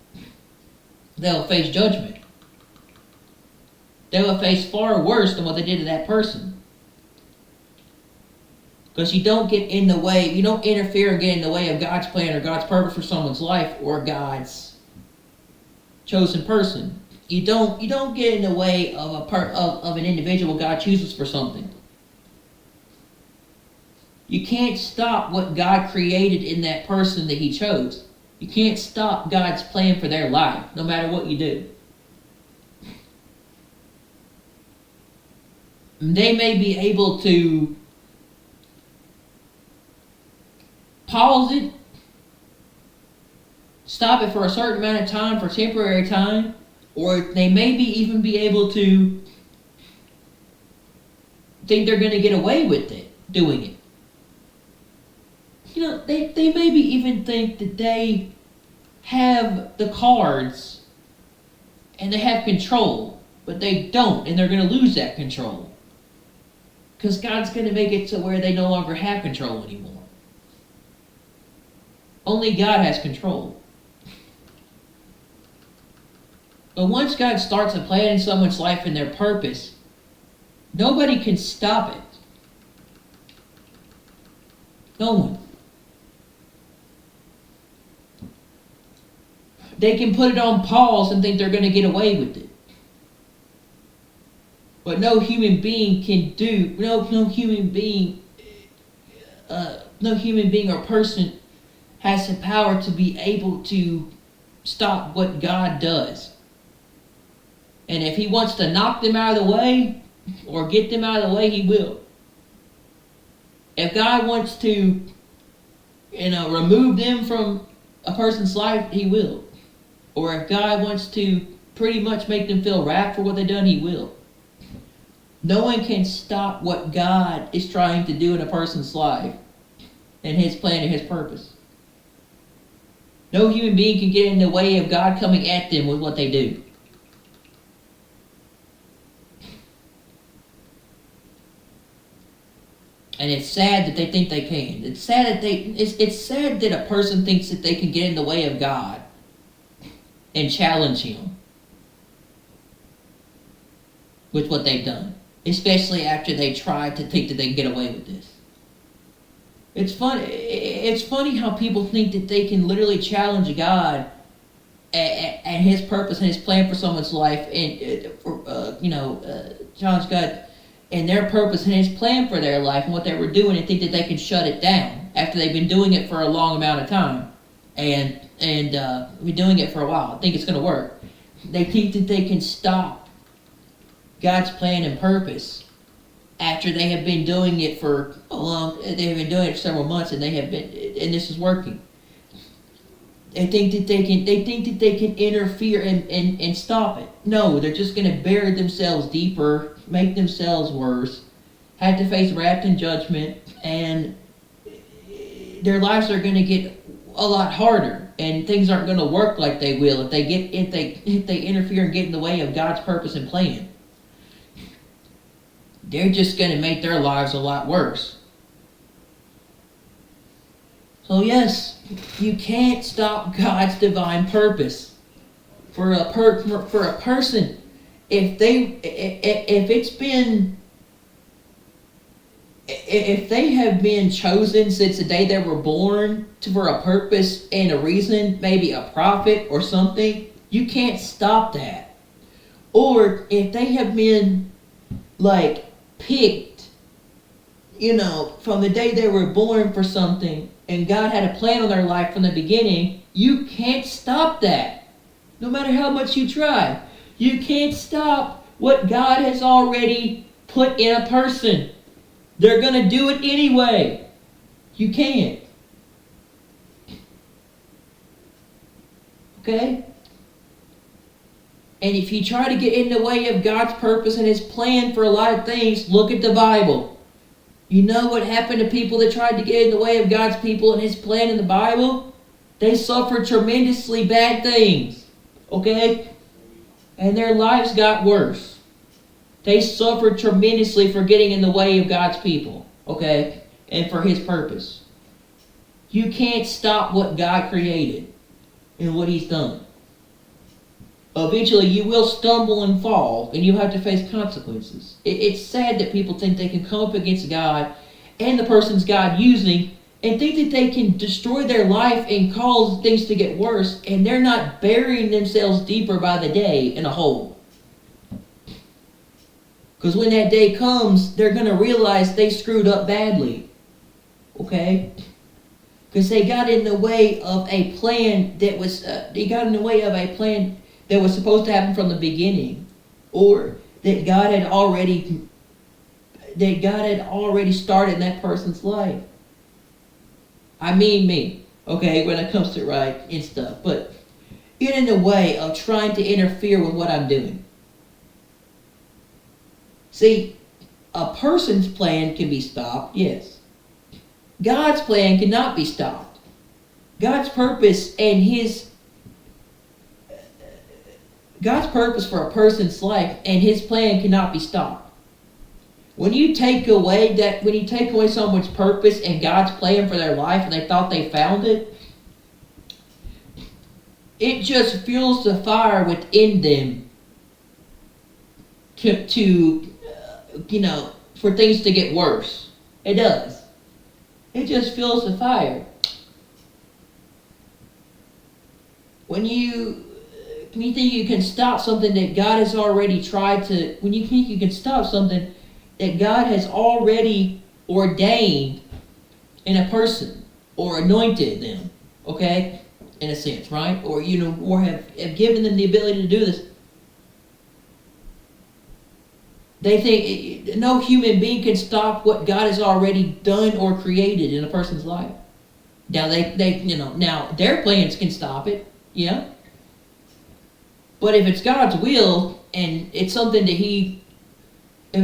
they'll face judgment. They will face far worse than what they did to that person. Because you don't get in the way, you don't interfere and get in the way of God's plan or God's purpose for someone's life or God's chosen person. You don't get in the way of of an individual God chooses for something. You can't stop what God created in that person that He chose. You can't stop God's plan for their life, no matter what you do. They may be able to pause it, stop it for a certain amount of time, for temporary time, or they may even be able to think they're going to get away with it, doing it. They maybe even think that they have the cards and they have control, but they don't, and they're going to lose that control. Because God's going to make it to where they no longer have control anymore. Only God has control. But once God starts a plan in someone's life and their purpose, nobody can stop it. No one. They can put it on pause and think they're going to get away with it. But no human being can do, no human being or person has the power to be able to stop what God does. And if He wants to knock them out of the way or get them out of the way, He will. If God wants to, remove them from a person's life, He will. Or if God wants to pretty much make them feel wrapped for what they've done, He will. No one can stop what God is trying to do in a person's life and His plan and His purpose. No human being can get in the way of God coming at them with what they do. And it's sad that they think they can. It's sad that it's sad that a person thinks that they can get in the way of God and challenge Him with what they've done. Especially after they try to think that they can get away with this. It's funny how people think that they can literally challenge God and His purpose and His plan for someone's life, and challenge God and their purpose and His plan for their life and what they were doing, and think that they can shut it down after they've been doing it for a long amount of time and been doing it for a while. I think it's going to work. They think that they can stop God's plan and purpose after they have been doing it for they have been doing it for several months, and this is working. They think that they can interfere and stop it. No, they're just going to bury themselves deeper, make themselves worse, have to face wrath and judgment, and their lives are going to get a lot harder, and things aren't going to work like they will if they interfere and get in the way of God's purpose and plan. They're just going to make their lives a lot worse. So yes, you can't stop God's divine purpose for a person. If they have been chosen since the day they were born for a purpose and a reason, maybe a prophet or something, you can't stop that. Or if they have been picked, from the day they were born for something, and God had a plan on their life from the beginning, you can't stop that. No matter how much you try. You can't stop what God has already put in a person. They're going to do it anyway. You can't. Okay? And if you try to get in the way of God's purpose and His plan for a lot of things, look at the Bible. You know what happened to people that tried to get in the way of God's people and His plan in the Bible? They suffered tremendously bad things. Okay? And their lives got worse. They suffered tremendously for getting in the way of God's people. Okay? and for His purpose. You can't stop what God created and what He's done. Eventually you will stumble and fall, and you'll have to face consequences. It's sad that people think they can come up against God and the person's God using and think that they can destroy their life and cause things to get worse, and they're not burying themselves deeper by the day in a hole. Because when that day comes, they're going to realize they screwed up badly. Okay? Because they got in the way of a plan that was, that was supposed to happen from the beginning, or that God had already started in that person's life. I mean me, okay, when it comes to right and stuff, but get in the way of trying to interfere with what I'm doing. See, a person's plan can be stopped, yes. God's plan cannot be stopped. God's purpose for a person's life and His plan cannot be stopped. When you take away someone's purpose and God's plan for their life and they thought they found it, it just fuels the fire within them for things to get worse. It does. It just fuels the fire. When you think you can stop something that God has already when you think you can stop something that God has already ordained in a person or anointed them, okay, in a sense, right? Or have given them the ability to do this. They think no human being can stop what God has already done or created in a person's life. Now now their plans can stop it, yeah. But if it's God's will and it's something that He He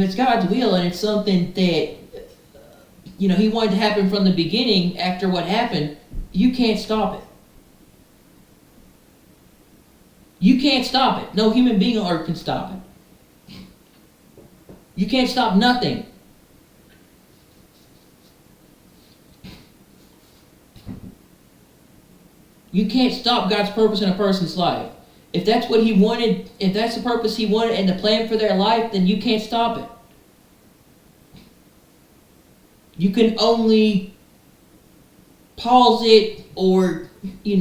wanted to happen from the beginning after what happened, you can't stop it. You can't stop it. No human being on earth can stop it. You can't stop nothing. You can't stop God's purpose in a person's life. If that's what He wanted, if that's the purpose He wanted and the plan for their life, then you can't stop it. You can only pause it, or, you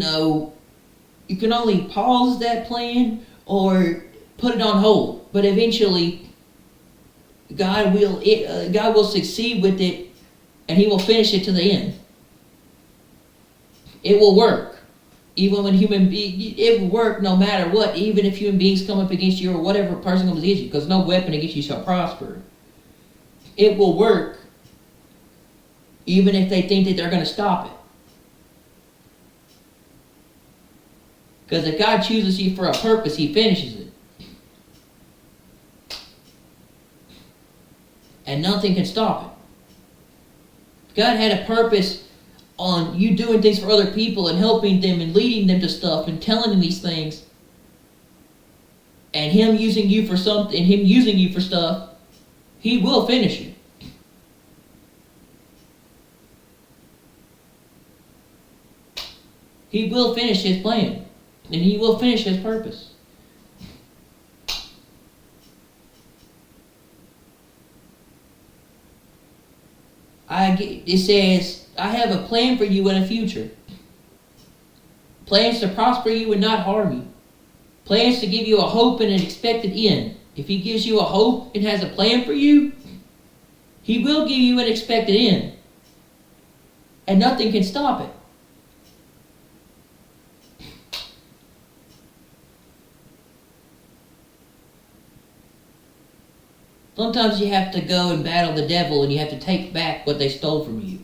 can only pause that plan or put it on hold. But eventually, God will succeed with it, and He will finish it to the end. It will work. Even when it will work no matter what, even if human beings come up against you or whatever person comes against you, because no weapon against you shall prosper. It will work even if they think that they're going to stop it. Because if God chooses you for a purpose, He finishes it. And nothing can stop it. God had a purpose on you doing things for other people and helping them and leading them to stuff and telling them these things, and Him using you for something, and Him using you for stuff, He will finish it. He will finish His plan, and He will finish His purpose. It says, I have a plan for you in the future. Plans to prosper you and not harm you. Plans to give you a hope and an expected end. If He gives you a hope and has a plan for you, He will give you an expected end. And nothing can stop it. Sometimes you have to go and battle the devil, and you have to take back what they stole from you.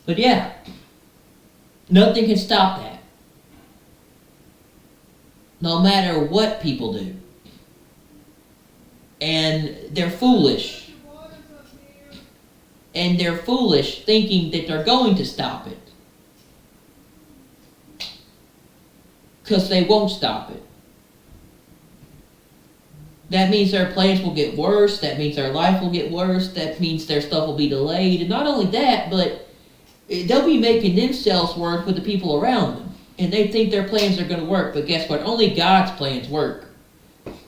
But yeah, nothing can stop that. No matter what people do. And they're foolish. And they're foolish thinking that they're going to stop it. Because they won't stop it. That means their plans will get worse. That means their life will get worse. That means their stuff will be delayed. And not only that, but they'll be making themselves work with the people around them. And they think their plans are going to work. But guess what? Only God's plans work.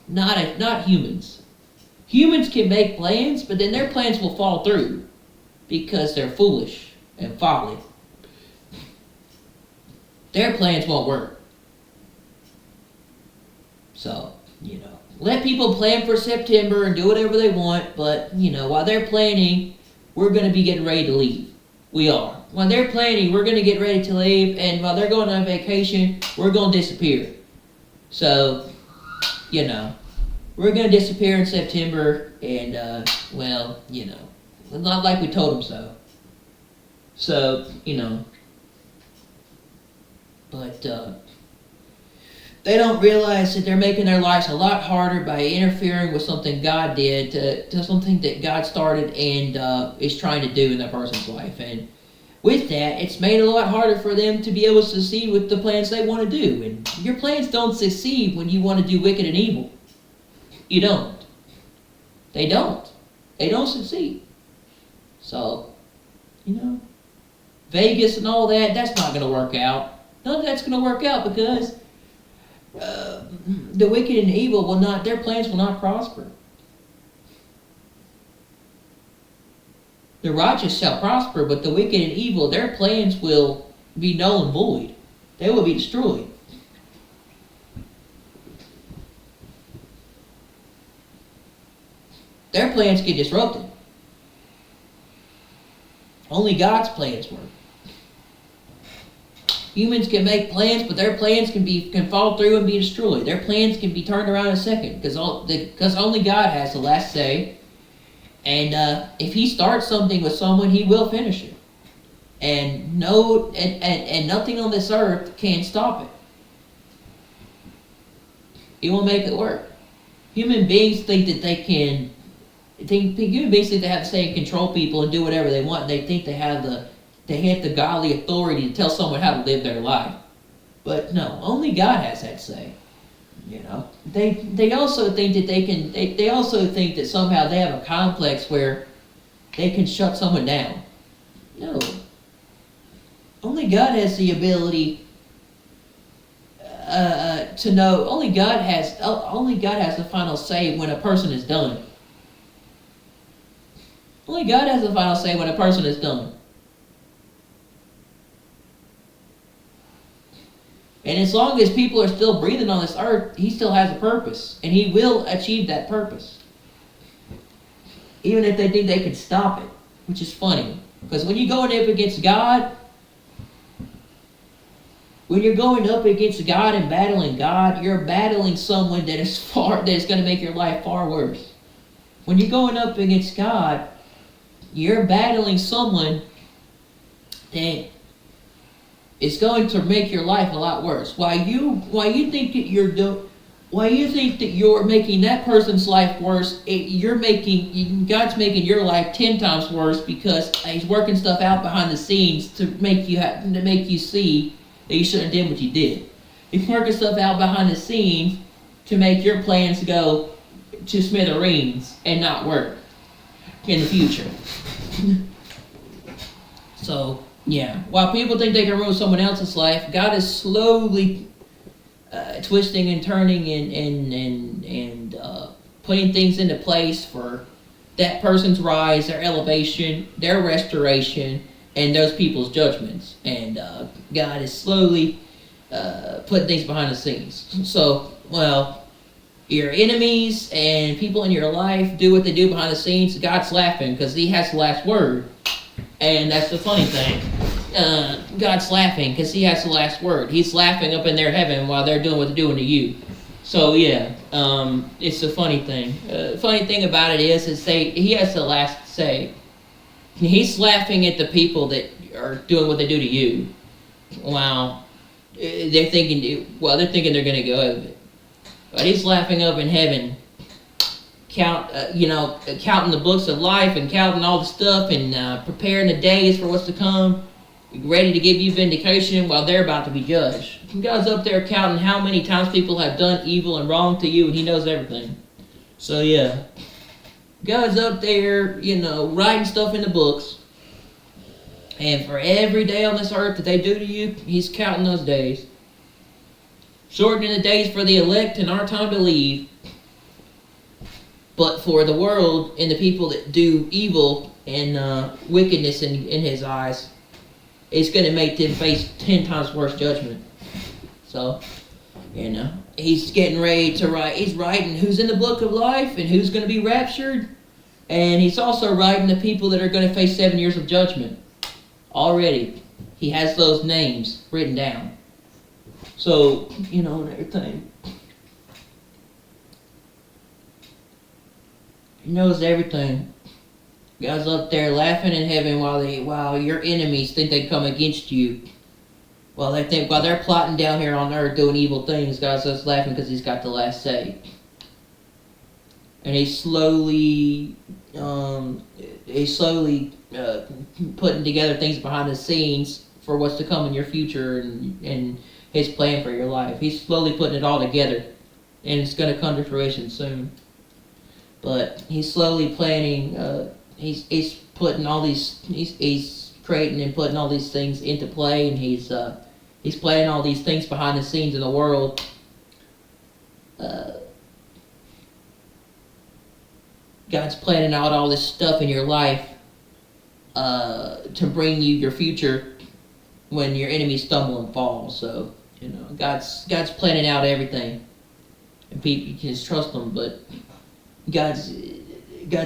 Not humans. Humans can make plans, but then their plans will fall through because they're foolish and folly. Their plans won't work. So, let people plan for September and do whatever they want, but, while they're planning, we're going to be getting ready to leave. We are. While they're planning, we're going to get ready to leave, and while they're going on vacation, we're going to disappear. So, we're going to disappear in September, and, not like we told them so. So, but they don't realize that they're making their lives a lot harder by interfering with something God did, to something that God started and is trying to do in that person's life. And with that, it's made it a lot harder for them to be able to succeed with the plans they want to do. And your plans don't succeed when you want to do wicked and evil. You don't. They don't. They don't succeed. So, Vegas and all that, that's not going to work out. None of that's going to work out because the wicked and evil will not, their plans will not prosper. The righteous shall prosper, but the wicked and evil, their plans will be null and void. They will be destroyed. Their plans get disrupted. Only God's plans work. Humans can make plans, but their plans can fall through and be destroyed. Their plans can be turned around in a second because only God has the last say. And if He starts something with someone, He will finish it. And nothing on this earth can stop it. He will make it work. Human beings think that they can. Human beings think they have to say and control people and do whatever they want. They think they have the godly authority to tell someone how to live their life. But no, only God has that say. They also think that they also think that somehow they have a complex where they can shut someone down. No. Only God has the ability to know. Only God has the final say when a person is done. Only God has the final say when a person is done. And as long as people are still breathing on this earth, He still has a purpose. And He will achieve that purpose. Even if they think they can stop it. Which is funny. Because when you're going up against God, and battling God, you're battling someone that is going to make your life far worse. When you're going up against God, you're battling someone that is going to make your life a lot worse. Why you think that you're making that person's life worse? God's making your life 10 times worse because He's working stuff out behind the scenes to make you see that you shouldn't have done what you did. He's working stuff out behind the scenes to make your plans go to smithereens and not work in the future. So, yeah, while people think they can ruin someone else's life, God is slowly twisting and turning and putting things into place for that person's rise, their elevation, their restoration, and those people's judgments. And God is slowly putting things behind the scenes. So, your enemies and people in your life do what they do behind the scenes. God's laughing because He has the last word. And that's the funny thing. God's laughing because He has the last word. He's laughing up in their heaven while they're doing what they're doing to you. So yeah, it's a funny thing. Funny thing about it is He has the last say. He's laughing at the people that are doing what they do to you. Wow, they're thinking they're going to go over it. But He's laughing up in heaven, counting the books of life and counting all the stuff and preparing the days for what's to come, ready to give you vindication while they're about to be judged. God's up there counting how many times people have done evil and wrong to you, and He knows everything. So yeah, God's up there, writing stuff in the books. And for every day on this earth that they do to you, He's counting those days. Shortening the days for the elect and our time to leave. But for the world and the people that do evil and wickedness in His eyes, it's going to make them face 10 times worse judgment. So, He's getting ready to write. He's writing who's in the book of life and who's going to be raptured. And He's also writing the people that are going to face 7 years of judgment. Already, He has those names written down. So, and everything. He knows everything. God's up there laughing in heaven while your enemies think they come against you. While they're plotting down here on earth doing evil things, God's just laughing because He's got the last say. And He's slowly putting together things behind the scenes for what's to come in your future and His plan for your life. He's slowly putting it all together, and it's going to come to fruition soon. But He's slowly planning. He's putting all these. He's creating and putting all these things into play, and He's planning all these things behind the scenes in the world. God's planning out all this stuff in your life to bring you your future when your enemies stumble and fall. So, God's planning out everything. And people, you can just trust Him, but God's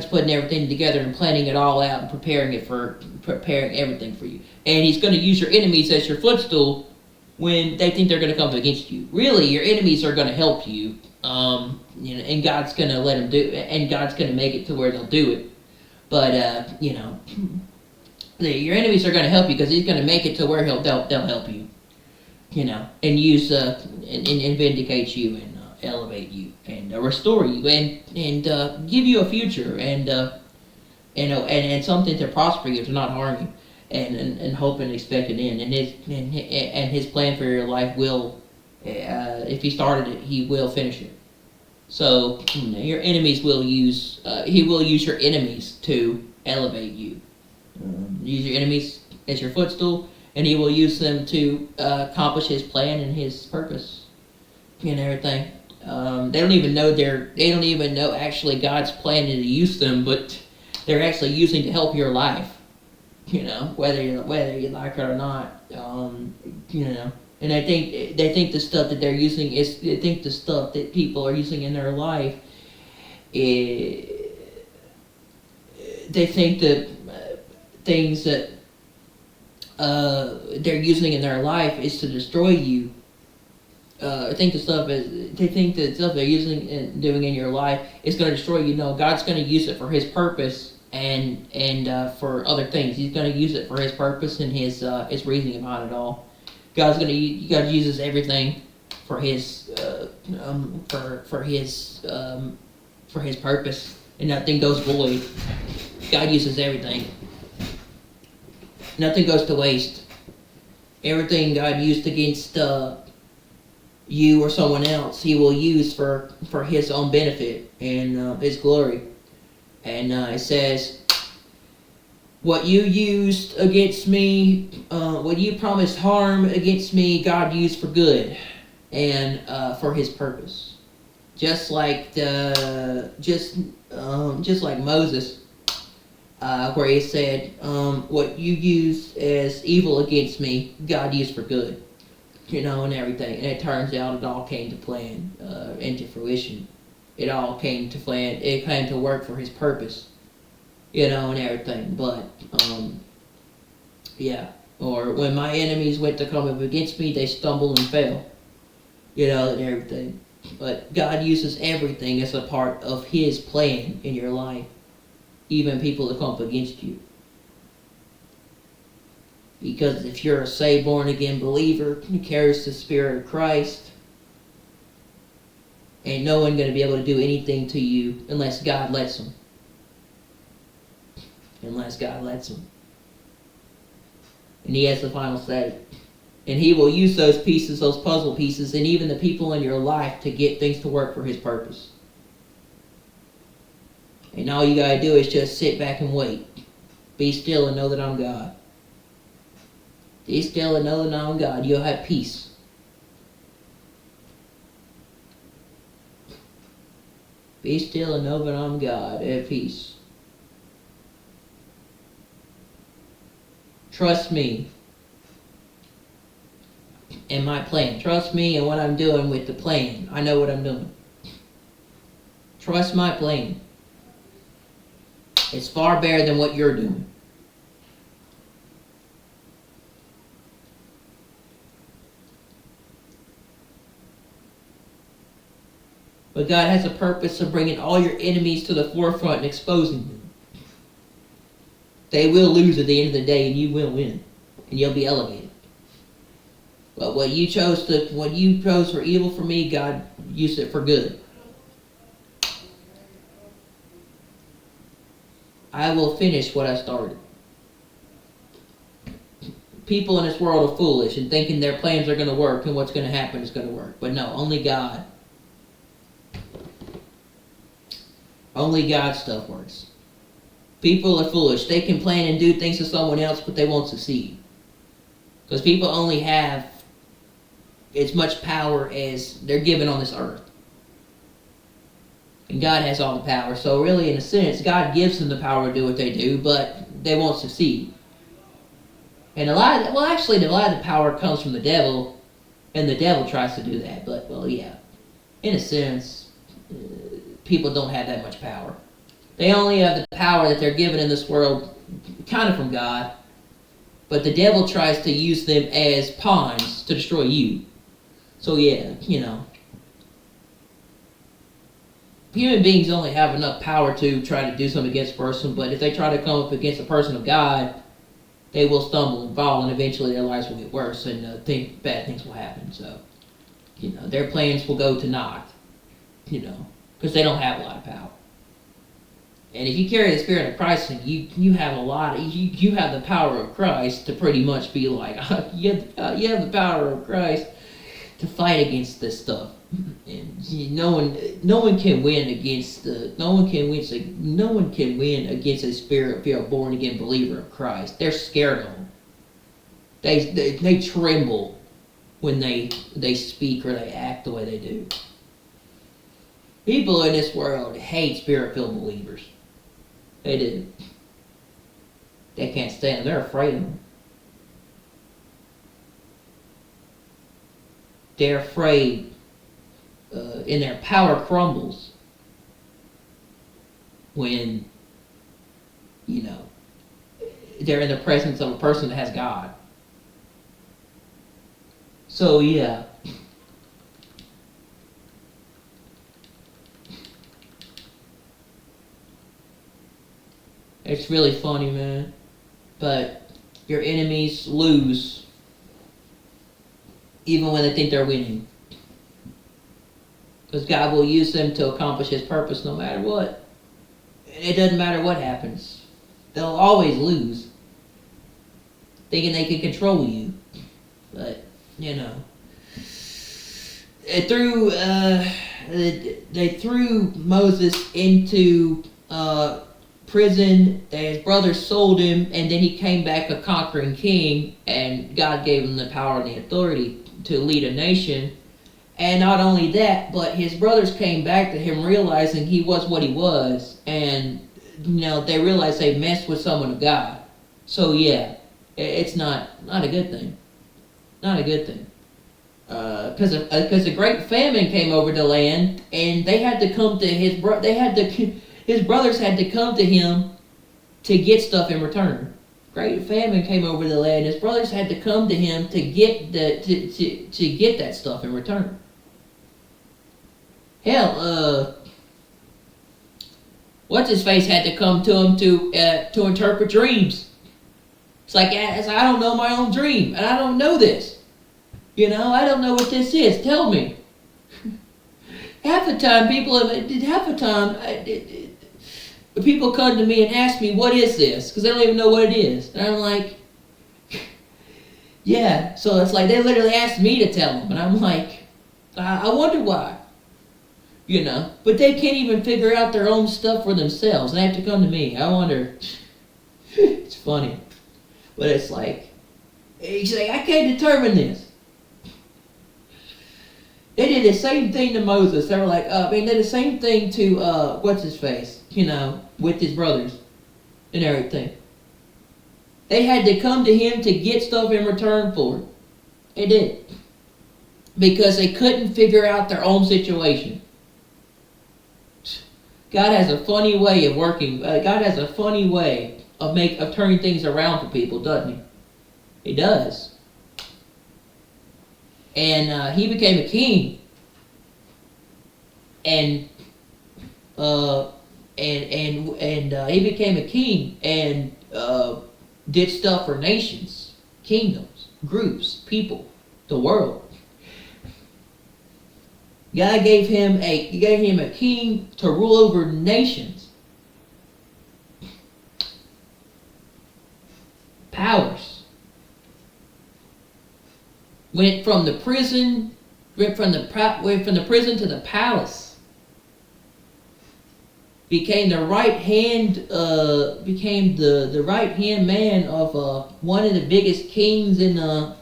putting everything together and planning it all out and preparing everything for you. And He's going to use your enemies as your footstool when they think they're going to come against you. Really, your enemies are going to help you. And God's going to let them do it, and God's going to make it to where they'll do it. But your enemies are going to help you because He's going to make it to where they'll help you, and use and vindicate you and elevate you and restore you and give you a future and something to prosper you, to not harm you, and hope and expect an end. And His plan for your life will. If He started it, He will finish it. So your enemies will use. He will use your enemies to elevate you. Use your enemies as your footstool, and He will use them to accomplish His plan and His purpose and everything. They don't even know actually God's planning to use them, but they're actually using to help your life. Whether you like it or not. And they think the stuff that they're using they think the stuff that people are using in their life. They think that things that they're using in their life is to destroy you. They think the stuff they're using and doing in your life is going to destroy you. No, God's going to use it for His purpose and for other things. He's going to use it for His purpose and His reasoning behind it all. God uses everything for His for His purpose, and nothing goes void. God uses everything. Nothing goes to waste. Everything God used against you or someone else, He will use for His own benefit and His glory. And it says, what you used against me, what you promised harm against me, God used for good and for His purpose. Just like Moses, where he said, what you used as evil against me, God used for good, and everything. And it turns out it all came to plan and to fruition. It all came to plan. It came to work for His purpose. And everything, but, or when my enemies went to come up against me, they stumbled and fell, and everything. But God uses everything as a part of His plan in your life, even people that come up against you. Because if you're a saved, born-again believer who carries the Spirit of Christ, ain't no one going to be able to do anything to you unless God lets them. Unless God lets Him. And He has the final say. And He will use those pieces, those puzzle pieces, and even the people in your life to get things to work for His purpose. And all you gotta do is just sit back and wait. Be still and know that I'm God. Be still and know that I'm God. You'll have peace. Be still and know that I'm God. Have peace. Trust me and my plan. Trust me and what I'm doing with the plan. I know what I'm doing. Trust my plan. It's far better than what you're doing. But God has a purpose of bringing all your enemies to the forefront and exposing them. They will lose at the end of the day, and you will win, and you'll be elevated. But what you chose for evil for me, God used it for good. I will finish what I started. People in this world are foolish and thinking their plans are going to work and what's going to happen is going to work. But no, only God. Only God's stuff works. People are foolish. They can plan and do things to someone else, but they won't succeed. Because people only have as much power as they're given on this earth. And God has all the power. So really, in a sense, God gives them the power to do what they do, but they won't succeed. And a lot of the power comes from the devil, and the devil tries to do that. But, well, yeah. In a sense, people don't have that much power. They only have the power that they're given in this world, kind of from God. But the devil tries to use them as pawns to destroy you. So yeah, human beings only have enough power to try to do something against a person, but if they try to come up against a person of God, they will stumble and fall, and eventually their lives will get worse, and bad things will happen. So, their plans will go to naught, because they don't have a lot of power. And if you carry the Spirit of Christ, and you have you have the power of Christ to pretty much be like, you have the power of Christ to fight against this stuff. And no one can win against a Spirit-filled, born-again believer of Christ. They're scared of them. They tremble when they speak or they act the way they do. People in this world hate Spirit-filled believers. They do. They can't stand them. They're afraid of them. They're afraid, and their power crumbles when, they're in the presence of a person that has God. So, yeah. It's really funny, man. But your enemies lose even when they think they're winning. Because God will use them to accomplish His purpose no matter what. It doesn't matter what happens. They'll always lose. Thinking they can control you. But, they threw Moses into prison. His brothers sold him, and then he came back a conquering king, and God gave him the power and the authority to lead a nation. And not only that, but his brothers came back to him realizing he was what he was, and they realized they messed with someone of God. So yeah, it's not a good thing. Not a good thing. Because a great famine came over the land, and they had to come to his brothers had to come to him to get stuff in return. Great famine came over the land. His brothers had to come to him to get to get that stuff in return. Hell, what's his face had to come to him to interpret dreams. It's like, I don't know my own dream, and I don't know this. I don't know what this is. Tell me. Half the time, people come to me and ask me, what is this? Because they don't even know what it is. And I'm like, yeah. So it's like they literally asked me to tell them. And I'm like, I wonder why. But they can't even figure out their own stuff for themselves. They have to come to me. I wonder. It's funny, but it's like, he's like, I can't determine this. They did the same thing to Moses. They were like, they did the same thing to what's his face, with his brothers and everything. They had to come to him to get stuff in return for it. They did. Because they couldn't figure out their own situation. God has a funny way of working. God has a funny way of turning things around for people, doesn't he? He does. And he became a king. And he became a king and did stuff for nations, kingdoms, groups, people, the world. God gave him a king to rule over nations, powers. Went from the prison to the palace. Became the right hand man of one of the biggest kings in that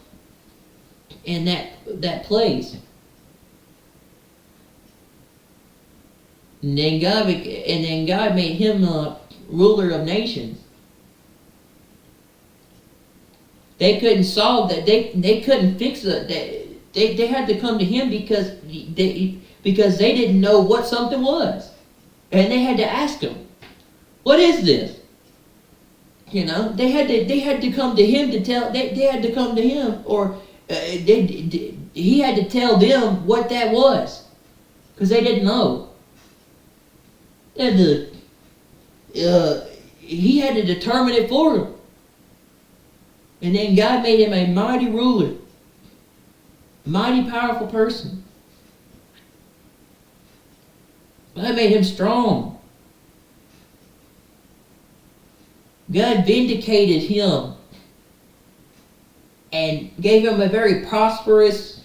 place. And then God made him ruler of nations. They couldn't solve that. They couldn't fix it. They had to come to him because they didn't know what something was, and they had to ask him, "What is this?" They had to come to him to tell. They had to come to him, or he had to tell them what that was, because they didn't know. He had to determine it for them. And then God made him a mighty ruler, a mighty powerful person. God made him strong. God vindicated him and gave him a very prosperous,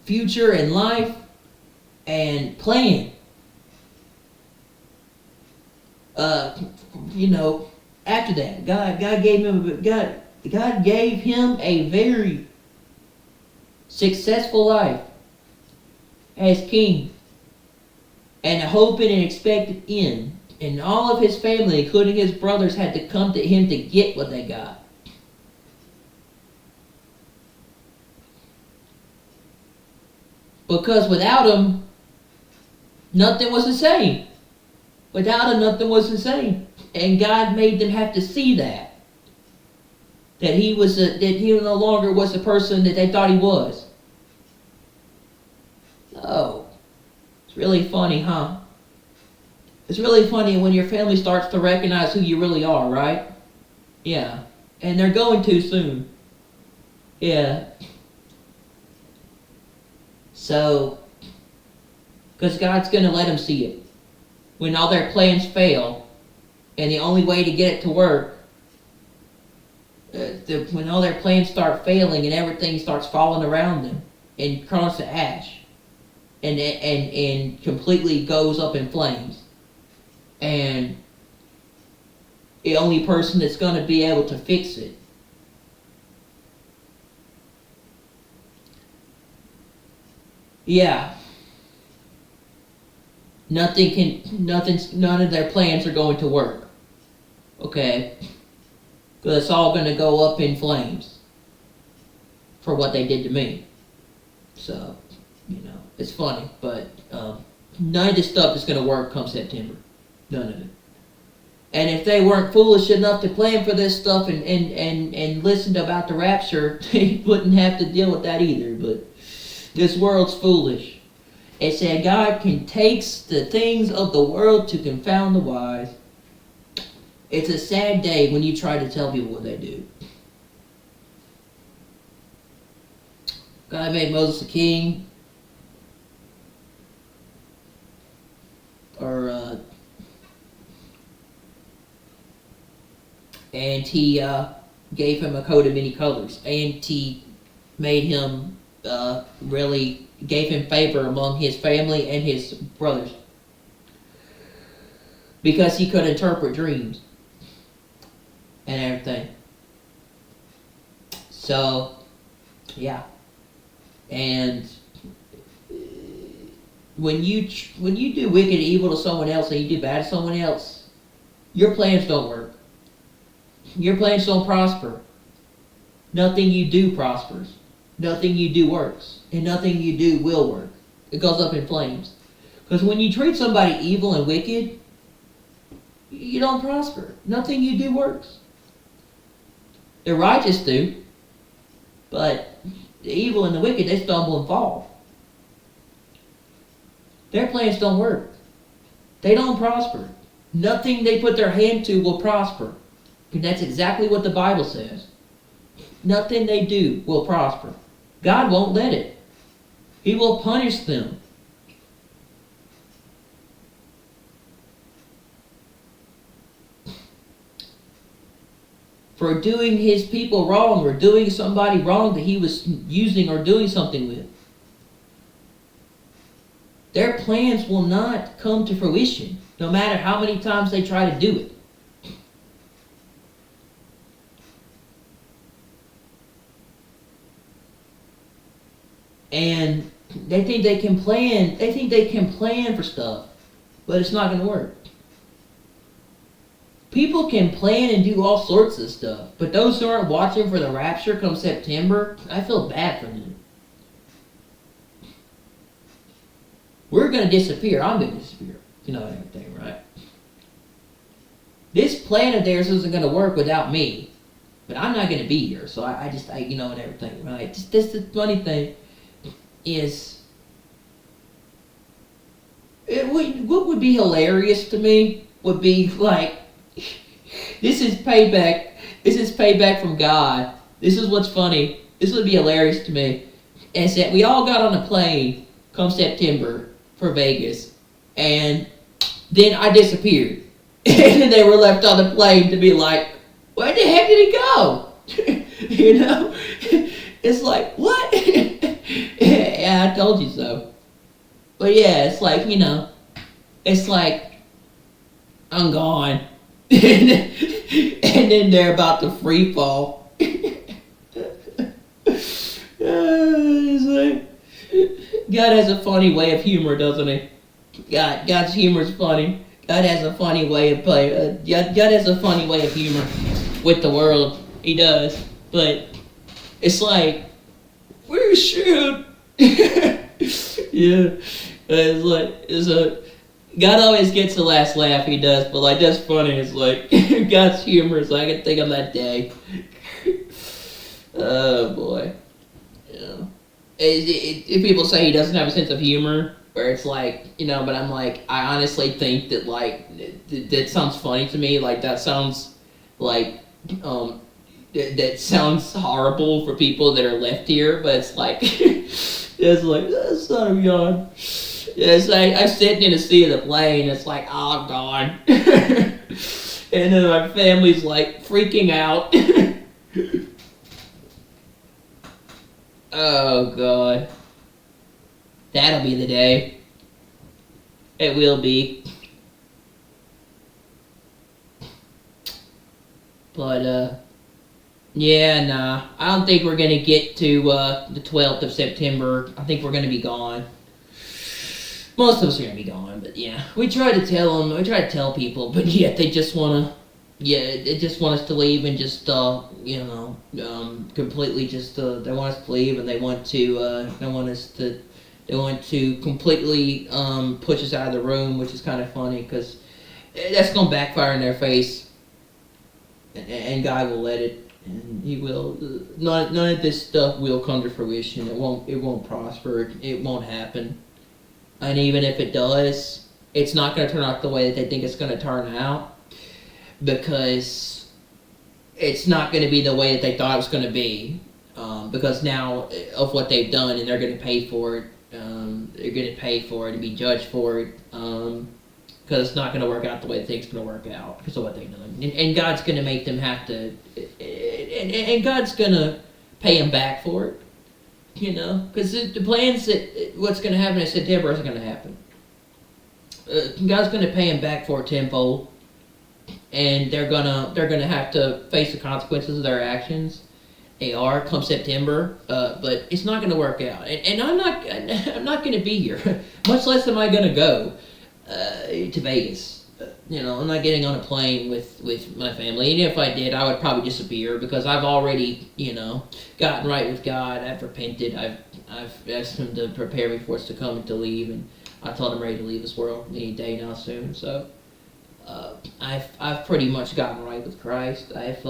future in life and plan. After that, God gave him a very successful life as king, and a hoping and expected end. And all of his family, including his brothers, had to come to him to get what they got. Because without him, nothing was the same. Without him, nothing was the same. And God made them have to see that he no longer was the person that they thought he was. Oh, it's really funny, huh? It's really funny when your family starts to recognize who you really are, right? Yeah. And they're going to soon. Yeah. So, because God's going to let them see it. When all their plans fail, and the only way to get it to work, when all their plans start failing and everything starts falling around them and turns to ash, and completely goes up in flames, and the only person that's going to be able to fix it none of their plans are going to work. Okay? Because it's all going to go up in flames for what they did to me. So, it's funny, but none of this stuff is going to work come September. None of it. And if they weren't foolish enough to plan for this stuff and listened about the rapture, they wouldn't have to deal with that either. But this world's foolish. It said God can takes the things of the world to confound the wise. It's a sad day when you try to tell people what they do. God made Moses a king. And he gave him a coat of many colors, and he made him really gave him favor among his family and his brothers because he could interpret dreams and everything. So, yeah, and when you do wicked evil to someone else and you do bad to someone else, your plans don't work. Your plans don't prosper. Nothing you do prospers. Nothing you do works. And nothing you do will work. It goes up in flames. Because when you treat somebody evil and wicked, you don't prosper. Nothing you do works. The righteous do. But the evil and the wicked, they stumble and fall. Their plans don't work. They don't prosper. Nothing they put their hand to will prosper. And that's exactly what the Bible says. Nothing they do will prosper. God won't let it. He will punish them. For doing his people wrong, or doing somebody wrong that he was using or doing something with. Their plans will not come to fruition, no matter how many times they try to do it. And they think they can plan for stuff, but it's not going to work. People can plan and do all sorts of stuff, but those who aren't watching for the rapture come September, I feel bad for them. We're going to disappear. I'm going to disappear. You know everything, right? This plan of theirs isn't going to work without me, but I'm not going to be here, so I you know and everything, right? Just this the funny thing is, what would be hilarious to me would be like, this is payback. This is payback from God. This is what's funny. This would be hilarious to me. Is that we all got on a plane come September for Vegas, and then I disappeared, and they were left on the plane to be like, where the heck did he go? You know, it's like, what? Yeah, I told you so. But yeah, it's like, you know, it's like, I'm gone. And then they're about to free fall. It's like, God has a funny way of humor, doesn't he? God's humor is funny. God has a funny way of play. God has a funny way of humor with the world. He does. But it's like, we're shoot. Yeah. It's a God always gets the last laugh, he does, but like that's funny. It's like God's humor is like I can think of that day. Oh boy. Yeah. If people say he doesn't have a sense of humor, where it's like, you know, but I'm like, I honestly think that like that sounds funny to me. Like that sounds like that sounds horrible for people that are left here, but it's like it's like son of God. It's like I'm sitting in the seat of the plane. It's like, oh, I'm gone. And then my family's like freaking out. Oh God, that'll be the day. It will be. But yeah, nah. I don't think we're gonna get to the 12th of September. I think we're gonna be gone. Most of us are gonna be gone, but yeah, we try to tell them. We try to tell people, but yet they just wanna, they just want us to leave and just completely just they want us to leave, and they want to completely push us out of the room, which is kind of funny because that's gonna backfire in their face, and God will let it, and He will. None of this stuff will come to fruition. It won't prosper. It won't happen. And even if it does, it's not going to turn out the way that they think it's going to turn out, because it's not going to be the way that they thought it was going to be, because now of what they've done, and they're going to pay for it. They're going to pay for it and be judged for it, because it's not going to work out the way they think it's going to work out because of what they've done. And God's going to make them have to, and God's gonna pay him back for it. Because the plans that what's gonna happen in September isn't gonna happen. God's gonna pay him back for it tenfold, and they're gonna have to face the consequences of their actions. They are come September, but it's not going to work out, and I'm not going to be here. Much less am I going to go to Vegas. I'm not getting on a plane with my family. And if I did, I would probably disappear because I've already gotten right with God. I've repented. I've asked Him to prepare me for what's to come and to leave, and I told Him I'm ready to leave this world any day now soon. So. I've pretty much gotten right with Christ. I've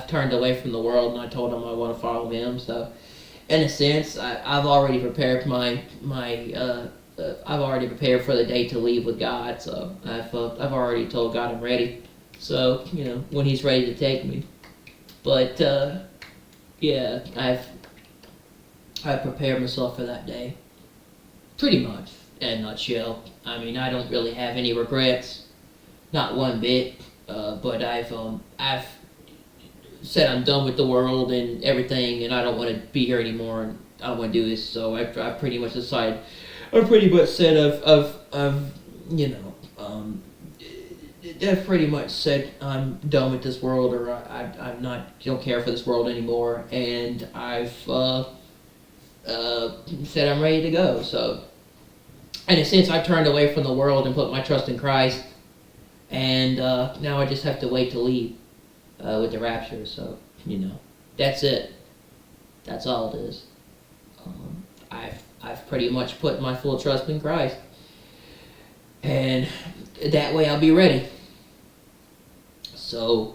turned away from the world, and I told him I want to follow him. So, in a sense, I've already prepared I've already prepared for the day to leave with God. So I've already told God I'm ready. So when He's ready to take me. But yeah, I've prepared myself for that day. Pretty much, in a nutshell. I mean, I don't really have any regrets. Not one bit, but I've said I'm done with the world and everything, and I don't want to be here anymore, and I don't want to do this. So I pretty much decided, I've pretty much said I've pretty much said I'm done with this world, or I'm not, don't care for this world anymore, and I've said I'm ready to go. So, in a sense, I've turned away from the world and put my trust in Christ. And now I just have to wait to leave with the rapture. So, that's it. That's all it is. I've pretty much put my full trust in Christ. And that way I'll be ready. So,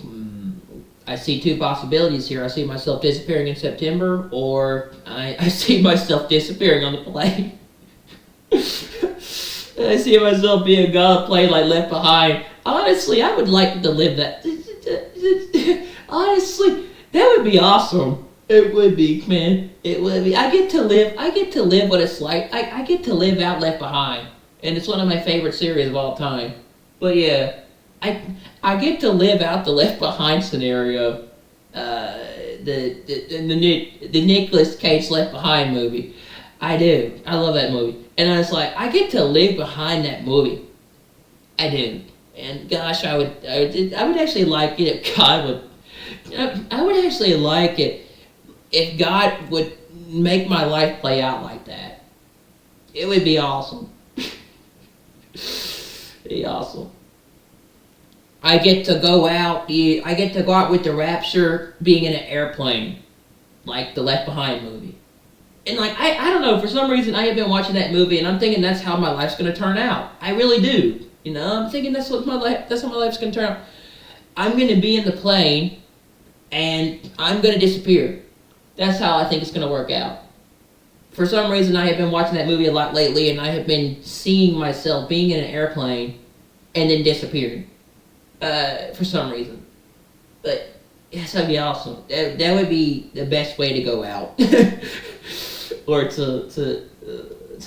I see two possibilities here. I see myself disappearing in September, or I see myself disappearing on the plane. I see myself being God played like Left Behind. Honestly, I would like to live that. Honestly, that would be awesome. It would be, man. It would be. I get to live what it's like. I get to live out Left Behind, and it's one of my favorite series of all time. But yeah, I get to live out the Left Behind scenario. The Nicolas Cage Left Behind movie. I do. I love that movie. And I was like, I get to live behind that movie. I do. And gosh, I would actually like it if God would. I would actually like it if God would make my life play out like that. It would be awesome. Be awesome. I get to go out. I get to go out with the rapture, being in an airplane, like the Left Behind movie. And I don't know, for some reason I have been watching that movie and I'm thinking that's how my life's gonna turn out. I really do. I'm thinking that's how my life's gonna turn out. I'm gonna be in the plane and I'm gonna disappear. That's how I think it's gonna work out. For some reason I have been watching that movie a lot lately, and I have been seeing myself being in an airplane and then disappearing. For some reason. But yes, that'd be awesome. That would be the best way to go out. Or to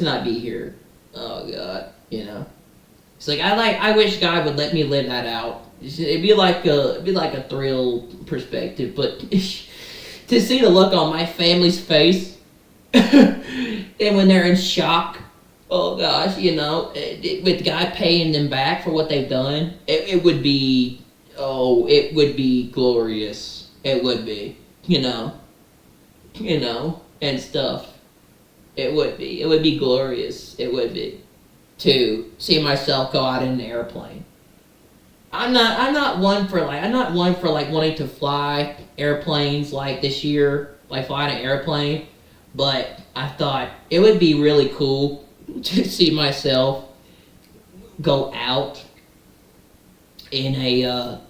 not be here. Oh God, It's like I wish God would let me live that out. It'd be like a thrill perspective, but to see the look on my family's face, and when they're in shock, oh gosh, with the guy paying them back for what they've done, it would be glorious. It would be, and stuff. It would be glorious. It would be to see myself go out in an airplane. I'm not one for wanting to fly airplanes like this year, like flying an airplane, but I thought it would be really cool to see myself go out in an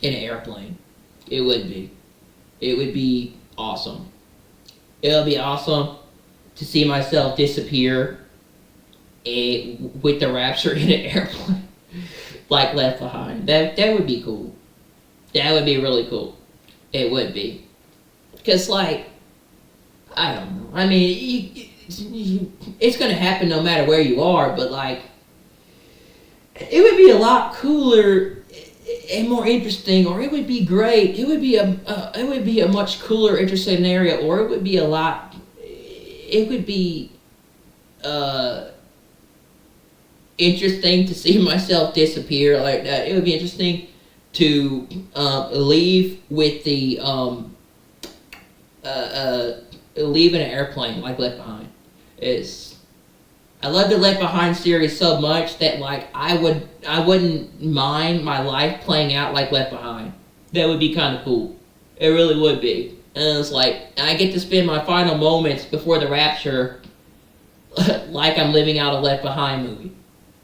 airplane. It would be awesome. It would be awesome to see myself disappear with the rapture in an airplane, like Left Behind. That would be cool. That would be really cool. It would be, because I don't know. I mean, it's gonna happen no matter where you are, but it would be a lot cooler and more interesting, or it would be great. It would be a much cooler, interesting scenario, or it would be a lot. It would be interesting to see myself disappear like that. It would be interesting to leave with the leave in an airplane like Left Behind. Is I love the Left Behind series so much that like I wouldn't mind my life playing out like Left Behind. That would be kind of cool. It really would be. And it's like I get to spend my final moments before the rapture like I'm living out a Left Behind movie,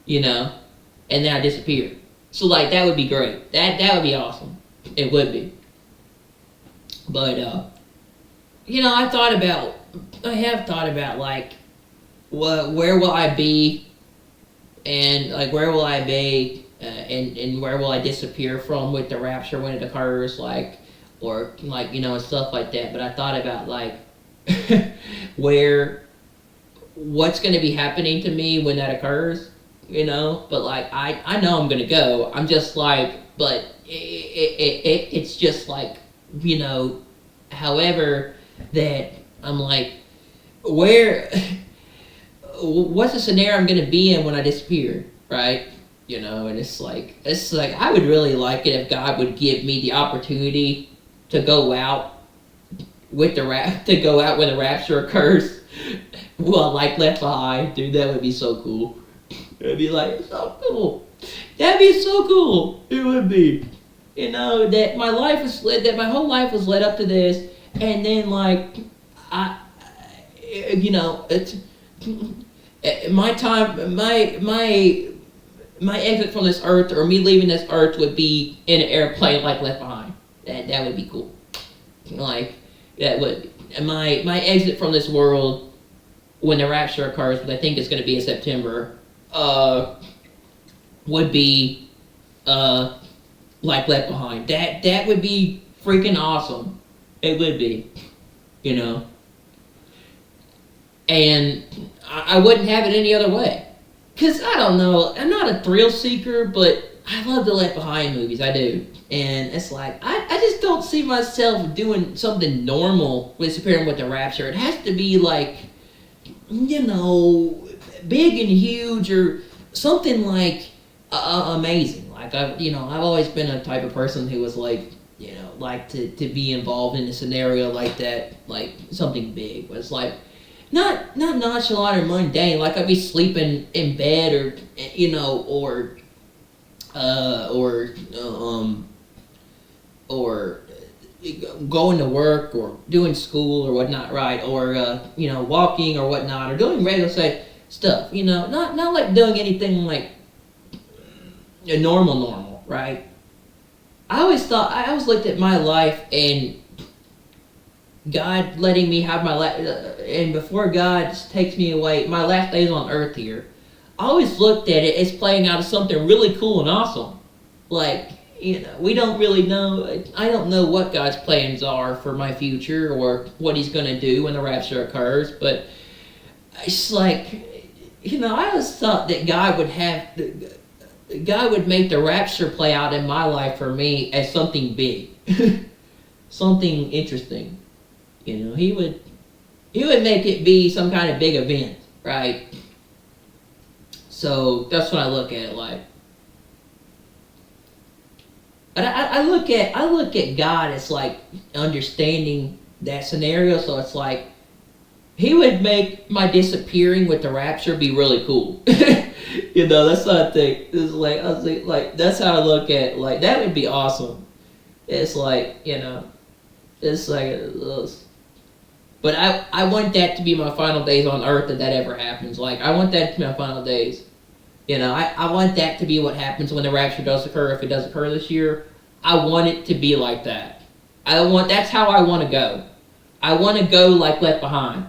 you know, and then I disappear. So like that would be great. That would be awesome. It would be. But you know, I have thought about like where will I be, and like where will I be, and where will I disappear from with the rapture when it occurs, like, or like, you know, and stuff like that. But I thought about like what's going to be happening to me when that occurs, you know. But like I know I'm going to go. I'm just like, but it's just like, you know, however that I'm like, where what's the scenario I'm going to be in when I disappear, right? You know, and it's like I would really like it if God would give me the opportunity to go out with to go out when the rapture occurs. Well, like Left Behind, dude, that would be so cool. It'd be like so cool. That'd be so cool. It would be. You know, that my whole life was led up to this, and then like you know, it's my time, my exit from this earth, or me leaving this earth, would be in an airplane like Left Behind. That would be cool. Like that would my exit from this world when the rapture occurs, which I think is going to be in September, would be like Left Behind. That would be freaking awesome. It would be, you know. And I wouldn't have it any other way. Because, I don't know, I'm not a thrill seeker, but I love the Left Behind movies, I do. And it's like, I just don't see myself doing something normal with disappearing with the rapture. It has to be like, you know, big and huge, or something like amazing. Like, I've always been a type of person who was like, you know, like to be involved in a scenario like that, like something big. But it's like, not nonchalant or mundane. Like I'd be sleeping in bed, or you know, or going to work, or doing school or whatnot, right? Or you know, walking or whatnot, or doing regular say stuff. You know, not like doing anything like a normal, right? I always looked at my life and God letting me have my and before God takes me away, my last days on earth here, I always looked at it as playing out as something really cool and awesome. Like, you know, we don't really know. I don't know what God's plans are for my future, or what He's going to do when the rapture occurs. But it's like, you know, I always thought that God would make the rapture play out in my life for me as something big, something interesting. You know, He would make it be some kind of big event, right? So that's what I look at it like. But I look at God as like understanding that scenario. So it's like He would make my disappearing with the rapture be really cool. You know, that's what I think. It's like I think like that's how I look at it. Like that would be awesome. It's like, you know, it's like. But I want that to be my final days on earth, if that ever happens. Like, I want that to be my final days. You know, I want that to be what happens when the rapture does occur. If it does occur this year, I want it to be like that. That's how I want to go. I want to go like Left Behind.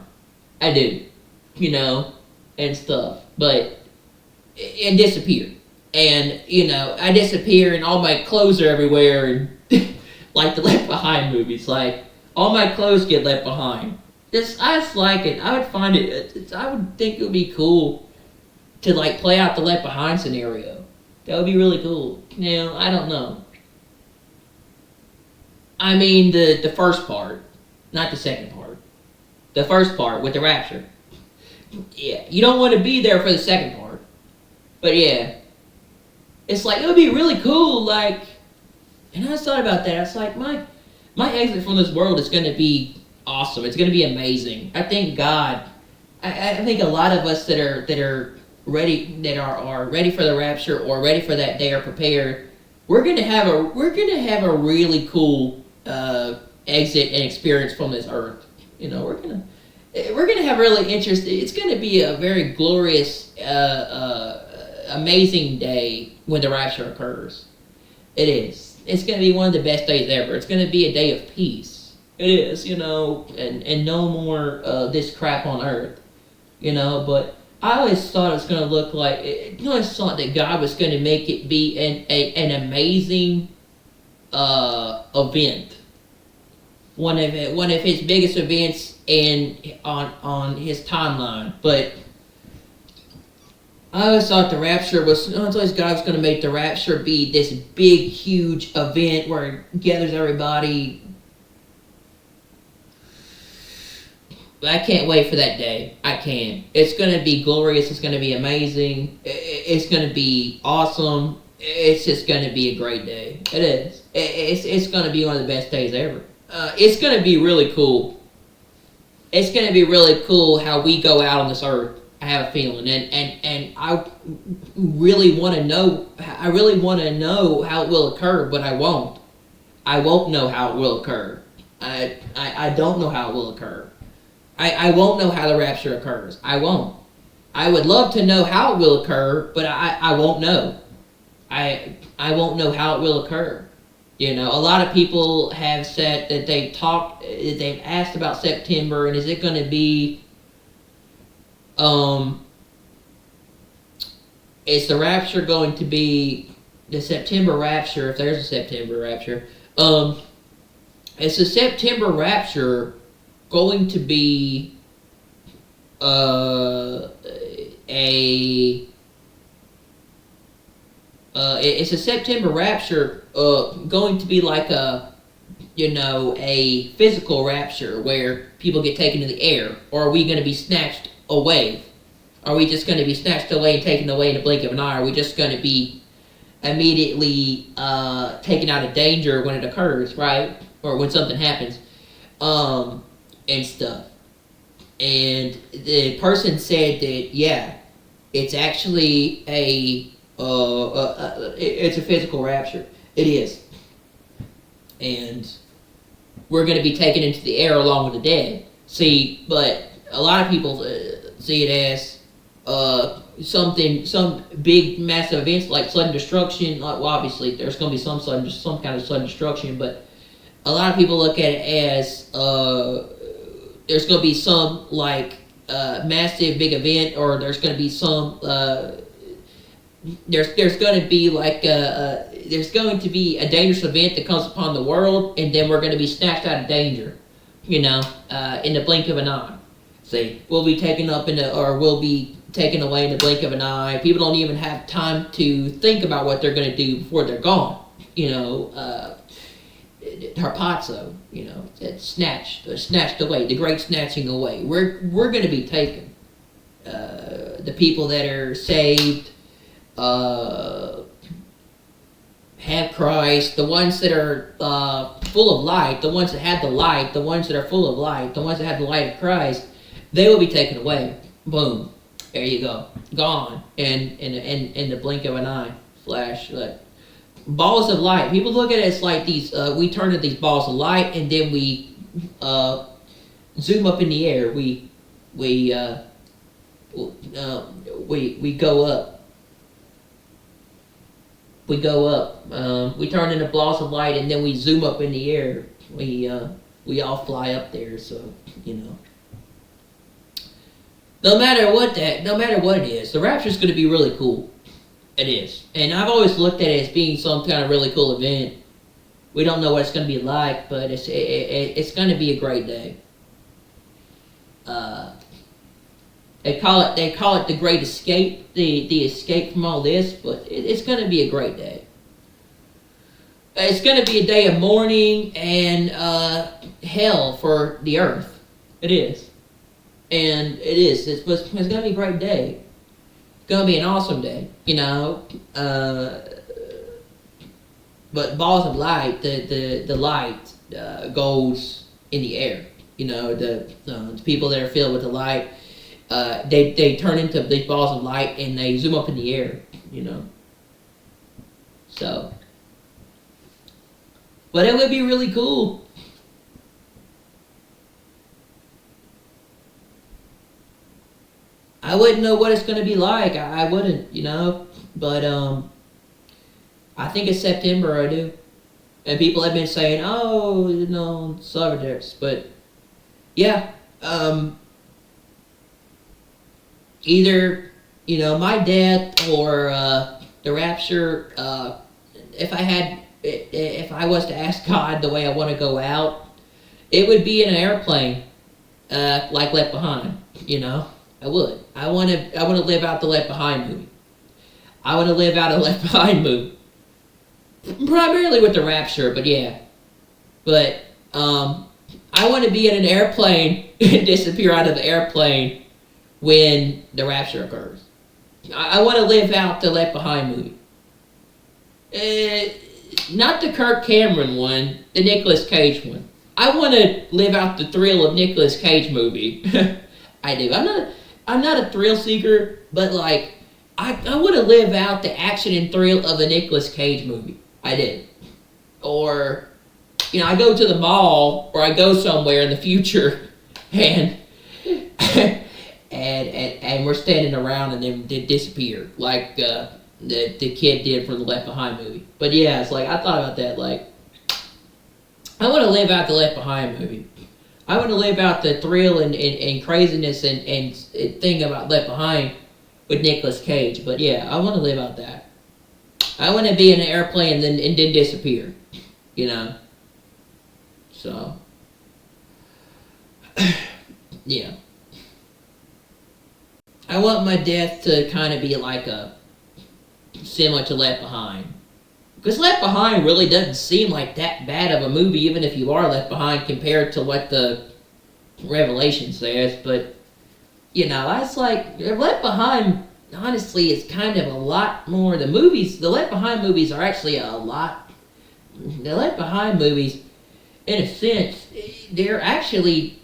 I do. You know, and stuff. And disappear. And, you know, I disappear and all my clothes are everywhere, and like the Left Behind movies. Like, all my clothes get left behind. I just like it. I would find it. I would think it would be cool to like play out the Left Behind scenario. That would be really cool. Now, I don't know. I mean, the first part, not the second part. The first part with the rapture. Yeah, you don't want to be there for the second part. But yeah, it's like, it would be really cool, like, and I just thought about that. It's like, my exit from this world is going to be awesome. It's going to be amazing. I think God, I think a lot of us that are ready, that are ready for the rapture or ready for that day, are prepared. We're going to have a really cool exit and experience from this earth. You know, we're gonna have really interesting. It's gonna be a very glorious, amazing day when the rapture occurs. It is. It's gonna be one of the best days ever. It's gonna be a day of peace. It is, you know, and no more this crap on earth, you know. But I always thought it was gonna look like. I always thought that God was gonna make it be an amazing event. One of his biggest events on his timeline. But I always thought the rapture was. I always God was going to make the rapture be this big, huge event where it gathers everybody. I can't wait for that day. I can't. It's going to be glorious. It's going to be amazing. It's going to be awesome. It's just going to be a great day. It is. It's going to be one of the best days ever. It's going to be really cool. It's going to be really cool how we go out on this earth. I have a feeling, and I really want to know. I really want to know how it will occur, but I won't. I won't know how it will occur. I don't know how it will occur. I won't know how the rapture occurs. I won't. I would love to know how it will occur, but I won't know. I won't know how it will occur. You know, a lot of people have said that they've asked about September, and is it going to be, is the rapture going to be the September rapture, if there's a September rapture, is the September rapture going to be, it's a September rapture going to be like a physical rapture where people get taken to the air? Or are we going to be snatched away? Are we just going to be snatched away and taken away in the blink of an eye? Are we just going to be immediately taken out of danger when it occurs, right? Or when something happens, and stuff. And the person said that, yeah, it's actually it's a physical rapture. It is. And we're going to be taken into the air along with the dead. See, but a lot of people see it as some big, massive events like sudden destruction. Well, obviously, there's going to be some kind of sudden destruction, but a lot of people look at it as there's going to be some massive, big event, or there's going to be some. There's going to be there's going to be a dangerous event that comes upon the world, and then we're going to be snatched out of danger, in the blink of an eye. See, we'll be taken up we'll be taken away in the blink of an eye. People don't even have time to think about what they're going to do before they're gone. Harpazo, it's snatched away, the great snatching away. We're going to be taken. The people that are saved, have Christ, the ones that are full of light, the ones that have the light, the ones that are full of light, the ones that have the light of Christ, they will be taken away. Boom. There you go. Gone. And in the blink of an eye. Flash. Balls of light. People look at it as like these, we turn into these balls of light, and then we zoom up in the air. We go up. We go up. We turn into balls of light, and then we zoom up in the air. We all fly up there. So no matter what it is, the rapture is going to be really cool. It is, and I've always looked at it as being some kind of really cool event. We don't know what it's going to be like, but it's going to be a great day. It They call it the great escape, the escape from all this, but it's going to be a great day. It's going to be a day of mourning and hell for the earth. It is. And it is. It's going to be a great day. It's going to be an awesome day, you know. But balls of light, the light goes in the air. You know, the people that are filled with the light, they turn into these balls of light and they zoom up in the air, you know. So, but it would be really cool. I wouldn't know what it's going to be like. I wouldn't, you know. But I think it's September. I do. And people have been saying, "Oh, you know, Cyberdecks," but yeah, either, you know, my death or the rapture. If I was to ask God the way I want to go out, it would be in an airplane, like Left Behind. You know, I would. I want to live out the Left Behind movie. I want to live out a Left Behind movie, primarily with the rapture. But yeah, but I want to be in an airplane and disappear out of the airplane when the rapture occurs. I want to live out the Left Behind movie. Not the Kirk Cameron one, the Nicolas Cage one. I want to live out the thrill of Nicolas Cage movie. I do. I'm not a thrill seeker, but like I want to live out the action and thrill of a Nicolas Cage movie. I do. Or, you know, I go to the mall or I go somewhere in the future and and we're standing around and then they disappear like the kid did from the Left Behind movie. But yeah, it's like I thought about that. Like, I want to live out the Left Behind movie. I want to live out the thrill and craziness and thing about Left Behind with Nicolas Cage. But yeah, I want to live out that. I want to be in an airplane and then disappear. You know. So yeah. I want my death to kind of be like a similar to Left Behind. Because Left Behind really doesn't seem like that bad of a movie, even if you are left behind compared to what the Revelation says. But, you know, it's like, Left Behind, honestly, is kind of a lot more. The Left Behind movies are actually a lot. The Left Behind movies, in a sense, they're actually,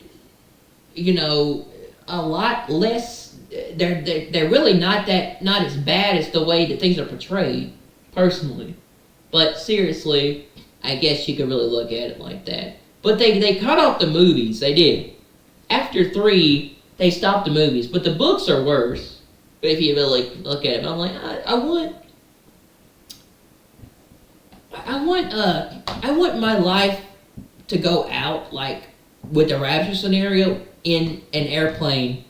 you know, a lot less. They're really not as bad as the way that things are portrayed, personally. But seriously, I guess you could really look at it like that. But they cut off the movies. They did. After 3, they stopped the movies. But the books are worse. But if you really look at it, I'm like, I want my life to go out like with the rapture scenario in an airplane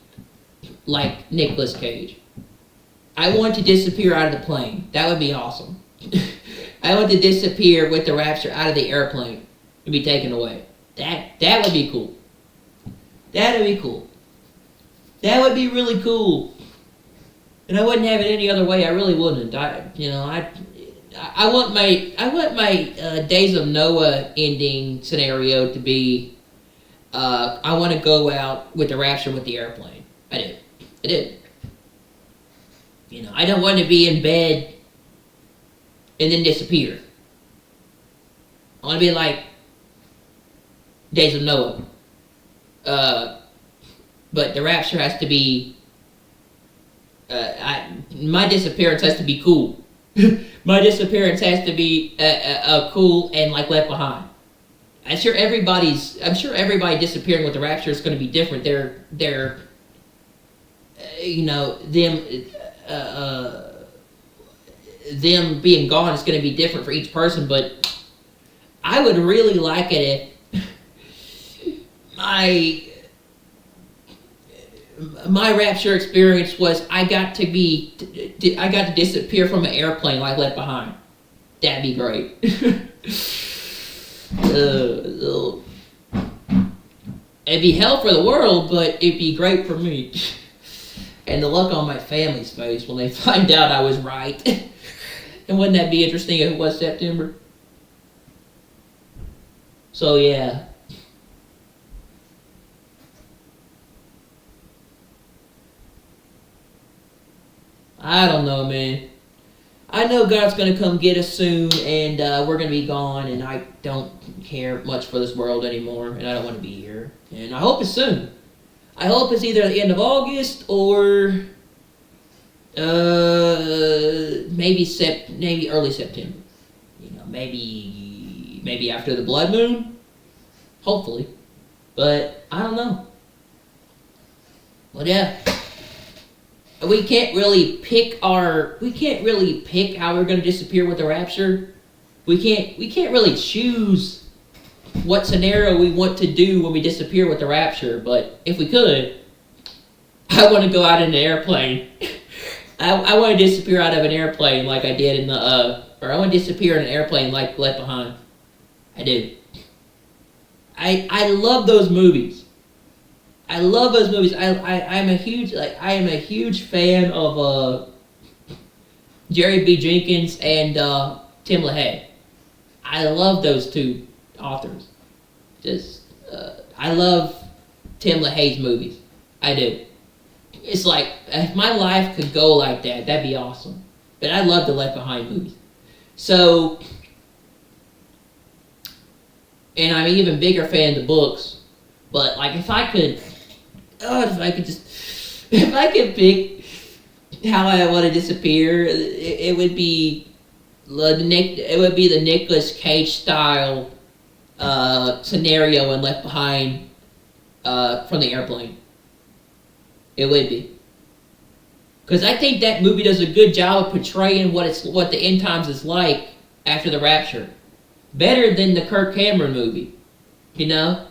like Nicolas Cage. I want to disappear out of the plane. That would be awesome. I want to disappear with the rapture out of the airplane and be taken away. That would be cool. That would be cool. That would be really cool. And I wouldn't have it any other way. I really wouldn't. I want my Days of Noah ending scenario to be. I want to go out with the rapture with the airplane. I did. You know, I don't want to be in bed and then disappear. I want to be like Days of Noah. But the rapture has to be. My disappearance has to be cool. My disappearance has to be cool and like Left Behind. I'm sure everybody disappearing with the rapture is going to be different. They're you know, them being gone is going to be different for each person, but I would really like it if my rapture experience was I got to disappear from an airplane like Left Behind. That'd be great. It'd be hell for the world, but it'd be great for me. And the look on my family's face when they find out I was right. And wouldn't that be interesting if it was September? So yeah. I don't know, man. I know God's going to come get us soon, and we're going to be gone, and I don't care much for this world anymore, and I don't want to be here. And I hope it's soon. I hope it's either at the end of August or maybe early September. You know, maybe after the blood moon. Hopefully, but I don't know. But yeah. We can't really pick how we're going to disappear with the rapture. We can't really choose what scenario we want to do when we disappear with the rapture. But if we could, I want to go out in an airplane. I want to disappear out of an airplane like I did in or I want to disappear in an airplane like Left Behind. I do. I love those movies. I love those movies. I am a huge fan of Jerry B. Jenkins and Tim LaHaye. I love those two authors. I love Tim LaHaye's movies. I do. It's like if my life could go like that, that'd be awesome. But I love the Left Behind movies. So, and I'm an even bigger fan of the books. But like if I could pick how I want to disappear, it would be the Nicolas Cage style scenario in Left Behind from the airplane. It would be, because I think that movie does a good job of portraying what the end times is like after the rapture, better than the Kirk Cameron movie, you know.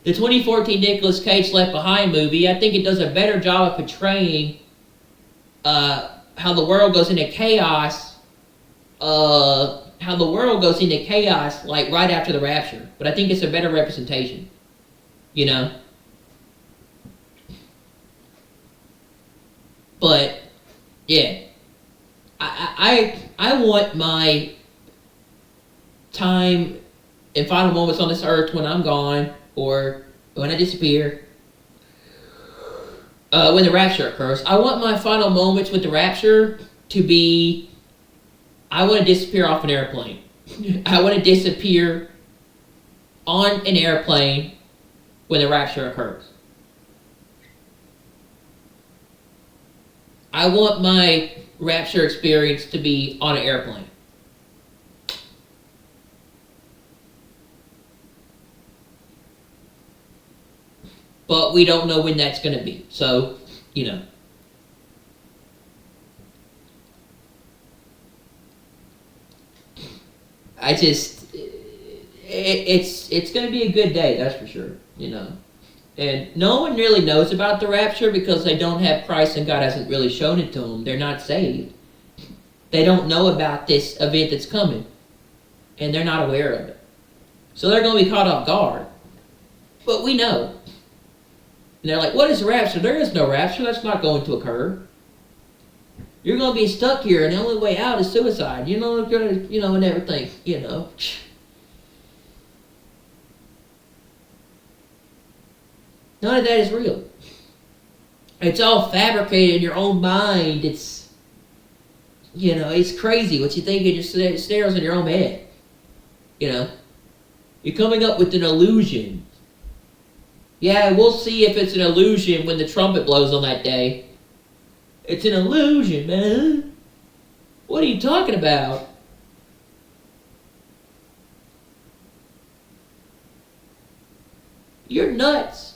The 2014 Nicolas Cage Left Behind movie, I think it does a better job of portraying how the world goes into chaos. Like right after the rapture. But I think it's a better representation. You know? But yeah. I want my time and final moments on this earth when I'm gone, or when I disappear, when the rapture occurs. I want my final moments with the rapture to be, I want to disappear off an airplane. I want to disappear on an airplane when the rapture occurs. I want my rapture experience to be on an airplane. But we don't know when that's going to be. So, you know. It's going to be a good day, that's for sure, you know. And no one really knows about the rapture because they don't have Christ and God hasn't really shown it to them. They're not saved. They don't know about this event that's coming. And they're not aware of it. So they're going to be caught off guard. But we know. And they're like, what is the rapture? There is no rapture. That's not going to occur. You're going to be stuck here, and the only way out is suicide. You know, and everything, you know. None of that is real. It's all fabricated in your own mind. It's, you know, it's crazy what you think. It just stares in your own head. You know. You're coming up with an illusion. Yeah, we'll see if it's an illusion when the trumpet blows on that day. It's an illusion, man. What are you talking about? You're nuts.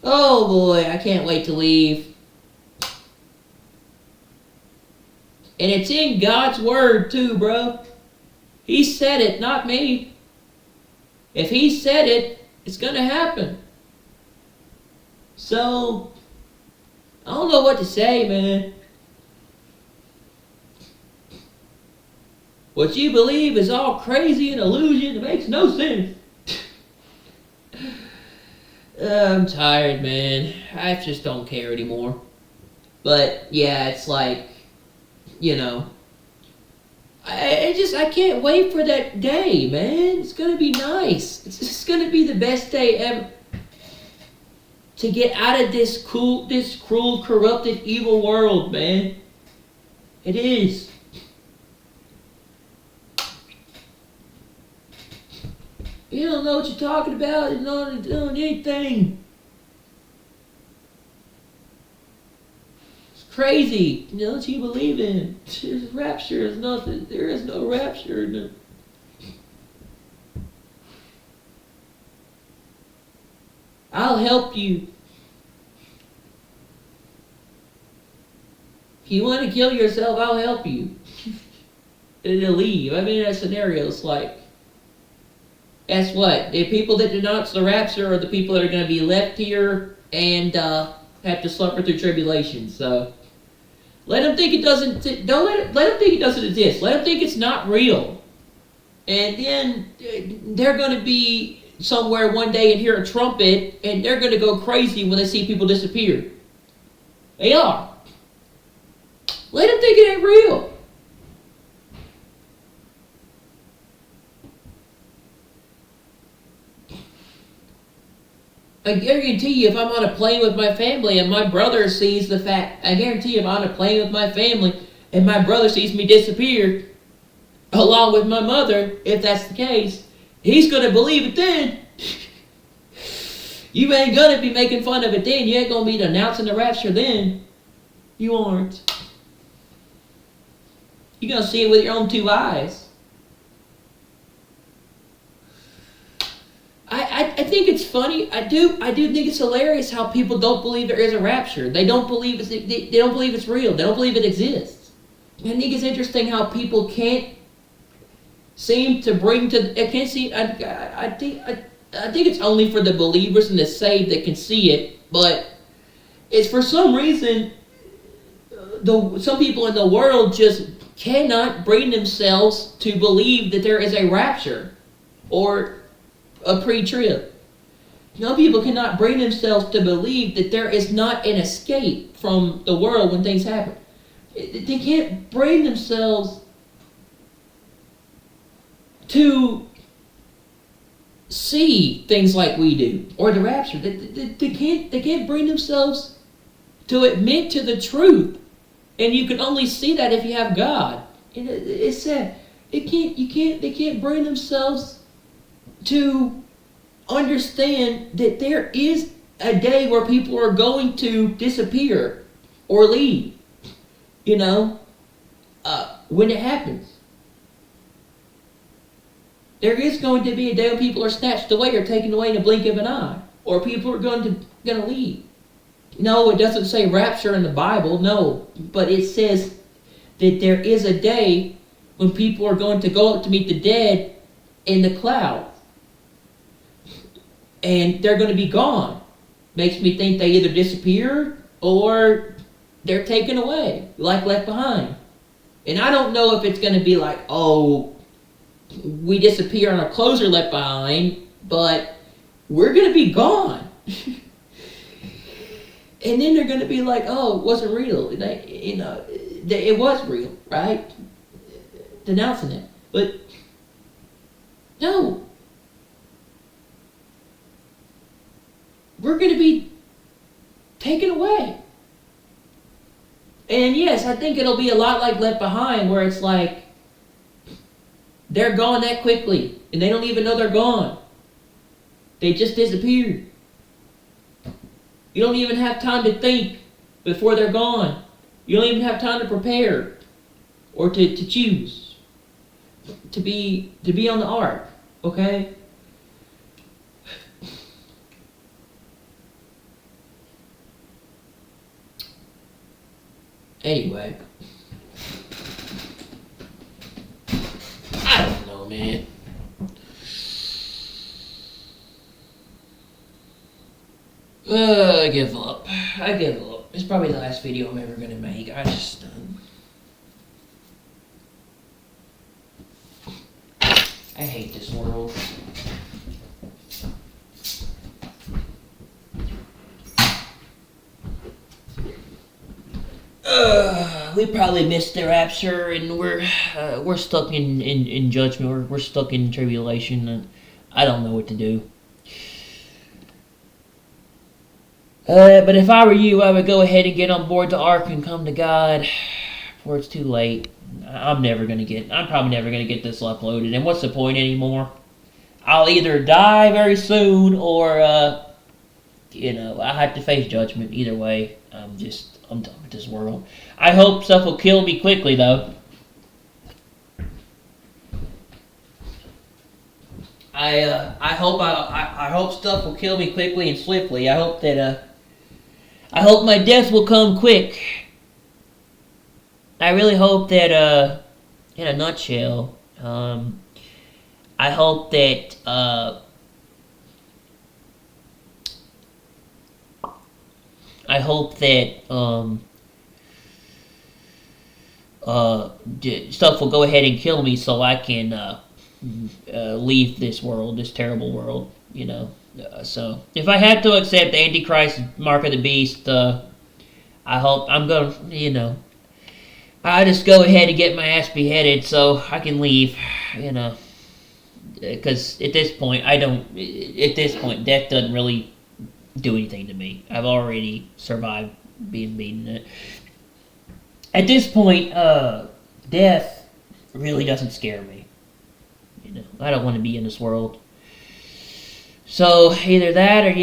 Oh boy, I can't wait to leave. And it's in God's word too, bro. He said it, not me. If he said it, it's going to happen. So, I don't know what to say, man. What you believe is all crazy and illusion. It makes no sense. I'm tired, man. I just don't care anymore. But yeah, it's like, you know, I can't wait for that day, man. It's gonna be nice. It's gonna be the best day ever. To get out of this cruel, corrupted, evil world, man. It is. You don't know what you're talking about. You don't know anything. It's crazy. You know what you believe in. Rapture is nothing. There is no rapture. No. I'll help you. If you want to kill yourself, I'll help you. And to leave. I mean, that scenario is like, guess what? The people that denounce the rapture are the people that are going to be left here and have to suffer through tribulation. So let them think it doesn't. Don't let them think it doesn't exist. Let them think it's not real. And then they're going to be somewhere one day and hear a trumpet, and they're going to go crazy when they see people disappear. They are. Let them think it ain't real. I guarantee you, if I'm on a plane with my family and my brother sees the fact, I guarantee you, if I'm on a plane with my family and my brother sees me disappear, along with my mother, if that's the case, he's going to believe it then. You ain't going to be making fun of it then. You ain't going to be announcing the rapture then. You aren't. You're going to see it with your own two eyes. I think it's funny. I do think it's hilarious how people don't believe there is a rapture. They don't believe they don't believe it's real. They don't believe it exists. I think it's interesting how people can't seem to bring to. I can't see. I think it's only for the believers and the saved that can see it. But it's for some reason, some people in the world just cannot bring themselves to believe that there is a rapture or a pre-trib. Some people cannot bring themselves to believe that there is not an escape from the world when things happen. They can't bring themselves to see things like we do, or the rapture. They can't bring themselves to admit to the truth, and you can only see that if you have God. It's sad. They can't bring themselves to understand that there is a day where people are going to disappear or leave. You know, when it happens, there is going to be a day when people are snatched away or taken away in a blink of an eye, or people are going to leave. No, it doesn't say rapture in the Bible, no, but it says that there is a day when people are going to go up to meet the dead in the clouds. And they're going to be gone. Makes me think they either disappeared or they're taken away, like left behind. And I don't know if it's going to be like, oh, we disappear and our clothes are left behind, but we're going to be gone. And then they're going to be like, oh, it wasn't real. It was real, right? Denouncing it. But no. We're going to be taken away. And yes, I think it'll be a lot like Left Behind, where it's like they're gone that quickly and they don't even know they're gone. They just disappeared. You don't even have time to think before they're gone. You don't even have time to prepare or to choose to be on the ark. Okay? Anyway, I don't know, man. I give up. It's probably the last video I'm ever gonna make. I hate this world. we probably missed the rapture, and we're stuck in judgment. We're stuck in tribulation, and I don't know what to do. But if I were you, I would go ahead and get on board the ark and come to God before it's too late. I'm probably never gonna get this uploaded, and what's the point anymore? I'll either die very soon, or I have to face judgment. Either way, I'm done with this world. I hope stuff will kill me quickly, though. I hope stuff will kill me quickly and swiftly. I hope my death will come quick. I really hope that, in a nutshell, I hope that, stuff will go ahead and kill me so I can, leave this world, this terrible world, So, if I have to accept the Antichrist mark of the beast, I hope I'm gonna, I just go ahead and get my ass beheaded so I can leave, because at this point, death doesn't really do anything to me. I've already survived being beaten. At this point, death really doesn't scare me. I don't want to be in this world. So either that or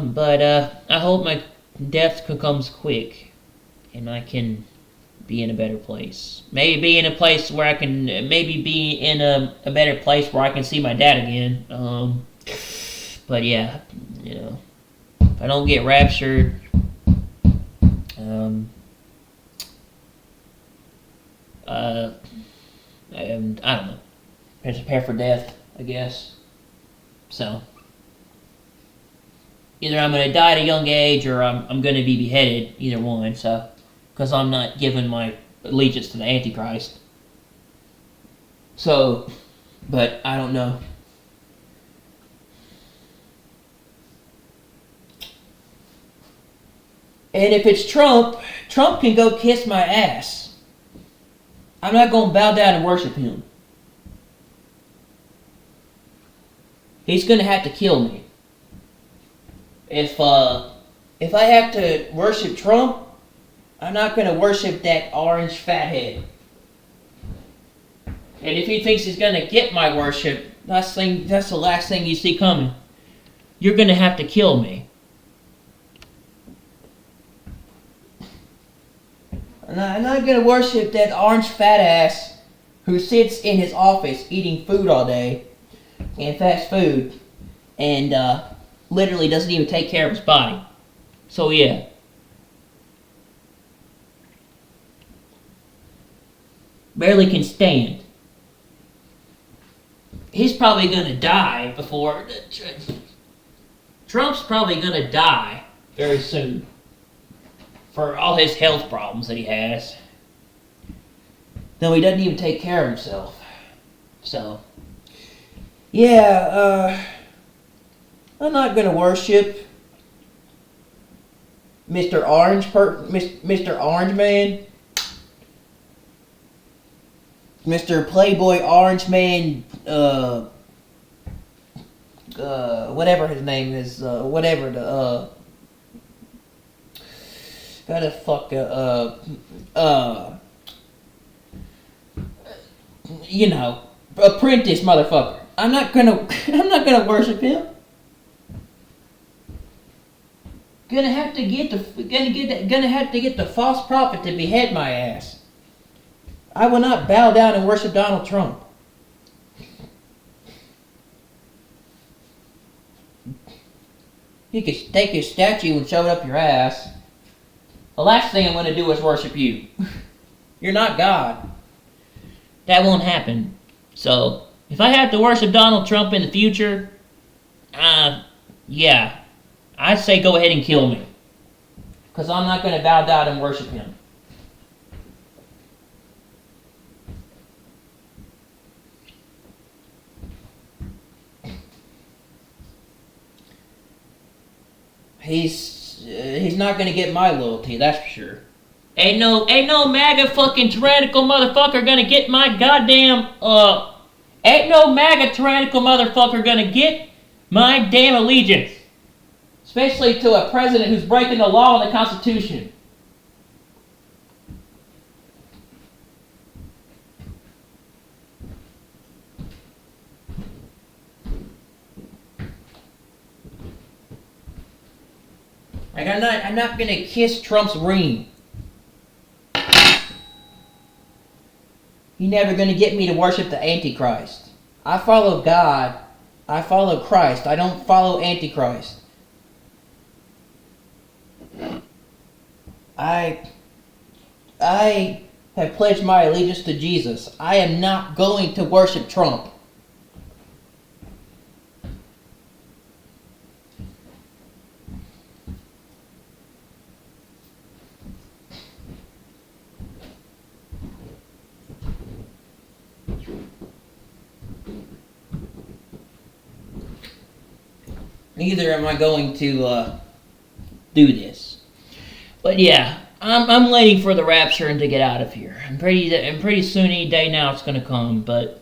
but I hope my death comes quick, and I can be in a better place. Maybe be in a place where I can be in a better place where I can see my dad again. But yeah, if I don't get raptured, I don't know. Prepare for death, I guess. So either I'm going to die at a young age, or I'm going to be beheaded. Either one. So, because I'm not giving my allegiance to the Antichrist. So, but I don't know. And if it's Trump can go kiss my ass. I'm not going to bow down and worship him. He's going to have to kill me. If I have to worship Trump, I'm not going to worship that orange fathead. And if he thinks he's going to get my worship, that's the last thing you see coming. You're going to have to kill me. And I'm not going to worship that orange fat ass who sits in his office eating food all day, and fast food, and literally doesn't even take care of his body. So yeah. Barely can stand. He's probably going to die before... Trump's probably going to die very soon for all his health problems that he has. No, he doesn't even take care of himself. So... yeah, I'm not gonna worship Mr. Mr. Orange Man, Mr. Playboy Orange Man, whatever his name is, apprentice motherfucker. I'm not gonna worship him. Gonna have to get the false prophet to behead my ass. I will not bow down and worship Donald Trump. You could take his statue and shove it up your ass. The last thing I'm gonna do is worship you. You're not God. That won't happen. So, if I have to worship Donald Trump in the future, yeah, I say go ahead and kill me. Because I'm not going to bow down and worship him. He's not going to get my loyalty, that's for sure. Ain't no MAGA fucking tyrannical motherfucker gonna get my goddamn, ain't no MAGA tyrannical motherfucker gonna get my damn allegiance. Especially to a president who's breaking the law and the Constitution. Like, I'm not gonna kiss Trump's ring. He's never gonna get me to worship the Antichrist. I follow God. I follow Christ. I don't follow Antichrist. I have pledged my allegiance to Jesus. I am not going to worship Trump. Neither am I going to do this. But yeah, I'm waiting for the rapture and to get out of here. I'm pretty soon, any day now, it's gonna come. But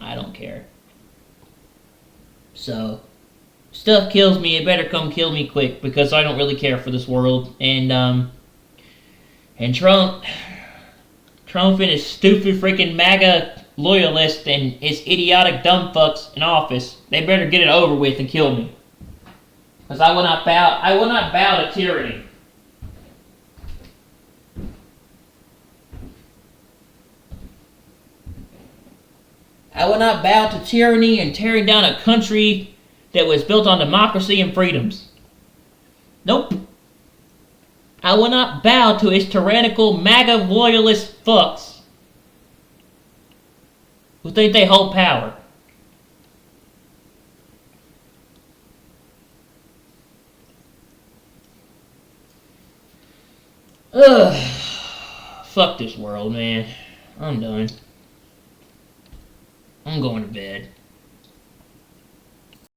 I don't care. So stuff kills me. It better come kill me quick because I don't really care for this world. And Trump and his stupid freaking MAGA loyalists and his idiotic dumb fucks in office. They better get it over with and kill me. Because I will not bow to tyranny. I will not bow to tyranny and tearing down a country that was built on democracy and freedoms. Nope. I will not bow to his tyrannical MAGA loyalist fucks who think they hold power. Ugh. Fuck this world, man. I'm done. I'm going to bed.